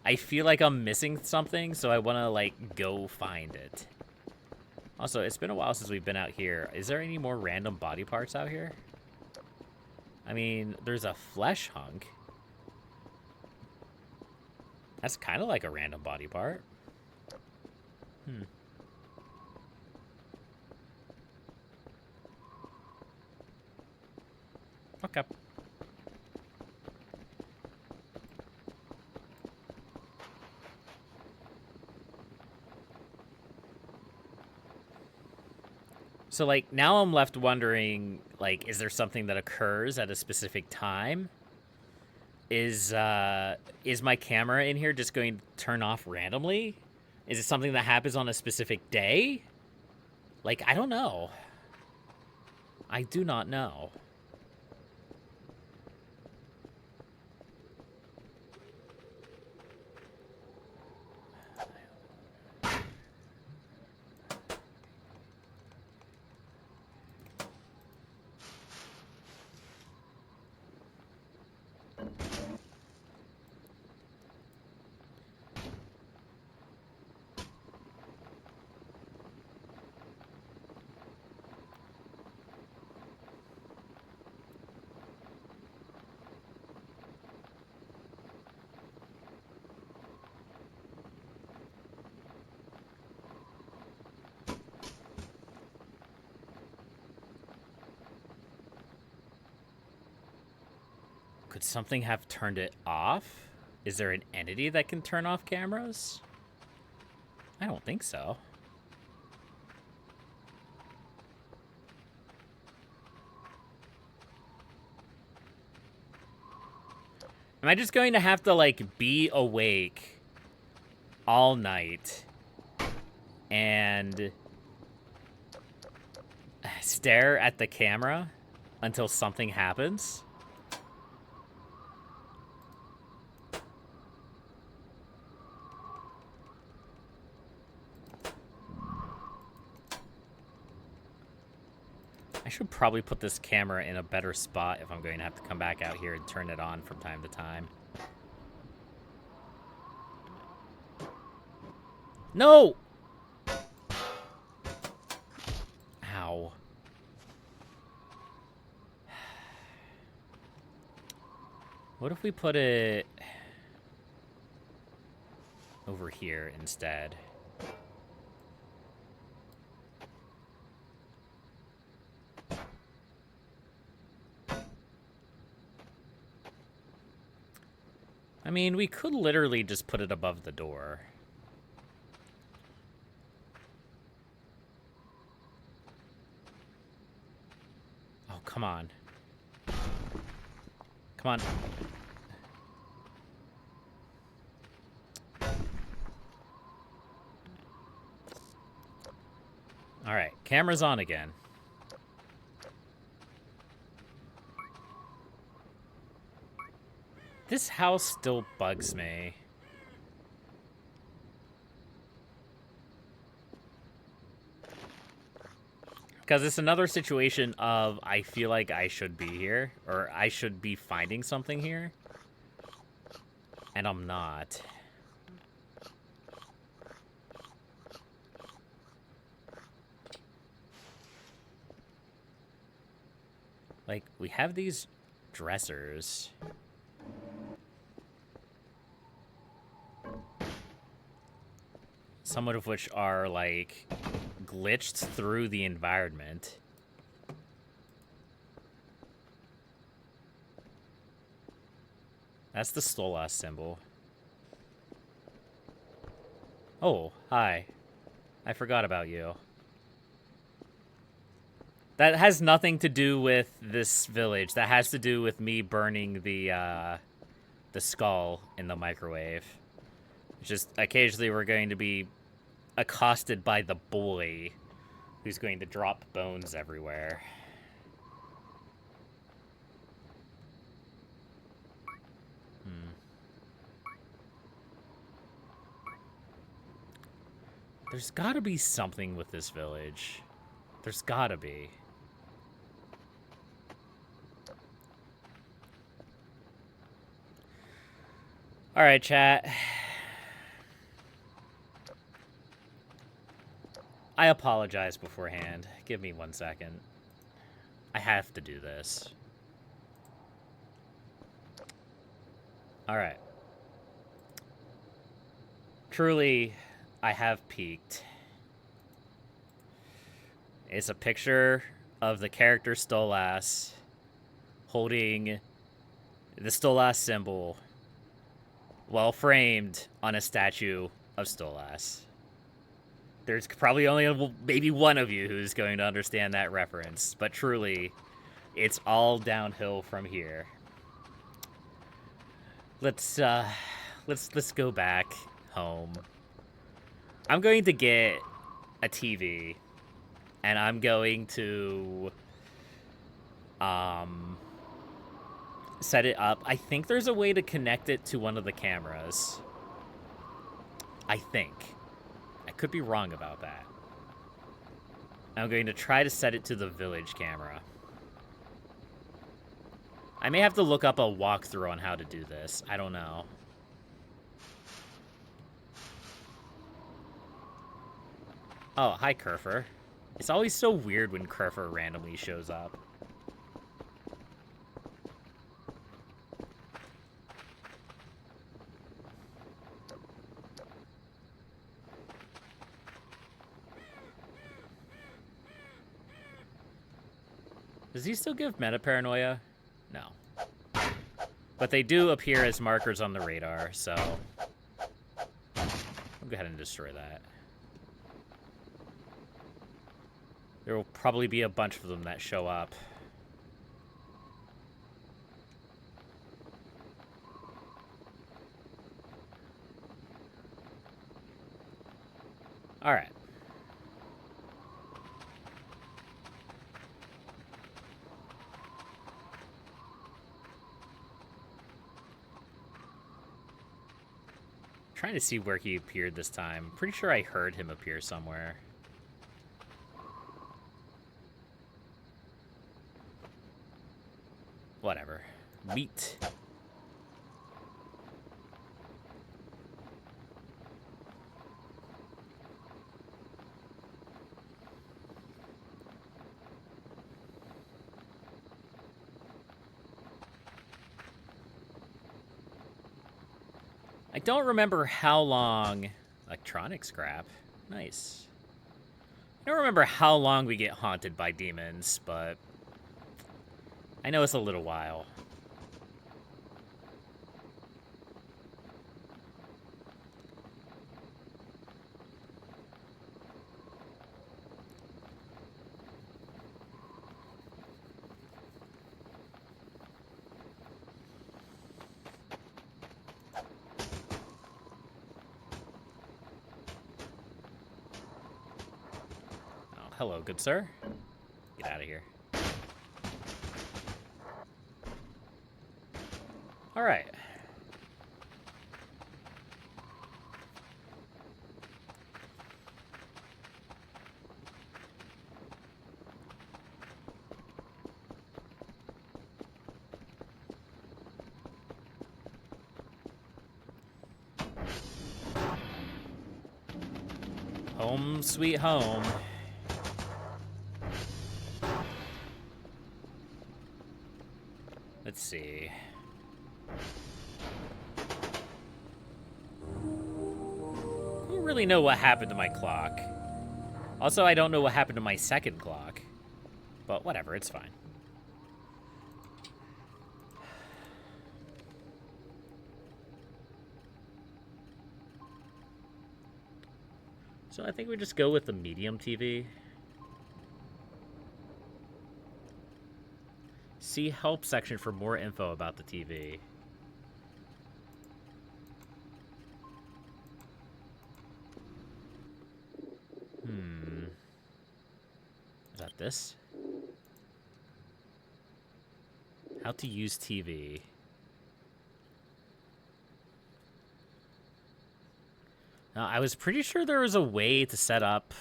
I feel like I'm missing something, so I want to, like, go find it. Also, it's been a while since we've been out here. Is there any more random body parts out here? I mean, there's a flesh hunk. That's kind of like a random body part. Okay. So, like, now I'm left wondering, like, is there something that occurs at a specific time? Is my camera in here just going to turn off randomly? Is it something that happens on a specific day? Like, I don't know. I do not know. Could something have turned it off? Is there an entity that can turn off cameras? I don't think so. Am I just going to have to, like, be awake all night and stare at the camera until something happens? I should probably put this camera in a better spot if I'm going to have to come back out here and turn it on from time to time. No! Ow. What if we put it over here instead? I mean, we could literally just put it above the door. Come on. Come on. Alright, camera's on again. This house still bugs me. Because it's another situation of I feel like I should be here, or I should be finding something here, and I'm not. Like, we have these dressers. Some of which are, like, glitched through the environment. That's the Stolas symbol. Oh, hi. I forgot about you. That has nothing to do with this village. That has to do with me burning the skull in the microwave. It's just occasionally we're going to be accosted by the boy who's going to drop bones everywhere. There's gotta be something with this village. There's gotta be. Alright, chat. I apologize beforehand. Give me 1 second. I have to do this. Alright. Truly, I have peaked. It's a picture of the character Stolas holding the Stolas symbol while framed on a statue of Stolas. There's probably only maybe one of you who's going to understand that reference, but truly, it's all downhill from here. Let's go back home. I'm going to get a TV, and I'm going to set it up. I think there's a way to connect it to one of the cameras. I think. I could be wrong about that. I'm going to try to set it to the village camera. I may have to look up a walkthrough on how to do this. I don't know. Oh, hi, Kerfer. It's always so weird when Kerfer randomly shows up. Does he still give meta paranoia? No. But they do appear as markers on the radar, so I'll go ahead and destroy that. There will probably be a bunch of them that show up. All right. Trying to see where he appeared this time. Pretty sure I heard him appear somewhere. Whatever. Meat. I don't remember how long... Electronic scrap. Nice. I don't remember how long we get haunted by demons, but... I know it's a little while. hello, good sir. Get out of here. All right. Home sweet home. Let's see. I don't really know what happened to my clock. Also, I don't know what happened to my second clock. But whatever, it's fine. So I think we just go with the medium TV. See help section for more info about the TV. Is that this? How to use TV. Now, I was pretty sure there was a way to set up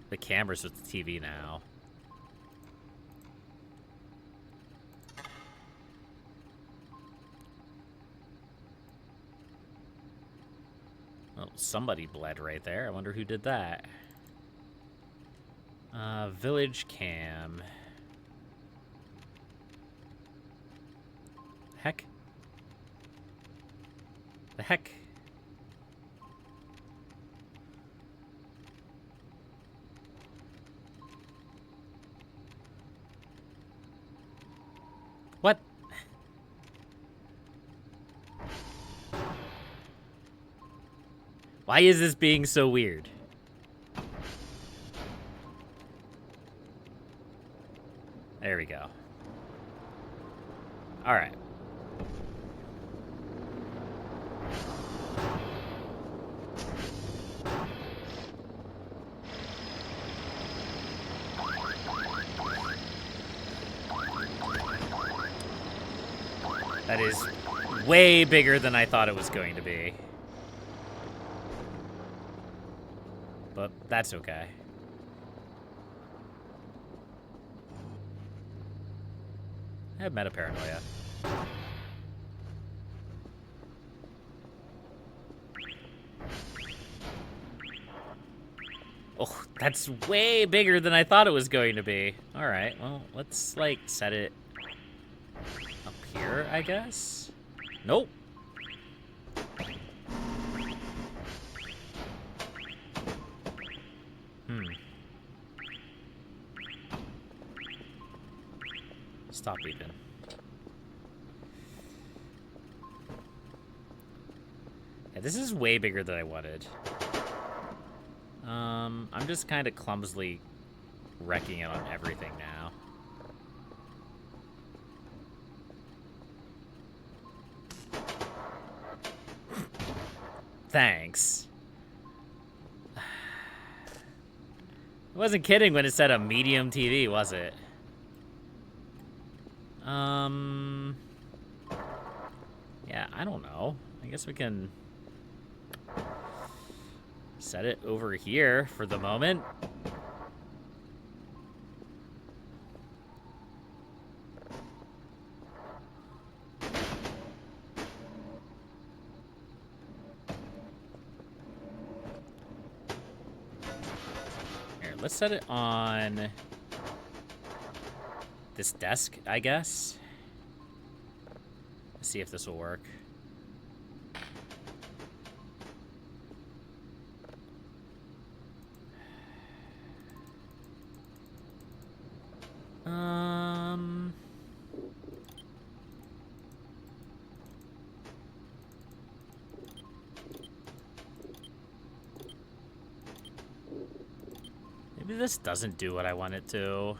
the cameras with the TV now. Oh, somebody bled right there. I wonder who did that. Village cam. Heck? The heck? What? Why is this being so weird? There we go. All right. That is way bigger than I thought it was going to be. But that's okay. I have meta-paranoia. Oh, that's way bigger than I thought it was going to be. All right, well, let's, like, set it up here, I guess? Nope. Stop even. Yeah, this is way bigger than I wanted. I'm just kind of clumsily wrecking it on everything now. Thanks. I wasn't kidding when it said a medium TV, was it? Yeah, I don't know. I guess we can set it over here for the moment. Here, let's set it on this desk, I guess. Let's see if this will work. Maybe this doesn't do what I want it to.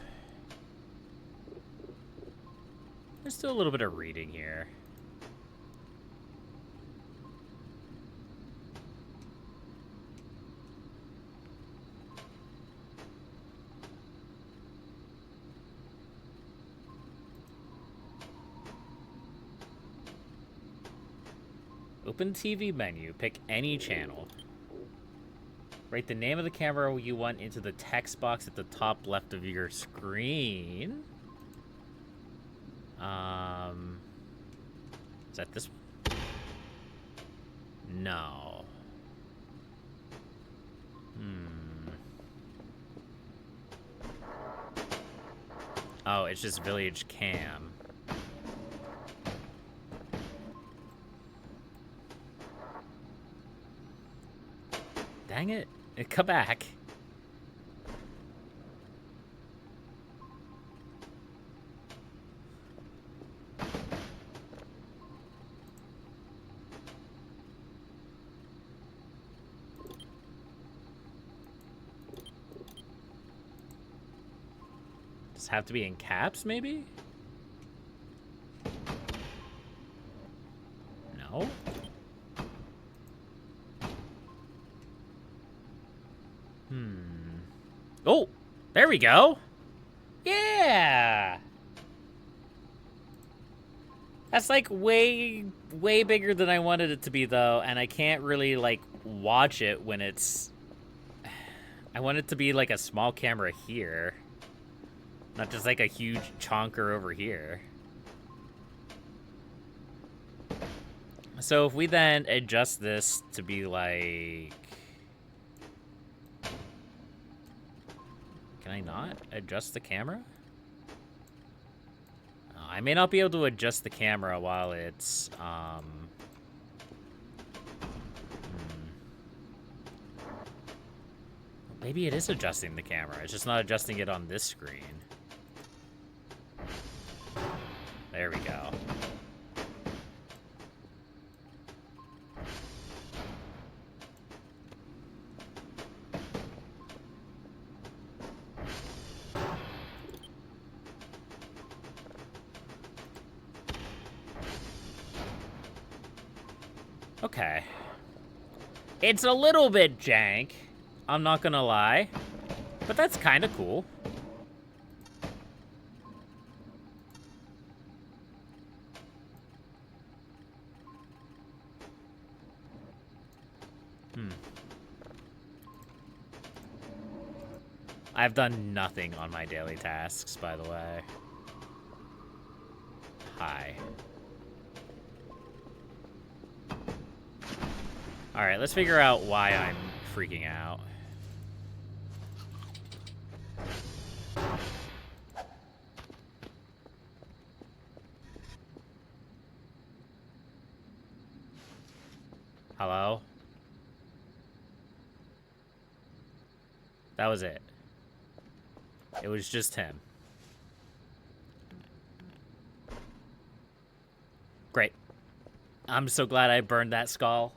Let's do a little bit of reading here. Open TV menu. Pick any channel. Write the name of the camera you want into the text box at the top left of your screen. Is that this? No. Oh, it's just Village Cam. Dang it. Come back. Does it have to be in caps, maybe? No? Oh, there we go. Yeah. That's like way bigger than I wanted it to be though, and I can't really like watch it when it's I want it to be like a small camera here. Not just like a huge chonker over here. So if we then adjust this to be like... Can I not adjust the camera? I may not be able to adjust the camera while it's, Maybe it is adjusting the camera. It's just not adjusting it on this screen. There we go. Okay. It's a little bit jank, I'm not gonna lie, but that's kind of cool. I've done nothing on my daily tasks, by the way. Hi. Alright, let's figure out why I'm freaking out. Hello? That was it. It was just him. Great. I'm so glad I burned that skull.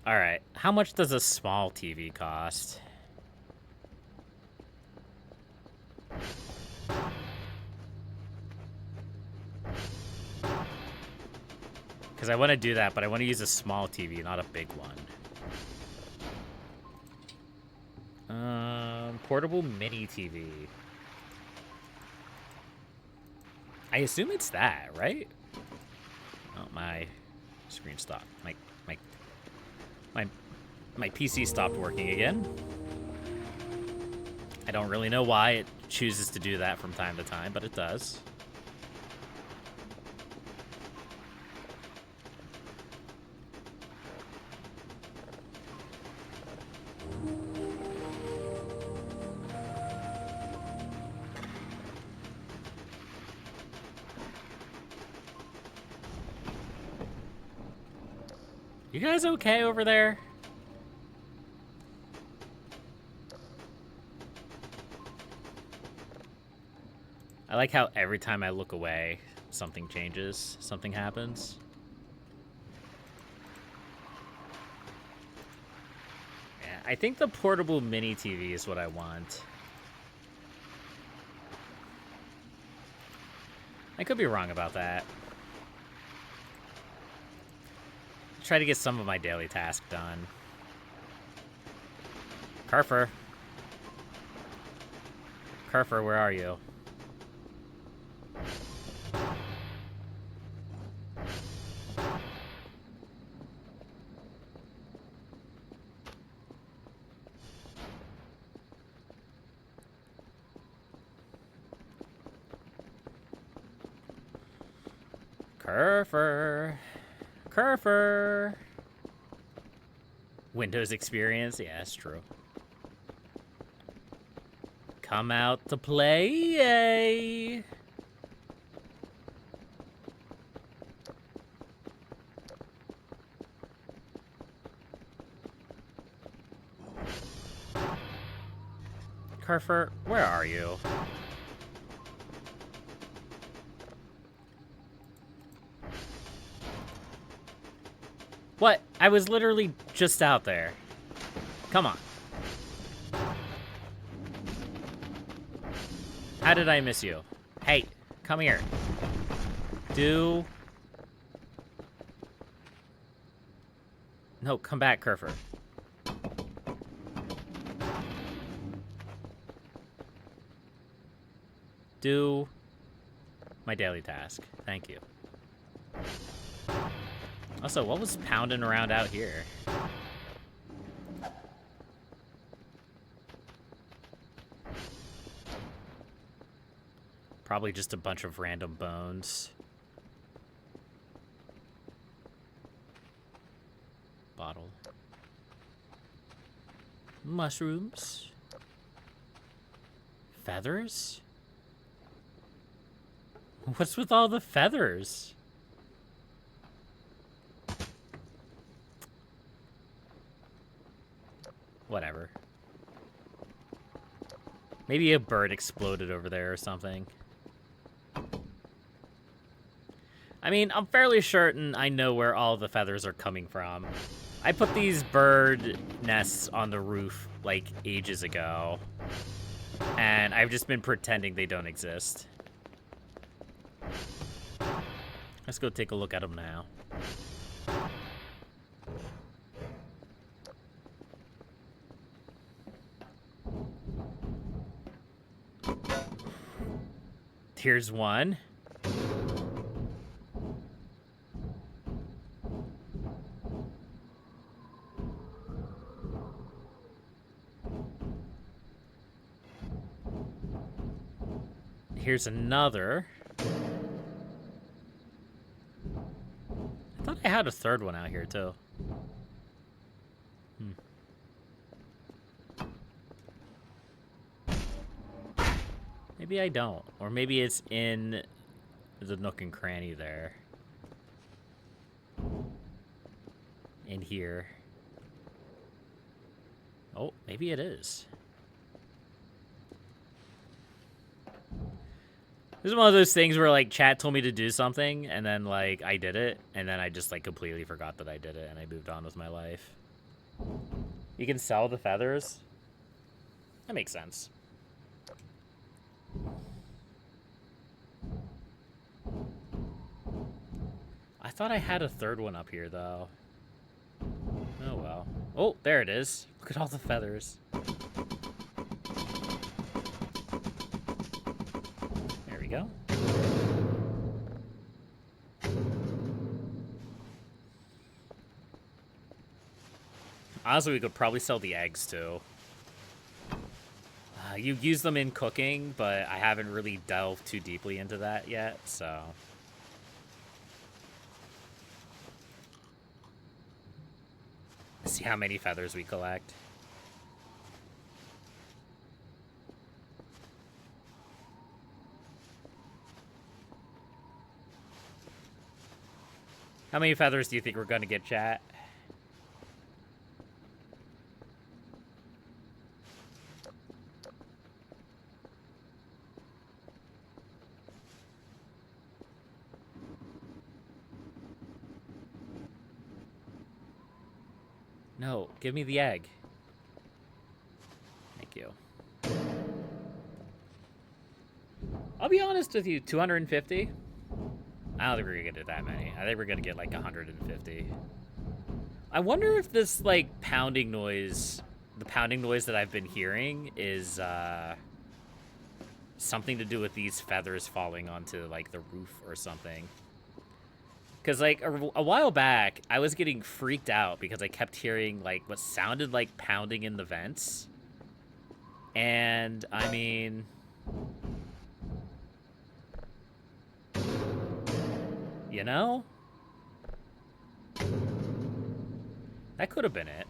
Alright, how much does a small TV cost? Because I want to do that, but I want to use a small TV, not a big one. Portable mini TV. I assume it's that, right? Oh, my screen stopped. My PC stopped working again. I don't really know why it chooses to do that from time to time, but it does. You guys okay over there? I like how every time I look away, something changes, something happens. Yeah, I think the portable mini TV is what I want. I could be wrong about that. Try to get some of my daily task done. Carfer. Carfer, where are you? Carfer. Carfer. Windows experience? Yeah, that's true. Come out to play. Carfer, where are you? What? I was literally just out there. Come on. How did I miss you? Hey, come here. No, come back, Carfer. Do my daily task. Thank you. Also, what was pounding around out here? Probably just a bunch of random bones. Bottle. Mushrooms. Feathers? What's with all the feathers? Whatever. Maybe a bird exploded over there or something. I mean, I'm fairly certain I know where all the feathers are coming from. I put these bird nests on the roof, like, ages ago. And I've just been pretending they don't exist. Let's go take a look at them now. Here's one. Here's another. I thought I had a third one out here, too. Maybe I don't. Or maybe it's in the nook and cranny there. In here. Oh, maybe it is. This is one of those things where, like, chat told me to do something, and then, like, I did it, and then I just, like, completely forgot that I did it, and I moved on with my life. You can sell the feathers? That makes sense. I thought I had a third one up here, though. Oh, well. Oh, there it is. Look at all the feathers. There we go. Honestly, we could probably sell the eggs, too. You use them in cooking, but I haven't really delved too deeply into that yet, so... See how many feathers we collect. How many feathers do you think we're gonna get, chat? No, give me the egg. Thank you. I'll be honest with you, 250? I don't think we're gonna get that many. I think we're gonna get like 150. I wonder if this like pounding noise, the pounding noise that I've been hearing is something to do with these feathers falling onto like the roof or something. Because like a while back, I was getting freaked out because I kept hearing like what sounded like pounding in the vents. And I mean, you know, that could have been it.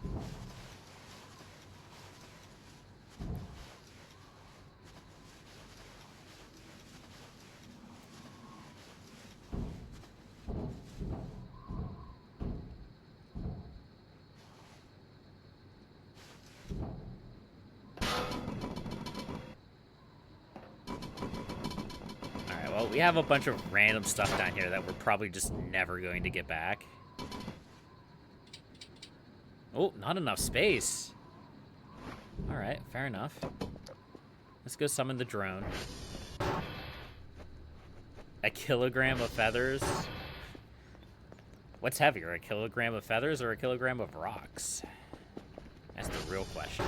Well, we have a bunch of random stuff down here that we're probably just never going to get back. Oh, not enough space. All right, fair enough. Let's go summon the drone. A kilogram of feathers? What's heavier, a kilogram of feathers or a kilogram of rocks? That's the real question.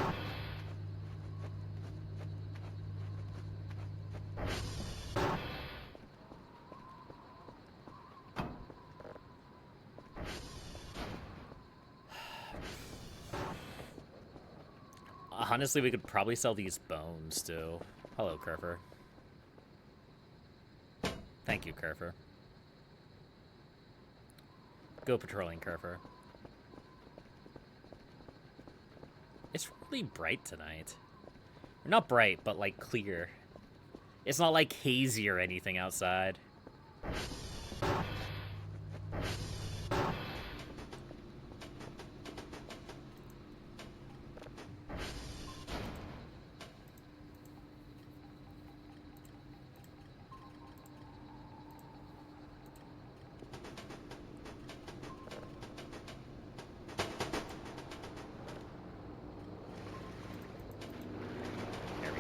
Honestly, we could probably sell these bones, too. Hello, Kerfer. Thank you, Kerfer. Go patrolling, Kerfer. It's really bright tonight. Not bright, but, like, clear. It's not, like, hazy or anything outside.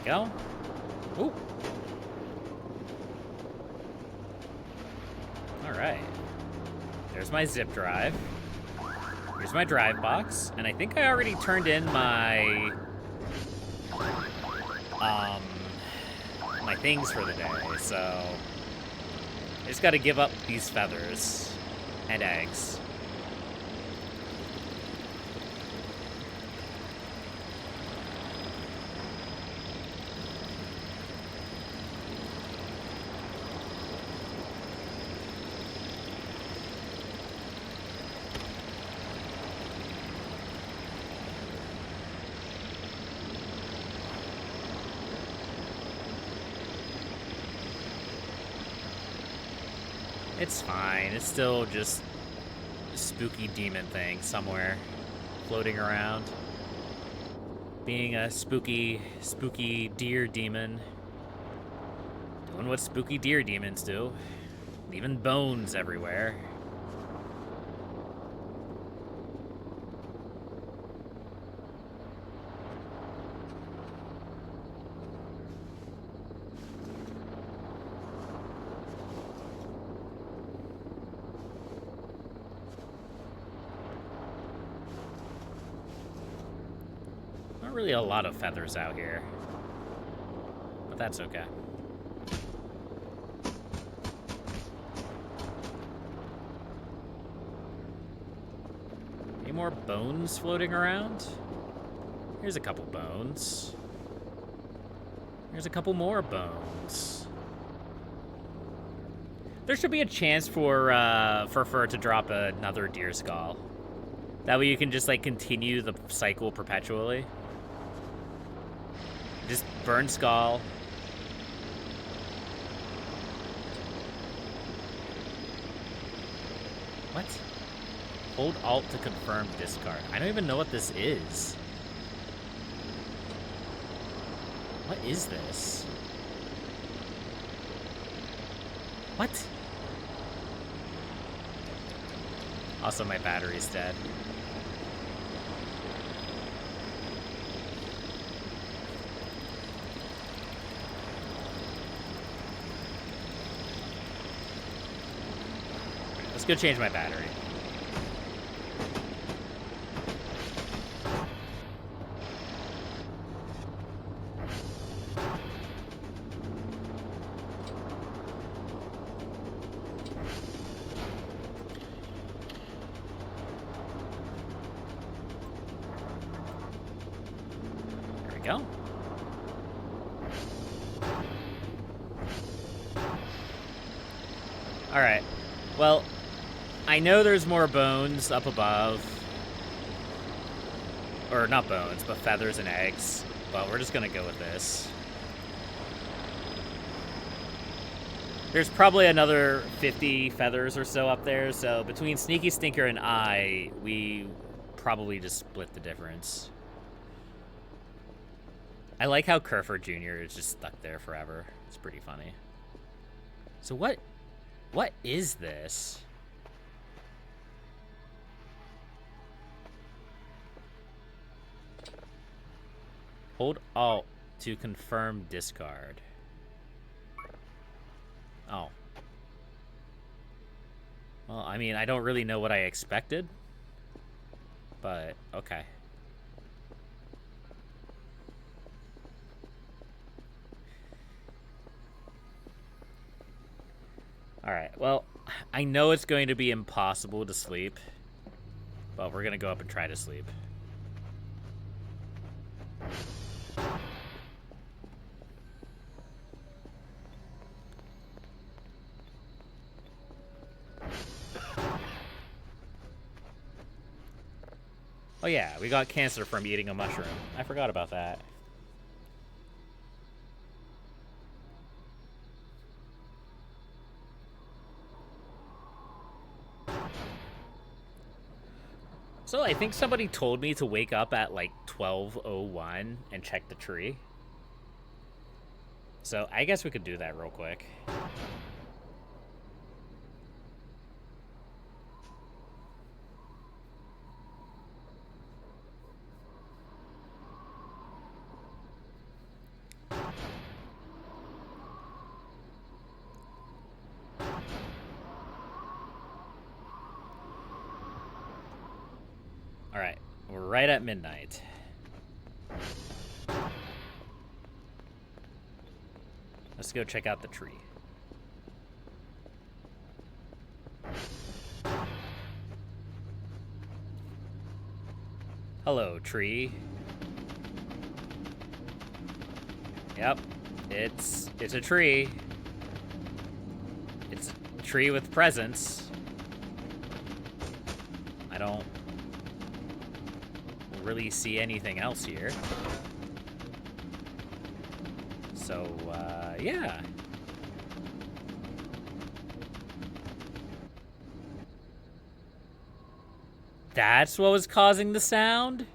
Go. Ooh. All right. There's my zip drive. Here's my drive box, and I think I already turned in my my things for the day. So I just got to give up these feathers and eggs. It's fine. It's still just a spooky demon thing somewhere floating around. Being a spooky deer demon. Doing what spooky deer demons do. Leaving bones everywhere. Really a lot of feathers out here, but that's okay. Any more bones floating around? Here's a couple bones. Here's a couple more bones. There should be a chance for Fur to drop another deer skull. That way you can just like continue the cycle perpetually. Just burn skull. What? Hold Alt to confirm discard. I don't even know what this is. What is this? What? Also, my battery's dead. Let's go change my battery. There we go. Alright. Well, I know there's more bones up above. Or not bones, but feathers and eggs. But we're just gonna go with this. There's probably another 50 feathers or so up there, so between Sneaky Stinker and I, we probably just split the difference. I like how Kerfur Jr. is just stuck there forever. It's pretty funny. So what is this? Hold Alt to confirm discard. Oh. Well, I mean, I don't really know what I expected, but okay. Alright, well, I know it's going to be impossible to sleep, but we're gonna go up and try to sleep. Oh yeah, we got cancer from eating a mushroom. I forgot about that. So I think somebody told me to wake up at like 12:01 and check the tree. So I guess we could do that real quick. All right, we're right at midnight. Let's go check out the tree. Hello, tree. Yep, it's a tree. It's a tree with presents. I don't really see anything else here. So, yeah. That's what was causing the sound?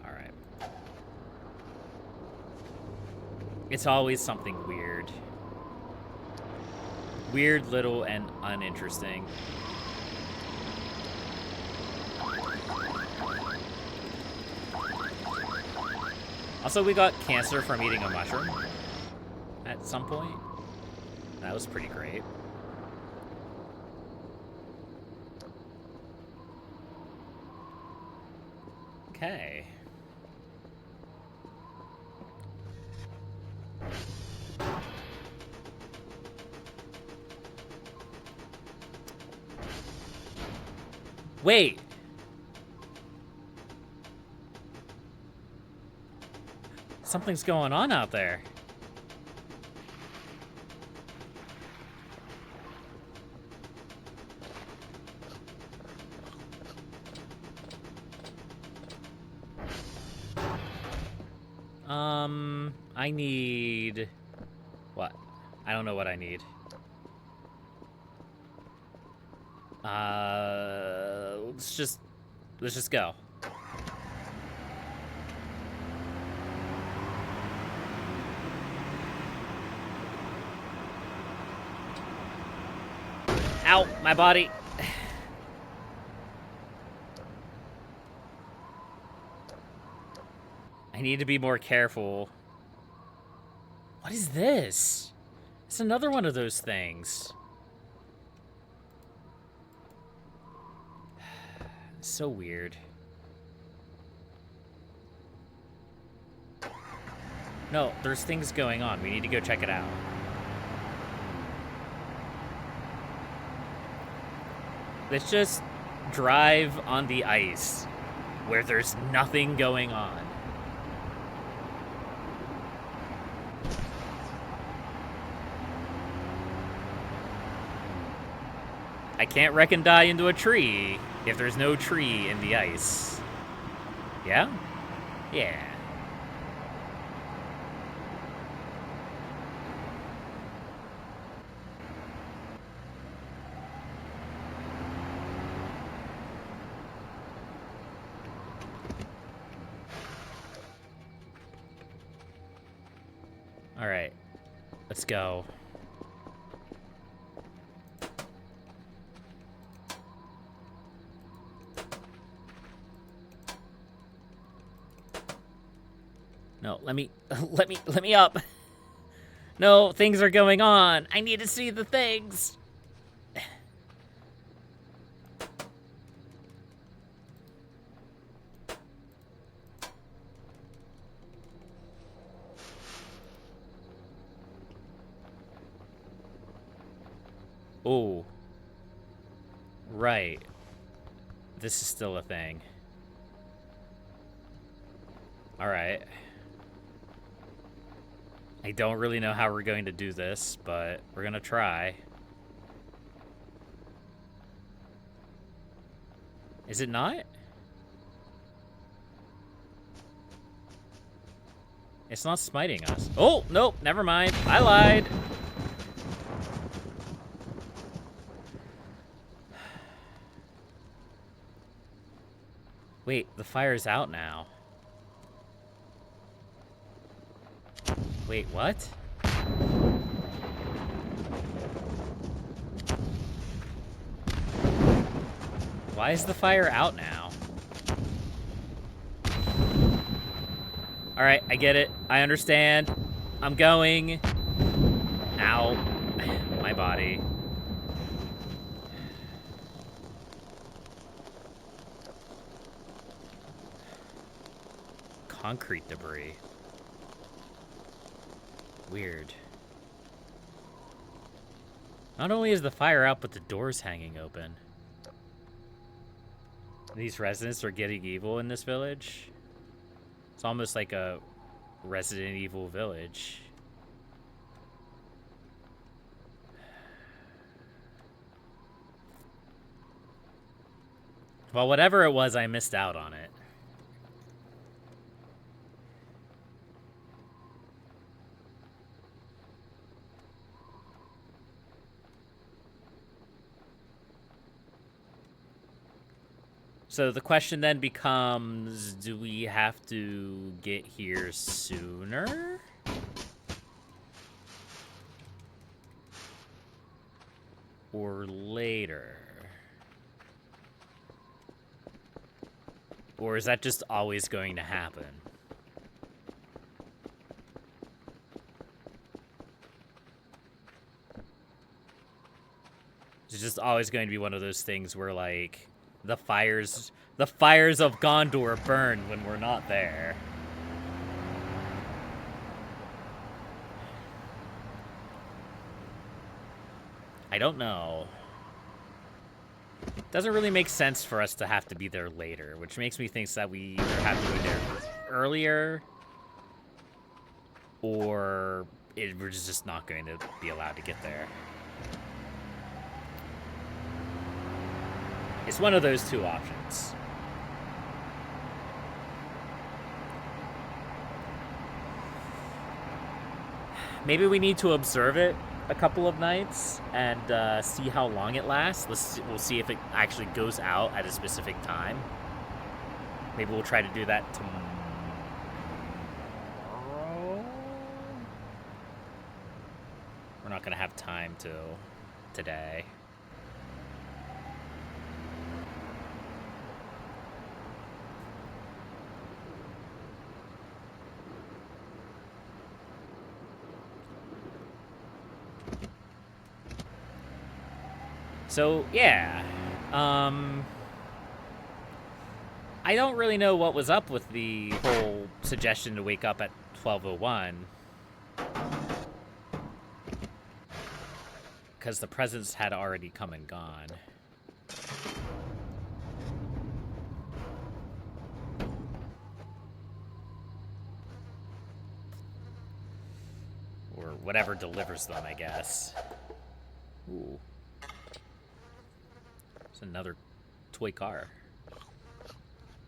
Alright. It's always something weird. Weird, little, and uninteresting. Also, we got cancer from eating a mushroom at some point. That was pretty great. Okay. Wait. Something's going on out there. I need... What? I don't know what I need. Let's just go. Ow, my body. I need to be more careful. What is this? It's another one of those things. So weird. No, there's things going on. We need to go check it out. Let's just drive on the ice where there's nothing going on. I can't wreck and die into a tree if there's no tree in the ice. Yeah? Yeah. All right, let's go. No, let me up. No, things are going on. I need to see the things. Oh. Right. This is still a thing. All right. I don't really know how we're going to do this, but we're going to try. Is it not? It's not smiting us. Oh, nope, never mind. I lied. Wait, the fire's out now. Wait, what? Why is the fire out now? All right, I get it. I understand. I'm going. Ow. My body. Concrete debris. Weird. Not only is the fire out, but the door's hanging open. These residents are getting evil in this village. It's almost like a Resident Evil village. Well, whatever it was, I missed out on it. So the question then becomes, do we have to get here sooner? Or later? Or is that just always going to happen? It's just always going to be one of those things where, like, the fires of Gondor burn when we're not there. I don't know. Doesn't really make sense for us to have to be there later, which makes me think that we either have to be there earlier or we're just not going to be allowed to get there. It's one of those two options. Maybe we need to observe it a couple of nights and see how long it lasts. We'll see if it actually goes out at a specific time. Maybe we'll try to do that tomorrow. We're not gonna have time to today. So, yeah. I don't really know what was up with the whole suggestion to wake up at 12:01. Because the presents had already come and gone. Or whatever delivers them, I guess. Ooh. There's another toy car.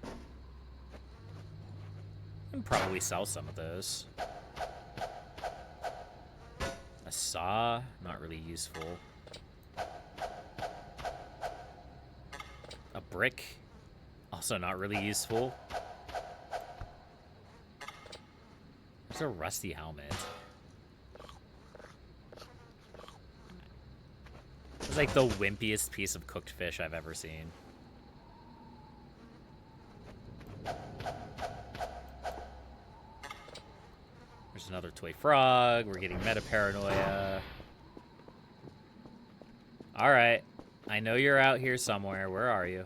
I can probably sell some of those. A saw, not really useful. A brick, also not really useful. There's a rusty helmet. It's like the wimpiest piece of cooked fish I've ever seen. There's another toy frog. We're getting meta paranoia. Alright. I know you're out here somewhere. Where are you?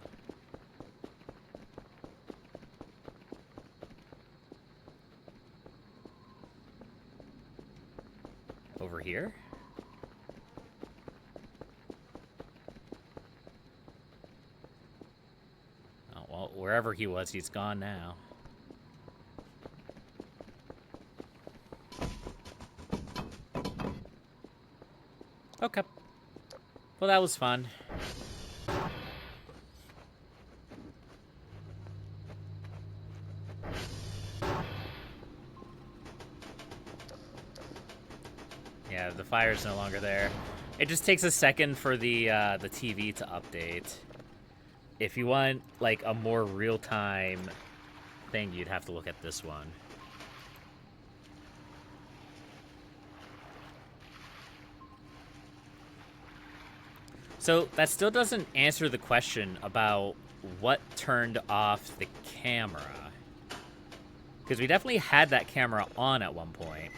Over here? Oh, well, wherever he was, he's gone now. Okay. Well, that was fun. Yeah, the fire's no longer there. It just takes a second for the TV to update. If you want, like, a more real-time thing, you'd have to look at this one. So that still doesn't answer the question about what turned off the camera. Because we definitely had that camera on at one point.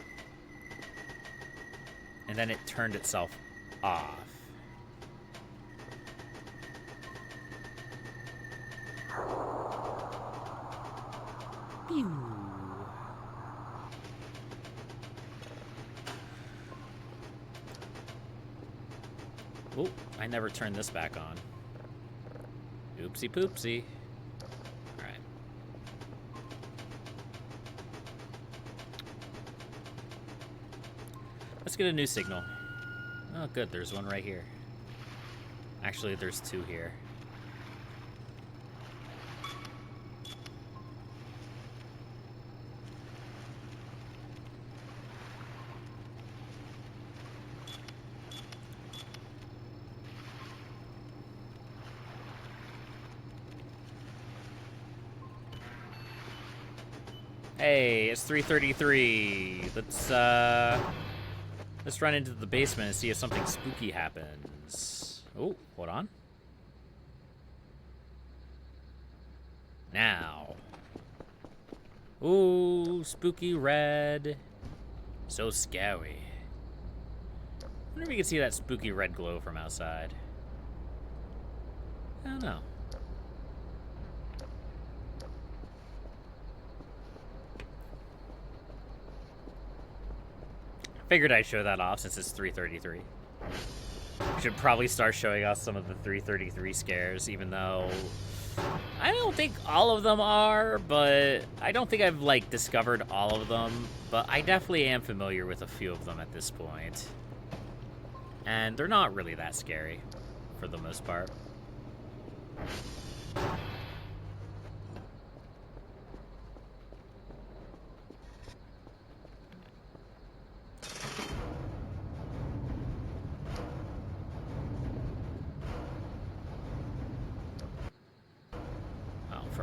And then it turned itself off. Pew. Oh, I never turned this back on. Oopsie poopsie. Alright. Let's get a new signal. Oh, good. There's one right here. Actually, there's two here. Hey, it's 3:33. Let's run into the basement and see if something spooky happens. Oh, hold on. Now. Ooh, spooky red. So scary. I wonder if we can see that spooky red glow from outside. I don't know. Figured I'd show that off since it's 3:33. Should probably start showing us some of the 3:33 scares, even though I don't think all of them are, but I don't think I've, like, discovered all of them, but I definitely am familiar with a few of them at this point. And they're not really that scary, for the most part.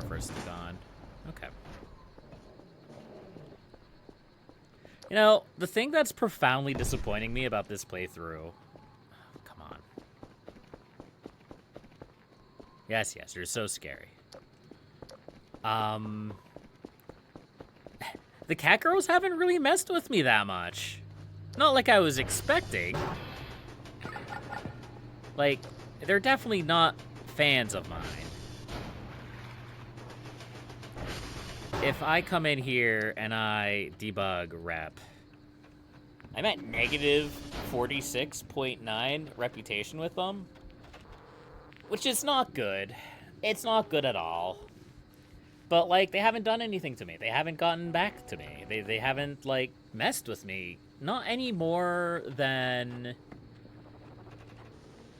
First gone. Okay. You know, the thing that's profoundly disappointing me about this playthrough... Oh, come on. Yes, you're so scary. The cat girls haven't really messed with me that much. Not like I was expecting. Like, they're definitely not fans of mine. If I come in here and I debug rep, I'm at negative 46.9 reputation with them, which is not good. It's not good at all. But, like, they haven't done anything to me. They haven't gotten back to me. They haven't, like, messed with me. Not any more than,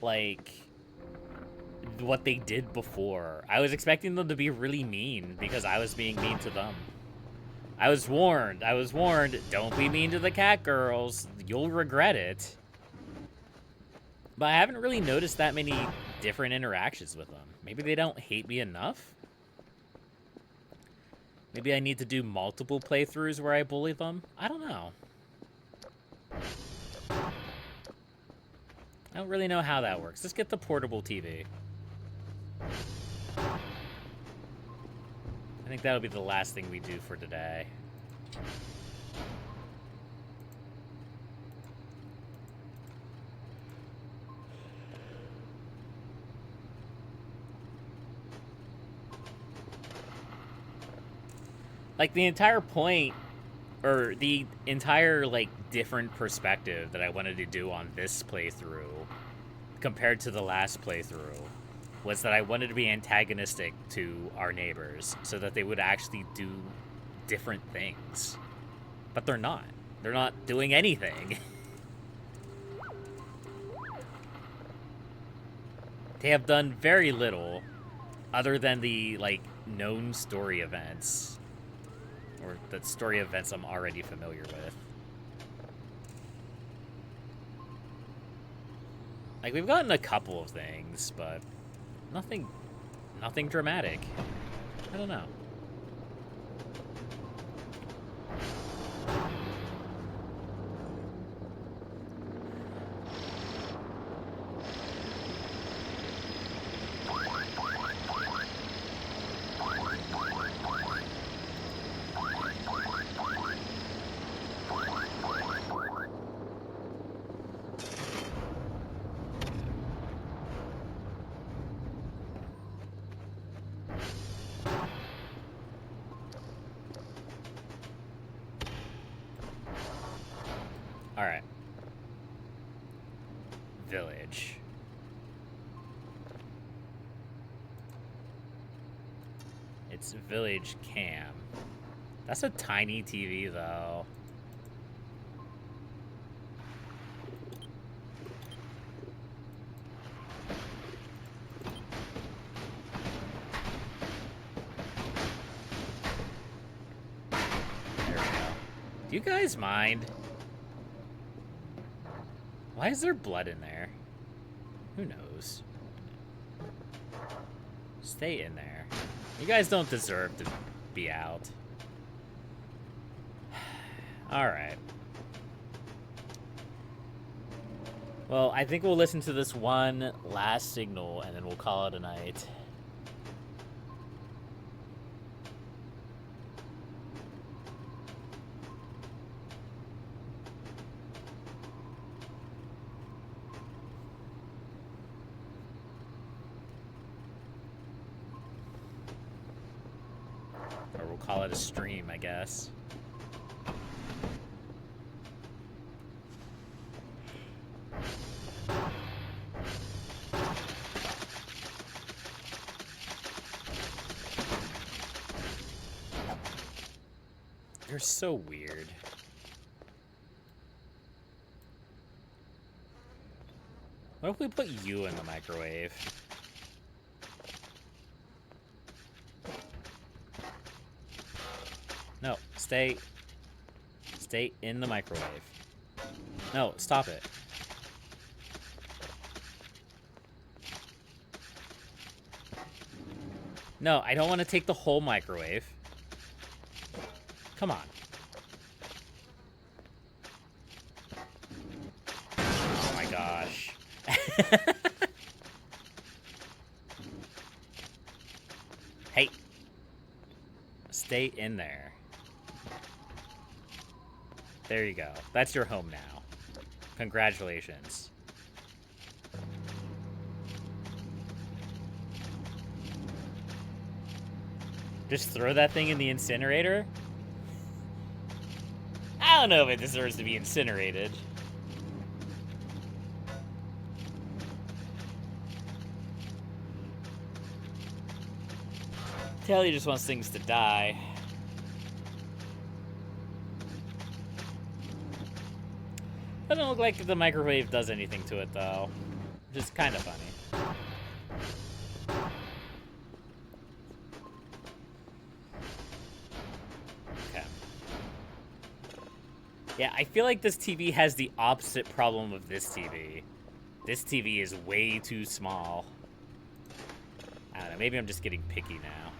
like, what they did before. I was expecting them to be really mean because I was being mean to them. I was warned. Don't be mean to the cat girls. You'll regret it. But I haven't really noticed that many different interactions with them. Maybe they don't hate me enough? Maybe I need to do multiple playthroughs where I bully them? I don't know. I don't really know how that works. Let's get the portable TV. I think that'll be the last thing we do for today. Like, the entire point, or the entire, like, different perspective that I wanted to do on this playthrough compared to the last playthrough was that I wanted to be antagonistic to our neighbors so that they would actually do different things. But they're not. They're not doing anything. They have done very little other than the, like, known story events. Or the story events I'm already familiar with. Like, we've gotten a couple of things, but nothing dramatic. I don't know. Alright. Village. It's Village Cam. That's a tiny TV, though. There we go. Do you guys mind? Why is there blood in there? Who knows? Stay in there. You guys don't deserve to be out. Alright. Well, I think we'll listen to this one last signal and then we'll call it a night. Or we'll call it a stream, I guess. They're so weird. What if we put you in the microwave? No, stay in the microwave. No, stop it. No, I don't want to take the whole microwave. Come on. Oh my gosh. Hey. Stay in there. There you go. That's your home now. Congratulations. Just throw that thing in the incinerator? I don't know if it deserves to be incinerated. Taylor just wants things to die. Doesn't look like the microwave does anything to it, though. Which is kind of funny. Okay. Yeah, I feel like this TV has the opposite problem of this TV. This TV is way too small. I don't know, maybe I'm just getting picky now.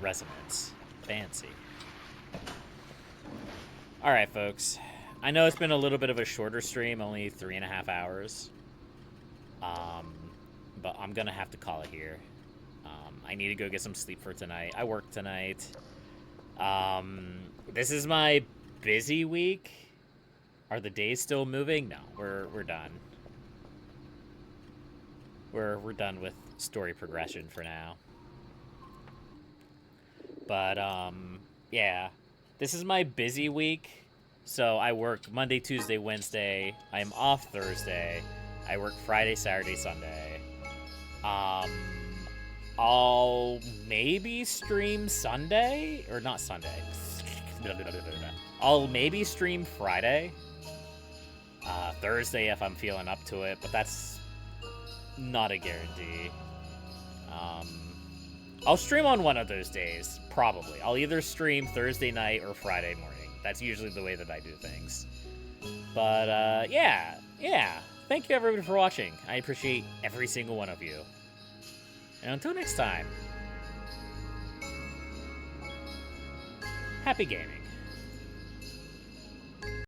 Resonance. Fancy. Alright, folks. I know it's been a little bit of a shorter stream, only 3.5 hours. But I'm gonna have to call it here. I need to go get some sleep for tonight. I work tonight. This is my busy week. Are the days still moving? No, we're done. We're done with story progression for now. But yeah, this is my busy week. So I work Monday, Tuesday, Wednesday. I'm off Thursday. I work Friday, Saturday, Sunday. I'll maybe stream Sunday, or not Sunday. I'll maybe stream Friday. Thursday if I'm feeling up to it, but that's not a guarantee. I'll stream on one of those days, probably. I'll either stream Thursday night or Friday morning. That's usually the way that I do things. But, yeah. Thank you, everybody, for watching. I appreciate every single one of you. And until next time, happy gaming.